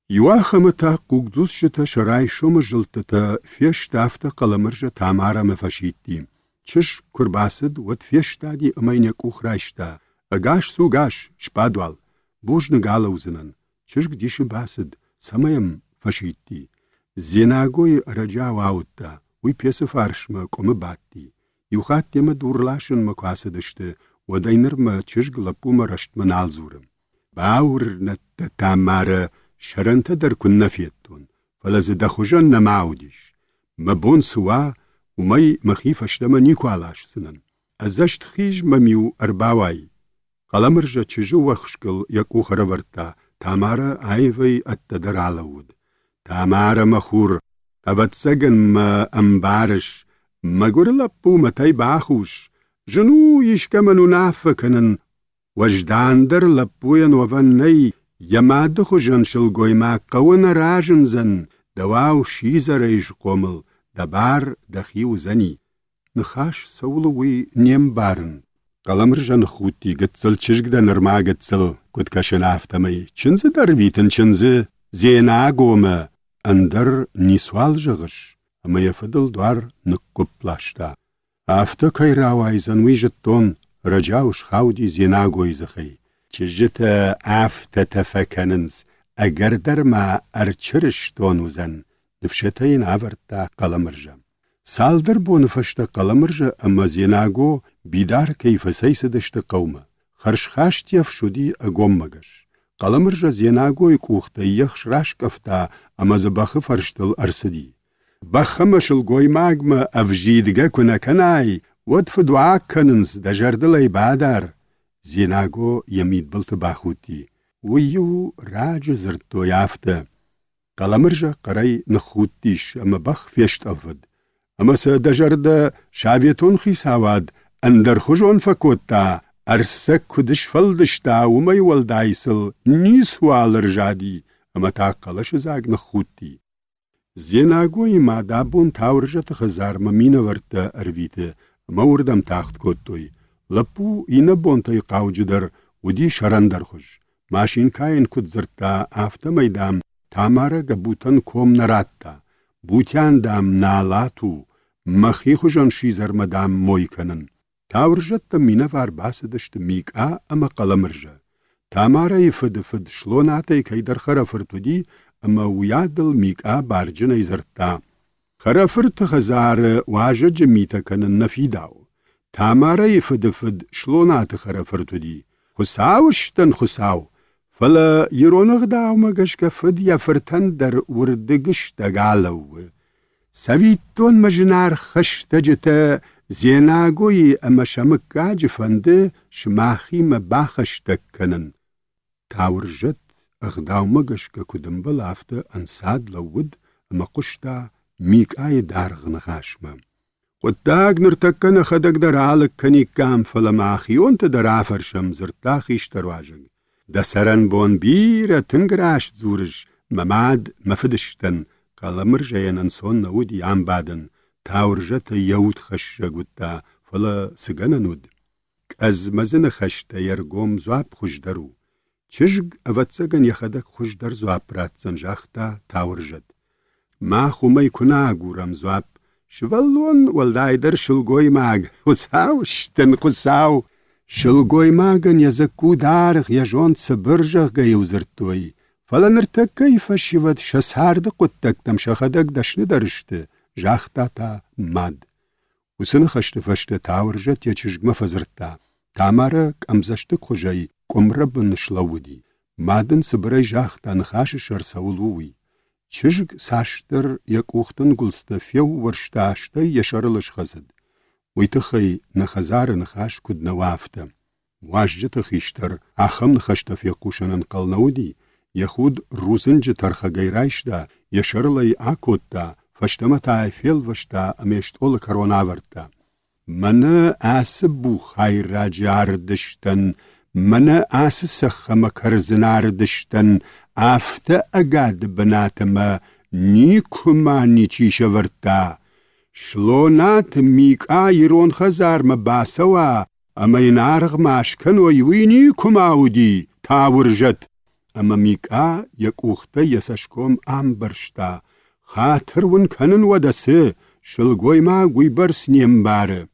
يواخمتا قوقدوس شتا شراي شوم جلتتا فيش تافتا قلمرجا تامارا مفاشيتي چش كرباسد ود فيش تادي امينيك وخراشتا اغاش سو غاش شبادوال بوش نغالا وزنن چشق ديش باسد سمايم فاشيتي زيناغوي رجا واوتا وي بيس فارشما قوم باتي يوخات يما دورلاشن مكواسدشت ودينر ما چشق لپو مرشت منال زورم باور نت تامارا شرنت در كنا فيتون فلزدخوجن نماوديش مبون سوا ومي مخيف اشتما نيكو علاش سنن ازشت خيج مميو ارباواي قلمرجا تشجو وخشكل يكو خربرتا تامارا عيفي التدر علود تامارا مخور أبتسجن ما أمبارش ما قرلا بو متاي باخوش جنو يشكمنو نافكنن وجدان در لبوين وفني يمادخو جنشل قويما قونا راجنزن دواو شيزا ريج قومل دبار دخيو زني نخاش سولوي نيم بارن قلمرجا نخوتي قتل چشقدا نرما قتل قد كشن آفتمي چنز درويتن چنز زينا قوما اندر نيسوال جغش اما يفضل دوار نقب لاشتا آفتا كي راوايزن ويجتون رجاوش خاودي زينا قويزخي چجتا آفتا تفكننز اگر در ما ارچرش دونوزن نفشتين آورتا قلمرجا سالدر بو نفشتا قلمرجا اما زيناغو بيدار كيف سيسدشتا قوما خرشخاشت يفشودي اقوم مگش قلمرجا زيناغو يكوختا يخش راش كفتا اما زباخ فرشتل ارسدي بخمشل قوي ماغما افجيدگا كنا كناي ودف دعا كننز دجردل ايبادار زيناغو يميد بلت باخوتي ويو راج زرتو يافتا قلمرجا قري نخوتيش اما بخ فيشت الفد اما سدجرد شاويتون خيساواد اندر خجون فكوتا ارسك كدش فلدشتا وما يولدايسل نيسوال رجادي اما تاقلش زاق نخوتي زيناغوي ما دابون تاورجت خزار ممين ورتا ارويته موردم تاخت كوتوي لپو ينبون تاي قاوجدر ودي شرندر خج ماشين كاين كد زرتا آفتا ميدام تامارا قبوتن كوم نراتا بوتيان دام نالاتو مخي خجن شيزر مدام مويكنن تاورجت مينا فار باسدشت ميكا اما قلمرجا تامارا يفد فد شلوناتي كيدر خرافرتو دي اما ويادل ميكا بارجن يزرتا خرافرت خزار واجه جميتا كنن نفيداو تامارا يفد فد شلونات خرافرتو دي خساوشتن خساو فلا يرونغ داو مگش كفد يفرتن در وردگش دگالو سويتون مجنار خش تجتا زيناغوي اما شمكا جفنده شماخي مباخش دكنن تاورجت اغداو مگش كدن بلافته انساد لود اما قشتا ميك آي دارغ نخاشمه قداق نرتكن خدق در عالق كنيك كام فلماخي وانت در عفرشم زرتاخيش ترواجن دا سرن بون بيرا تنگراش زورش مماد مفدشتن قلمرجا يننسون نودي عم بادن تاورجت يود خشا قدتا فلا سگننود از مزن خشتا يرگوم زواب خوشدرو چشگ اواتسگن يخدق خوشدر زواب راتزن جاختا تاورجت ما خومي كنا گورم زواب شوالون والداي در شلگوي ماغ خساوشتن خساو شلگوي ماغن يزكو دارغ يجون تسبرجغ يوزرتوي فلا نرتك كيف شيفت شسهارد قدتك تمشخدك دشن درشت جاختا تا ماد وسن خشت فشت تاورجت يچشگ مفزرتا تامارك امزشتك خجاي قمرب نشلودي مادن سبري جاختا نخاش شرسولوي چشگ ساشتر يكوختن قلستا فيو ورشتاشتا يشارلش خزد ويتخي نخزار نخاش كد نوافتا واججت خيشتر اخم نخشتا في قوشنن قلنودي يخود روزنج ترخا غيرايشتا يشارلي اكوتا فشتمتا فيل وشتا اميشت اول كروناورتا من اسبو خير راجار دشتن من اسسخ مكرزنار دشتن آفتا اگاد بناتما نيكما نيچي شورتا شلونات ميكا يرون خزار مباسوا اما ينارغ ماشكن ويويني كماودي تاورجت اما ميكا يكوختا يسشكوم برشتا خاطر ون كنن ودسه شلگوي ما گويبرس نيمبار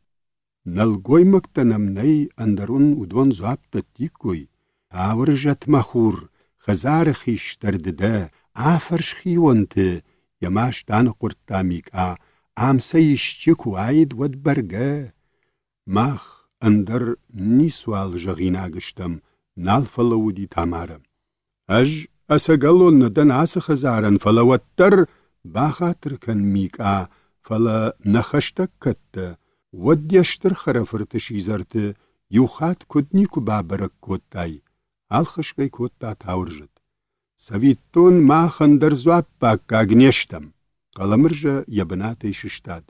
نلگوي مكتنمني اندرون ودون زوابتا تيكوي تاورجت مخور خزار خيش دردده آفرش خيوانت يماش دان قرطا ميكا عام سيشتكو عيد ود برگه ماخ اندر نيسوال جغينا گشتم نالفلودي تامارم اج اساقلون ندن آس خزارن فلوتر باخاتر كان ميكا فلا نخشتك كت وديشتر خرفرت شيزرت يوخات كدنيكو بابرك كوتاي الخشكي كوتا تاورجت سويتون ما خندر زواب باكا گنيشتم قلمرجا يبناتي ششتاد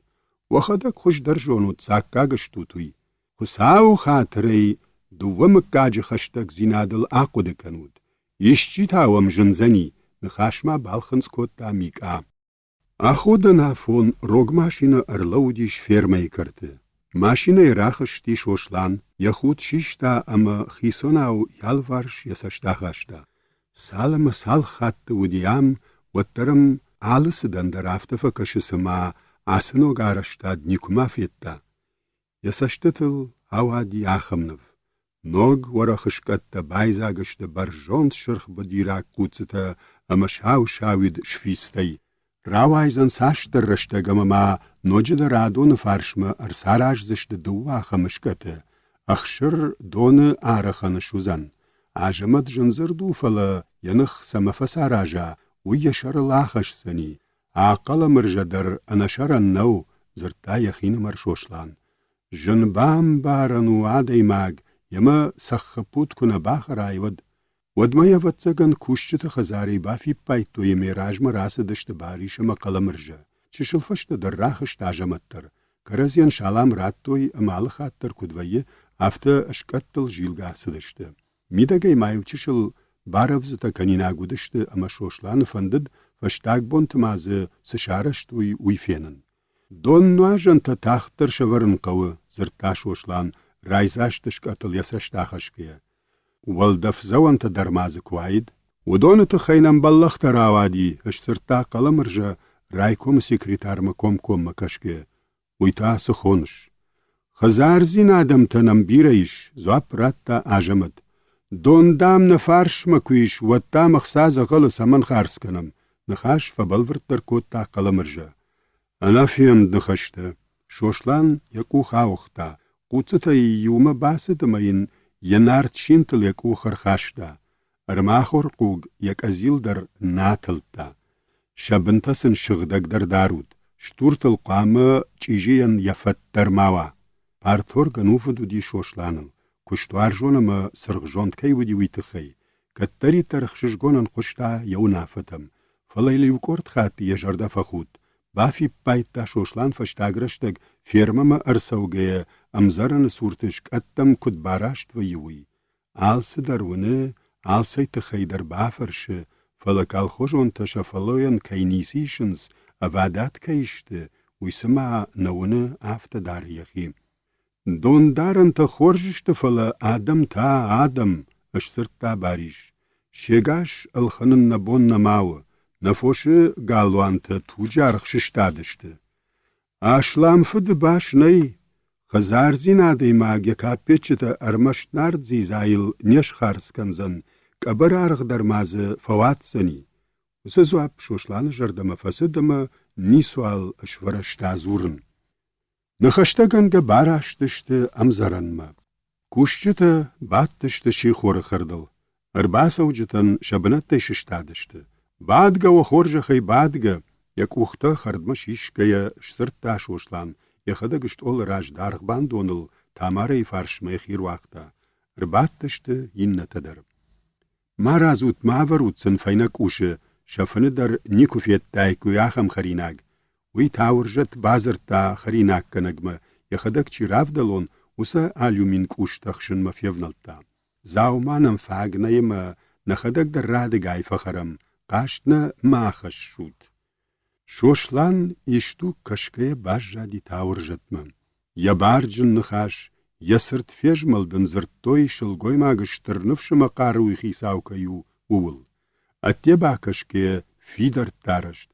وخدك خوش درجونو تساكا گشتوتوي خساو خاطري دوم كاج خشتك زينادل آقود كنود يشتي تاوم جنزني نخاشما بالخنس كوتا ميكا أخودنا فون روغ ماشينا أرلوديش فيرمي كرت ماشينا راخشتي شوشلان يخود شيشتا أما خيسوناو يالوارش يساشتاخاشتا سالم سال خات وديام وترم آلسدن درافت فكشسما آسنو غارشتا دنيكما فيتا يساشتتل هوادي آخمنف نوغ ورخشكت بايزاگشت برجونت شرخ بديراك كوتستا أما شاو شاويد شفيستي راوايزن ساشتر رشتگمما نوجد رادون فارشما ارساراج زشت دوا خمشكت اخشر دون آرخن شوزن عجمت جنزر دوفلا ينخ سمفساراجا ويشر لاخش سني عقل مرجدر انشر النو زرتا يخين مرشوشلان جنبام بارنو عادي ماغ يما سخپوت كنا باخر ايود ودما يفتزگن كوشت خزاري بافي بايتو يميراج مراس دشت باريش مقلمرجا چشلفشت در راخش تاجمتر كرزين شالام راتوي امال خاطر كدوية افتا اشكتل جيلگا سدشت ميدگي مايو چشل بارفزتا كنينا گودشت اما شوشلان فندد فشتاگ بونت ماز سشارشتوي ويفينن دون نواجن تا تاختر شورن قوة زرتا شوشلان رايزاشتش قتل يساشتاخشكيه والدف زوان تدرمازك وايد ودون تخينم بلخ تراوادي اش سرتا قلمرجا رايكم سكرتار مكوم كوم مكشكي ويتا سخونش خزار زين آدم تنم بيريش زواب راتا آجمد دون دام نفارش مكويش وطا مخصاز غلس همن خارس کنم نخاش فبلورت در كوتا قلمرجا انا فيم نخشتا شوشلان يكو خاوختا قوتتا يوم باسد مين ينارت شينتل يكو خرخاشتا ارماخور قوغ يك ازيل در ناتلتا شبنتسن شغدك در دارود شتورتل قامة چيجيان يفتر ماوا پارتور گنوفدو دي شوشلانن كشتوار جونما سرغجونت كي ودي ويتخي كتري ترخشش گونن قشتا يو نافتم فليلي وكورت خاتي يجرد فخود بافي بايتا شوشلان فشتاگرشتگ فيرمما ارسوگيه امزرن سورتش قدم كد باراشت ويوي آلس درونه آلسي تخي در بافرش فلقال خوشون تشفلوين كينيسيشنز افادات كيشت ويسمع نونه آفت دار يخي دون دارن تخورجشت فلا آدم تا آدم اشسرت تا باريش شيگاش الخنن نبون نماو نفوش قالوان تا توجار خششتادشت آشلام فد باش ني خزار زينادي ماگ يكا بيچتا ارمش نارد زيزايل نيش خارس كنزن كبر ارغ در ماز فوات سني وسزواب شوشلان جردما فسدما نيسوال اشورشتا زورن نخشتگن باراشتشت امزرن ما كوشتا باتشت شي خور خردل ارباسو جتن شبنت ششتادشت بعدگا و خورج خي بعدگا يك وختا خردما شيشكيا شسرتا شوشلان يخدگشت اول راج دارغ باندونل تاماري فارش ميخير واقتا رباتشت ين تدر ما رازوت ما وروت سن فينك اوشه شفن در نيكو فيت دايكو ياخم خريناگ وي تاورجت بازرتا خريناگ كنگما يخدگ چي رافدلون وسا اليومين كوش تخشن مفيونلتا زاو مانم فاگ نيما نخدگ در رادگاي فخرم قاشتنا ما خش شود شوشلان يشتو كشكي باش جادي تاورجتما يبارجن نخاش يسرت فيجملدن زرتوي شلگوي ماگشتر نفش مقاروي خيساو كيو وول اتيبا كشكي فيدر تارشت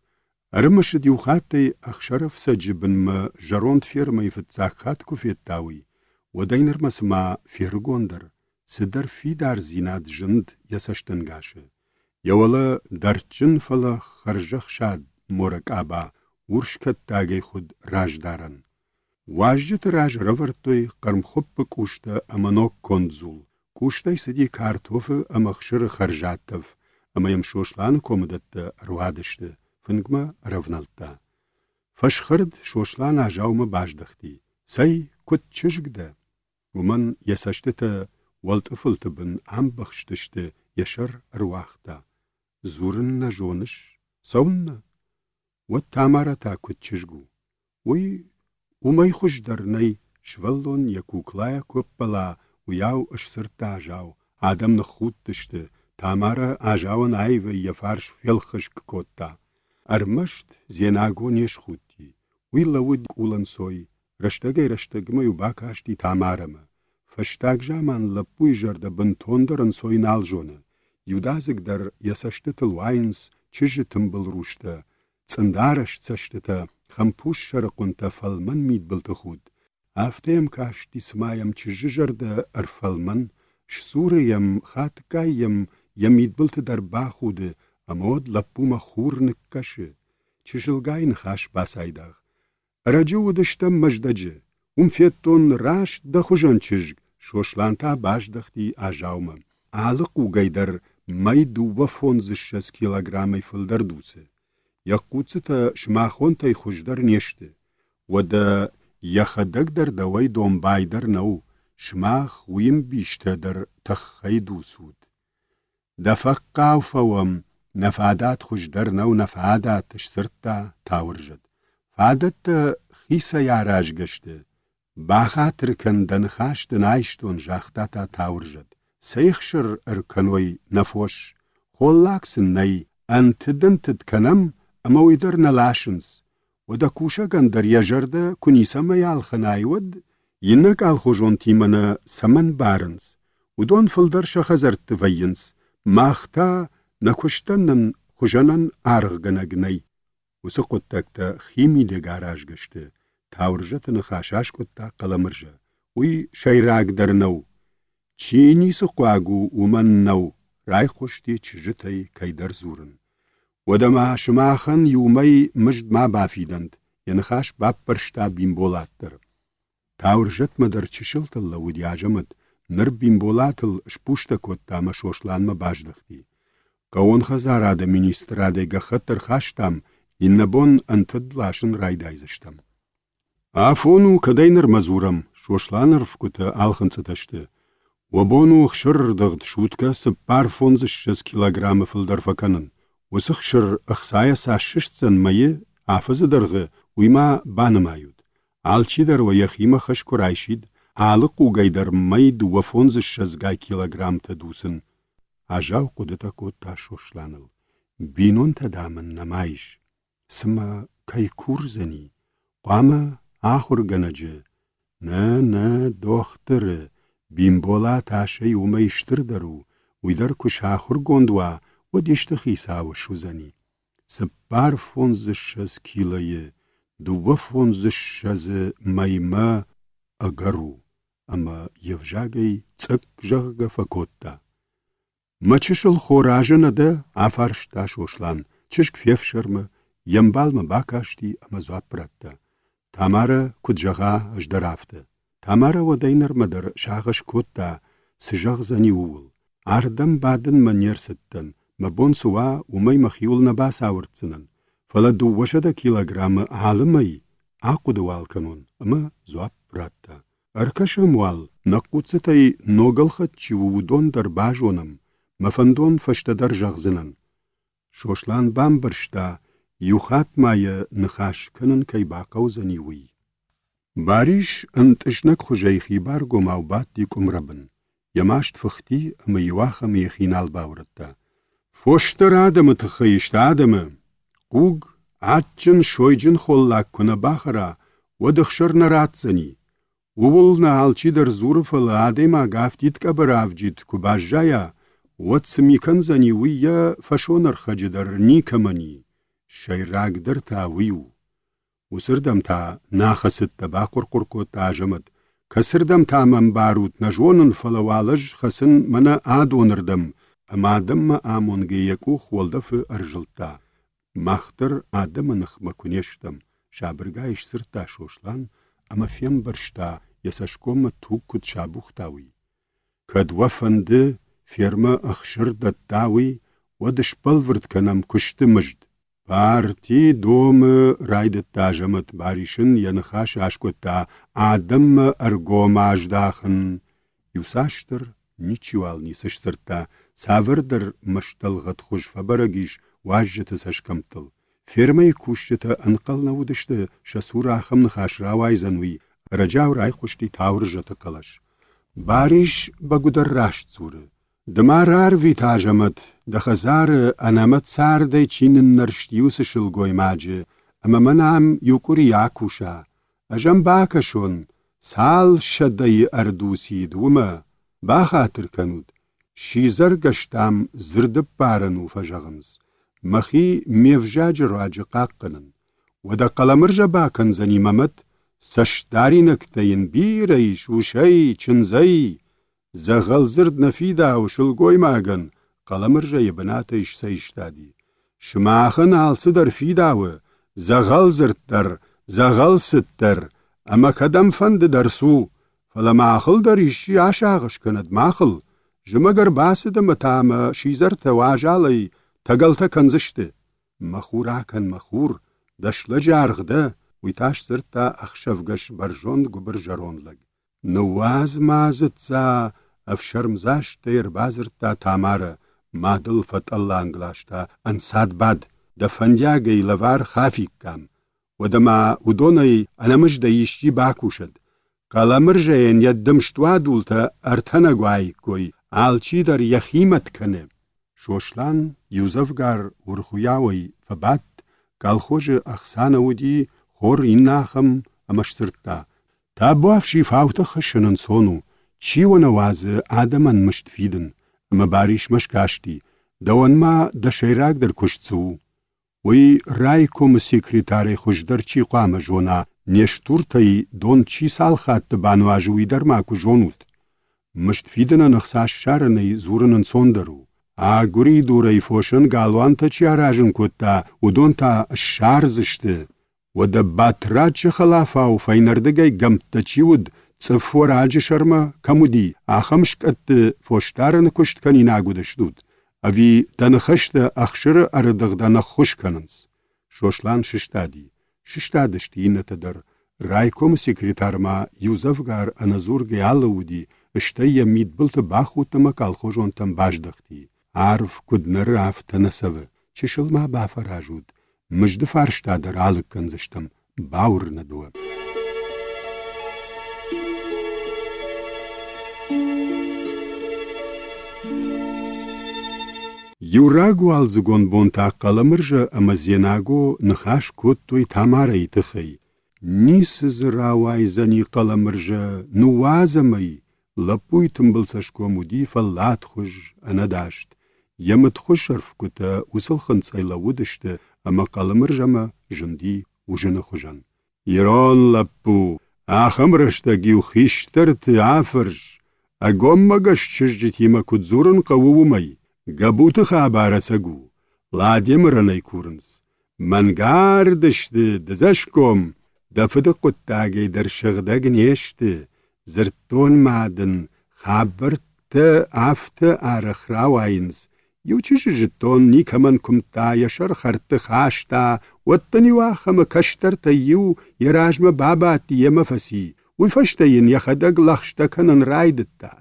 ارمش ديوخاتي اخشرف سجبن ما جروند فيرمي فتساخات كوفيتاوي ودينر مسما فيرگوندر سدر فيدار زيناد جند يسشتنگاشه يولا درچن فلا خرجخ شاد مورك آبا ورشكت تاگي خود راج دارن واجت راج رورتوي قرم خوب كوشتا امانوك كونزول كوشتا سدي كارتوف امخشر خرجاتف اما يمشوشلان كومدت روادشت فنگمه رونالتا. فشخرد شوشلان آجاومه باشدختی. سی کت چشگ ده. ومن یساشته والطفلت بن عم بخشتشته يشر أرواحتا زورن نجونش صون والتامارة تاكد تشجو وما يخش درني شفلون يكوكلايا كوبلا وياو اشسرتا جاو آدم نخوت تشته تامارة آجاون عيوه يفارش فيلخش كوتا أرمشت زيناغون يشخوتي ويلود قولن سوي رشتگ ما يباكاشتي تامارة فشتاگ جامان لپوی جرده بنتوندرن سوی نالجونه. یودازگ در یساشتت الواینس چیج تنبل روشته. صندارش تشتته خمپوش شرقونته فلمن مید بلتخود. افتیم کاشتی سمایم چیج جرده ارفلمن شسوریم خاتکایم یمید بلت در باخوده امود لپو مخور نکشه. چیجلگاین خاش باسایداغ. راجو دشتم مجدجه. فیتون راش دخوجن چیج. شوشلانتا باشدختی آجاومه. آلق و گیدر مای 250 کیلوگرامی فلدر دوسه. یقوتس تا شماخون تای خوشدر نیشته. و دا یخدگ در دوای دومبای در نو. شماخ ویم بیشته در تخی دوسود. دفقاو فوام نفادات خوشدر نو نفاداتش سرتا تاورجد. فادت خیسا یاراج گشته. باخاتر کندن خاشتن عیشتون جاختاتا تاورجد. سیخشر ارکنوی نفوش. خولاکسن نی انتدنتد کنم امویدر نلاشنس. و دا کوشگن در یجرده کنیسا میال خنایود ینک آلخوجون تیمنا سمن بارنس. و دون فلدر شخزرد تفینس. ماختا نکشتنن خوجنن آرغگنگنی. و سقوتکتا خیمی دگاراج گشته. تاورجتن خاشاش کتا قلمرجه. وی شیراگ در نو. چینی سقواگو ومن نو. رای خوشتی چجتای کیدر زورن. و دما شماخن یومی مجد ما بافیدند. ینخاش باب پرشتا بیمبولات در. تاورجت مدر چشلتل لودی آجمد. نر بیمبولاتل شپوشتا کتا ما شوشلان ما باشدختی. قوان خزاراده مینیستراده گخطر خاشتام ینبون انتد لاشن رای دایزشتم. آفونو کداینر مزورم شوشلانر فکوتا آلخنцتشته. وبونو خشر دغد شوتکا سپار 50 کیلوگرام فلدر فکنن. وسخشر اخسایا ساششتن مایه آفز درغه ویما بانمایود. آلچی در و یخیما خشکو رایشید آلقو گیدر مای 250 کیلوگرام تدوسن. آجاو قدتا کتا شوشلانل. بینون تدامن نمایش. سما کای کورزنی. قاما آخر گنجه. نه دختره. بیمبولا تاشه یومه اشتر درو. ویدر کش آخر گندوا و دیشت خیساو شوزنی. سپار 50 کیلویه. 250 مایما اگرو. اما یفجاگی چک جغگا فکوتا. ما چشل خوراجه نده آفارشتا شوشلان. چشک فیف شرمه. یمبال ما باکاشتی اما زواب پرده. تامارا کدجغا اجدرافته. تامارا و دینر مدر شاغش کوتا سجغ زنی اول. آردم بادن منیر ستن. مبون سوا ومی مخیول نباس آورتزنن. فلا 200 کیلوگرام عالمی. آقود وال کنون. اما زواب پرده. ارکشم وال نقوتستای نوگل خد چی وودون در باجونم. مفندون فشت در جغزنن. شوشلان بام برشتا یوخات مایه نخاش کنن کی باقو زنیوی. باریش انتشنک خوشای خیبار گماو بات دیکم ربن. یماشت فختی اما یواخم یخینال باورده. فوشتر آدم تخیشت آدم. قوگ آتچن شویجن خولاک کنه باخرا و دخشر نرات زنی. وول نهالچی در زورفل آدم آگافتید که براوجید که باجایا و تسمیکن زنیوی یا فشونر خج در نیکمانی. شیراگ در تاویو. و سردم تا ناخست تبا قرقرکو تاجمد. کسردم تا من باروت نجونن فلوالج خسن من آدونردم. اما دم ما آمونگی یکو خولدف ارجلتا. مختر آدم نخمه کنیشتم. شابرگایش سرتا شوشلان اما فیم برشتا یساشکوم توکد شابوختاوی. کد وفنده فیرما اخشر دتاوی و دشپل ورد کنم کشت مجد. Parti dome reidet dajamet barischen yanchash ashkota adam argomajdachen. Yusashter ничуал не сышсырта, савырдыр мыштылғыт хуш фабарагиш важжыты сашкамтыл. Фермай кушчыты анқална удышты шасура ахымны хашрау айзануи, раджаур айхушти тавр жыты калаш. Бариш багударраш цуры. Дымарар витажамат, дахазар анамат сардай чинын нарштиусы шылгой маджы, амаманам юкури якуша. Ажам бакашон, сал шадай ардуси дума, бахатыр кануд, шизар гаштам зырдып барану фажағымыз. Махи мевжаджы раджы қаққынын. Вада қаламыржа бакын занимамат, саштаринактайын бирай, шушай, чынзай, зағал зырд нафида ушылгой маган, қаламыржа ебаната ишса иштади. Шмахын алсыдар фидауы, зағал зырттар, зағал сыттар, ама кадам фанды дарсу, فلا ماخل در ایشی عشاقش کند ماخل جمگر باسد متام شیزر تواجالی تگلتا کنزشته مخورا کن مخور دشل جارغده ویتاش سرتا اخشفگش برجوند گبر جرون لگ نواز مازد زا افشرمزاش تیر بازرتا تاماره مادل فت الله انگلاشتا انساد باد دفندیاگی لوار خافیک کام ودما ودونی انمش دایشی باکوشد قلمرجين يدم شتوادولتا ارتنا گوي آلچی در یخیمت کنه. شوشلان یوزفگار ورخویاوی فبات قالخوش اخسانه ودی خور این ناخم امش سرتا. تا بوافشی فاوتا خشنن سونو چی و نواز آدمان مشت فیدن اما باریش مشکاشتی دوان ما دشیراک در کشتسو. وی رایکوم سیکریتاری خوش در چی قام جونا نشتورتای دون چی سال خات بانواجوی در ماکو جونود. مشت فیدن نخساش شارنی زورنن سوندرو. آگوری دورای فوشن گالوان تا چی آراجن کتا و دون تا شارزشته. و دا باتراج خلافا و فینردگای گمت تا چی ود صفو راج شرما کمودی آخمشکت فوشتارن کشت کنی ناگودشدود. اوی تنخشت اخشر اردغدان خوش کننز. شوشلان ششتادشتی اینتا در رایکوم سیکریتارما یوزفگار انازور گیالودی اشتای مید بلت باخوتما کالخوشون تم باشدختی. عارف کدنر رافت نسوه چشل ما بافراجود. مجد فارشتا در آلک کنزشتم باور ندوه. یوراگو آلزگون بونتا قلمرجا امزیناگو نخاش کود توی تامارای تخی. نیس زراوای زنی قلمرجا نوازمی لپوی تنبلسشکو مودی فلات خوش انداشت. یمت خوش شرف کتا وصل خنسایلا ودشت اما قلمرجا ما جندی و جن خوشن. ایران لپو آخم رشتگی و خیشتر تیافرش اگم مگش چشجتی ما کدزورن قوومی. گبوت خاباره سگو لادیم رنای کورنز منگار دشته دزشکم دفت قطاگی در شغدگ نیشته زرتون مادن خابرت آفت آرخراوینز یو چیش جتون نیکمن کمتا یشر خرت خاشتا وطنی واخم کشتر تیو یراجم باباتی یمفسی ویفشتین یخدگ لخشتا کنن رایدتا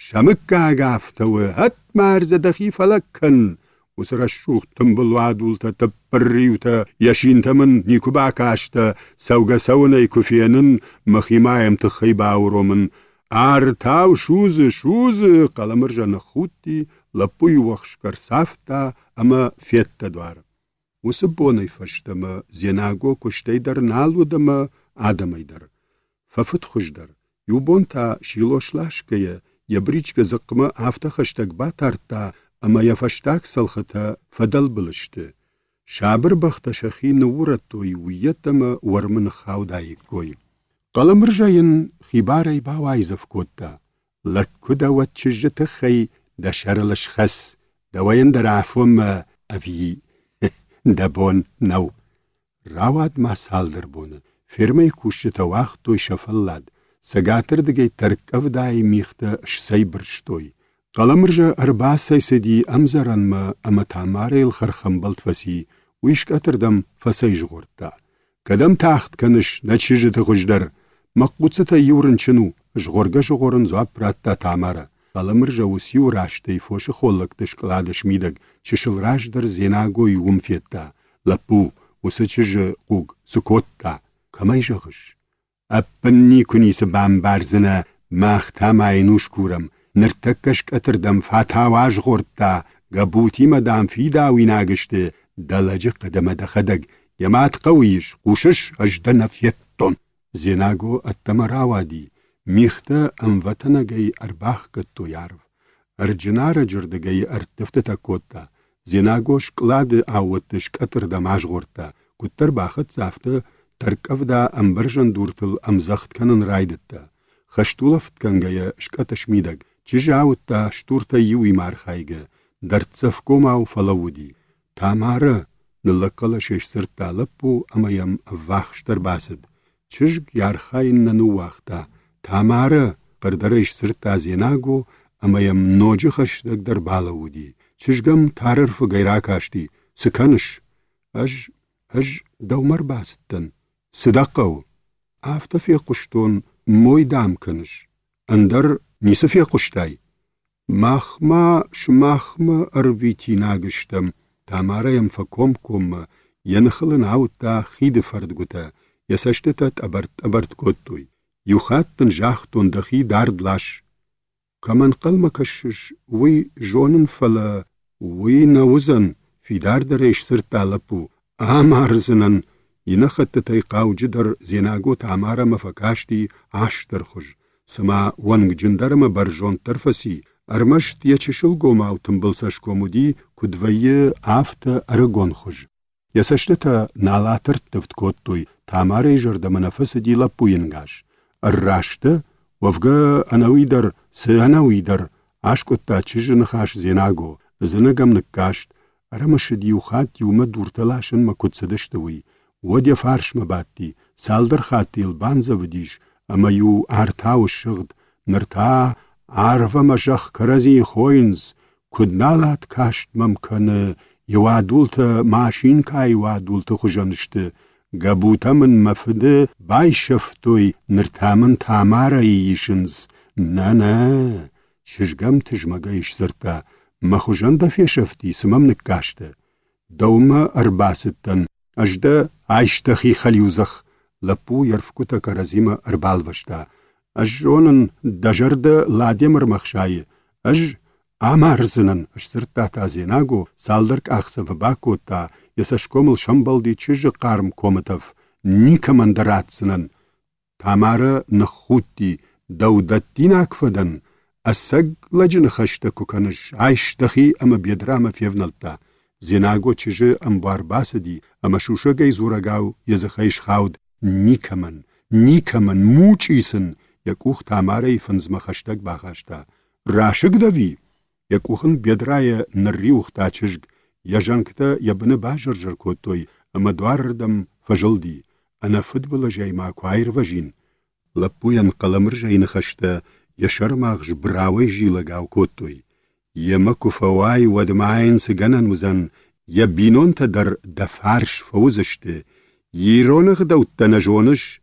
شمكا قافتوه هت مارزة دخي فلكن وسر الشوخ تنبلوادولتا تبريوتا يشينتا من نيكو باكاشتا سوغا سونا يكوفينن مخيمايم تخيباورو من آرتاو شوز قلمرجا نخوتي لپوي وخشكر سافتا اما فيتا دوار وسبونا يفشتما زيناغو كشتي در نالو دما آدمي در ففت خوش در يوبونتا شيلوش لاشكيه يبريچك زقما هفته خشتك باتارتا اما يفشتاك سلختا فدل بلشته. شابر بخت شخي نورتوي ويتما ورمن خاودايك كوي. قلمرجاين خباري باوايزف كوتا. لكودا واتشجت خي دا شرلش خس. دا وين درعفوم افي دابون نو. راواد ما سالدر بون. فرمي كوشتا واختوي شفلاد. سگاتر دگی ترکف دای میخته شسی برشتوی. قلمرجا ارباسای سدی امزران ما اما تاماره الخرخم بلت فسی ويش قطردم فسيج غورتا كدم تاخت كنش نتشجت خجدر مقوتستا يورن شنو جغورگا جغورن زواب براتا تامارا قلمرجا وسيو راشتي فوش خولك تشقلادش ميدق چشل راش در زيناغو يوم فيتا لپو وسچج قوگ سكوتا كماي جغش أبني كني سبام بارزنا ماختا معينوش كورم نرتكش قطردم فاتا واج غورتا قبوتي مدام في داوي ناقشت دلج قدم دخدق يمات قويش قوشش أجدن فيتون زيناغو التمراوادي ميختا أنفتنغي أرباخ كتو يعرف أرجنار جردغي أرتفتتا كوتا زيناغوش قلاد آوتش قطردم عاج غورتا كتر باخت سافتا تركف دا أمبرجن دورتل أمزخت كنن رايدتا خشتولفت كنغي شكتش ميدق چجاوتا شتورتا يوي مارخايغا درتسفكو ماو فلودي تامارا نلقل شش سرتا لپو اما يم افاخشتر باسد چجگ يارخاين ننو واختا تامارا قردرش سرتا زيناغو اما يم نوجخش دقدر بالودي چجگم تاررف غيراكاشتي سكنش اج دومر باستن صدقو آفتا في قشتون موي دام كنش اندر نيس في قشتاي ماخما شماخما أرويتي ناقشتم تامارا ينفكوم كوم ينخلن عوتا خيد فردقوتا يساشتتت أبرت كوتوي يوخات تنجاختون دخي داردلاش كمان قلما كشش وي جونن فلا وي نوزن في داردريش سرتا لپو آمارزنن ينخت تيقاو جدر زيناغو تامارا مفكاشتي عشتر خج سما ونگ جندرم برجون ترفسي أرمشت يچشل گوماو تنبلسش كومودي كدوية آفت أرغون خج يسشتتا نالاتر تفت كوتوي تاماري جرد منفس دي لپو ينگاش الراشت وفغا أنويدر سأنويدر عشكتا چج نخاش زيناغو زنگم نكاشت أرمش ديوخات يوم دورتلاشن ما كتسدشتوي ودي فارش مباتي سالدر خاتي البانزا وديش أما يو عرتاو الشغد نرتا عارفة مشخ كرزي خوينز كدنالات كاشت ممكن يوادولت ماشين كاي وادولت خجنشت قبوتا من مفده باي شفتوي نرتا من تامارا يشنز نا ششقم تجمقايش زرتا ما خجندا في شفتي سمم نكاشت دوما أرباستن أجدا عايشتخي خليوزخ لپو يرفكوتا كرزيما أربال وشتا أجونن دجرد لاديمر مخشاي أج آمارزنن أشسرتا تازيناغو سالدرك أخسف باكوتا يسشكومل شمبل دي چج قارم كومتف نيكا مندراتسنن تامارا نخوتي دودتين أكفدن أسق لجن خشتكو كنش عايشتخي أما بيدراما فيفنلتا زيناغو چج أمبار باسدي أما شوشغي زورغاو يزخيش خاود نيكمن موچيسن يكوخ تاماري فنزم خشتك باخشتا راشق دوي يكوخن بيدرايا نريوخ تاچجگ يجنكتا يبن باجرجر كوتوي اما دواردم فجلدي انا فدبل جاي ما كواير وجين لپو ينقلمر جاي نخشتا يشرماغ براوي جيلغاو كوتوي يمكو فواي ودماين سگنن وزن يبينون تدر دفارش فوزشته يرونغ دوتا نجونش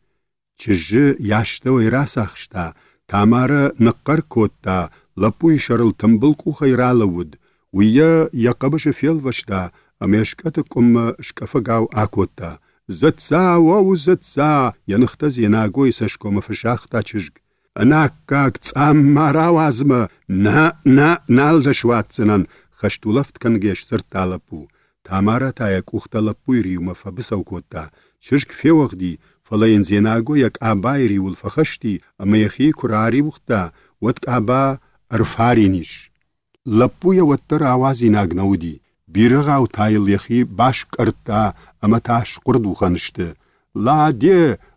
چج ياشتا ويراساخشتا تامارا نقر كوتا لپوي شرل تنبلقو خيرالود ويا يقبش فيل وشتا اميشكتكم شكفقاو آكوتا زتسا وو زتسا ينختا زيناغو يسشكوم فشاختا چجگ اناكاك تسام ماراوازم نا نالدشواتسنن خشتولفت كنگيش سرتا لپو تامارا تايك اوختا لپوي ريوما فبسو كوتا ششك في وغدي فلاين زيناغو يك آباي ريول فخشتي اما يخي كراري وقتا واتك آبا ارفارينيش لپو يوتر آوازي ناغنودي بيرغاو تايل يخي باش كرتا اما تاش قردو خنشت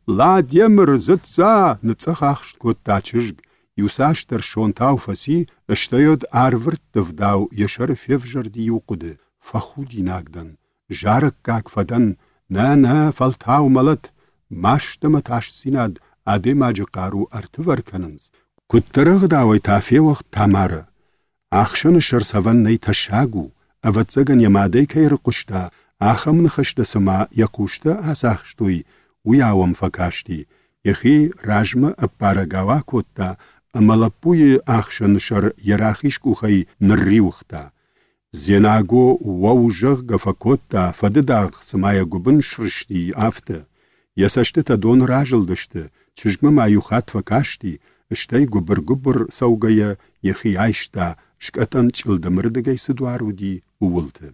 لا دي مرزتسا نتسخاخش كوتا چجگ يوساش تر شونتاو فسي اشتايد آرورت تفداو يشر فيفجر دي يوقود فخودي ناغدن جارك كاك فدن نا فلتاو ملت ماشتما تاش سيناد ادي ماجي قارو ارتور كننز كترغ داوي تافي وقت تامارا اخشن شر سفن ني تشاغو اوتزغن يمادي كير قشتا Ахам нахашта сама якушта асахштуй, уявам факашти. Яхи ражма аппарагава котта, амалапуи ахшаншар ярахишкухай нырриухта. Зенаго уаужах гафакотта фадыдах самая губын шрышти афта. Ясашты тадон ражылдышты, чыжгма маюхат факашти, ыштай губыр саугая яхи айшта, шкатан чылдымырдыгай сыдуаруди увылты.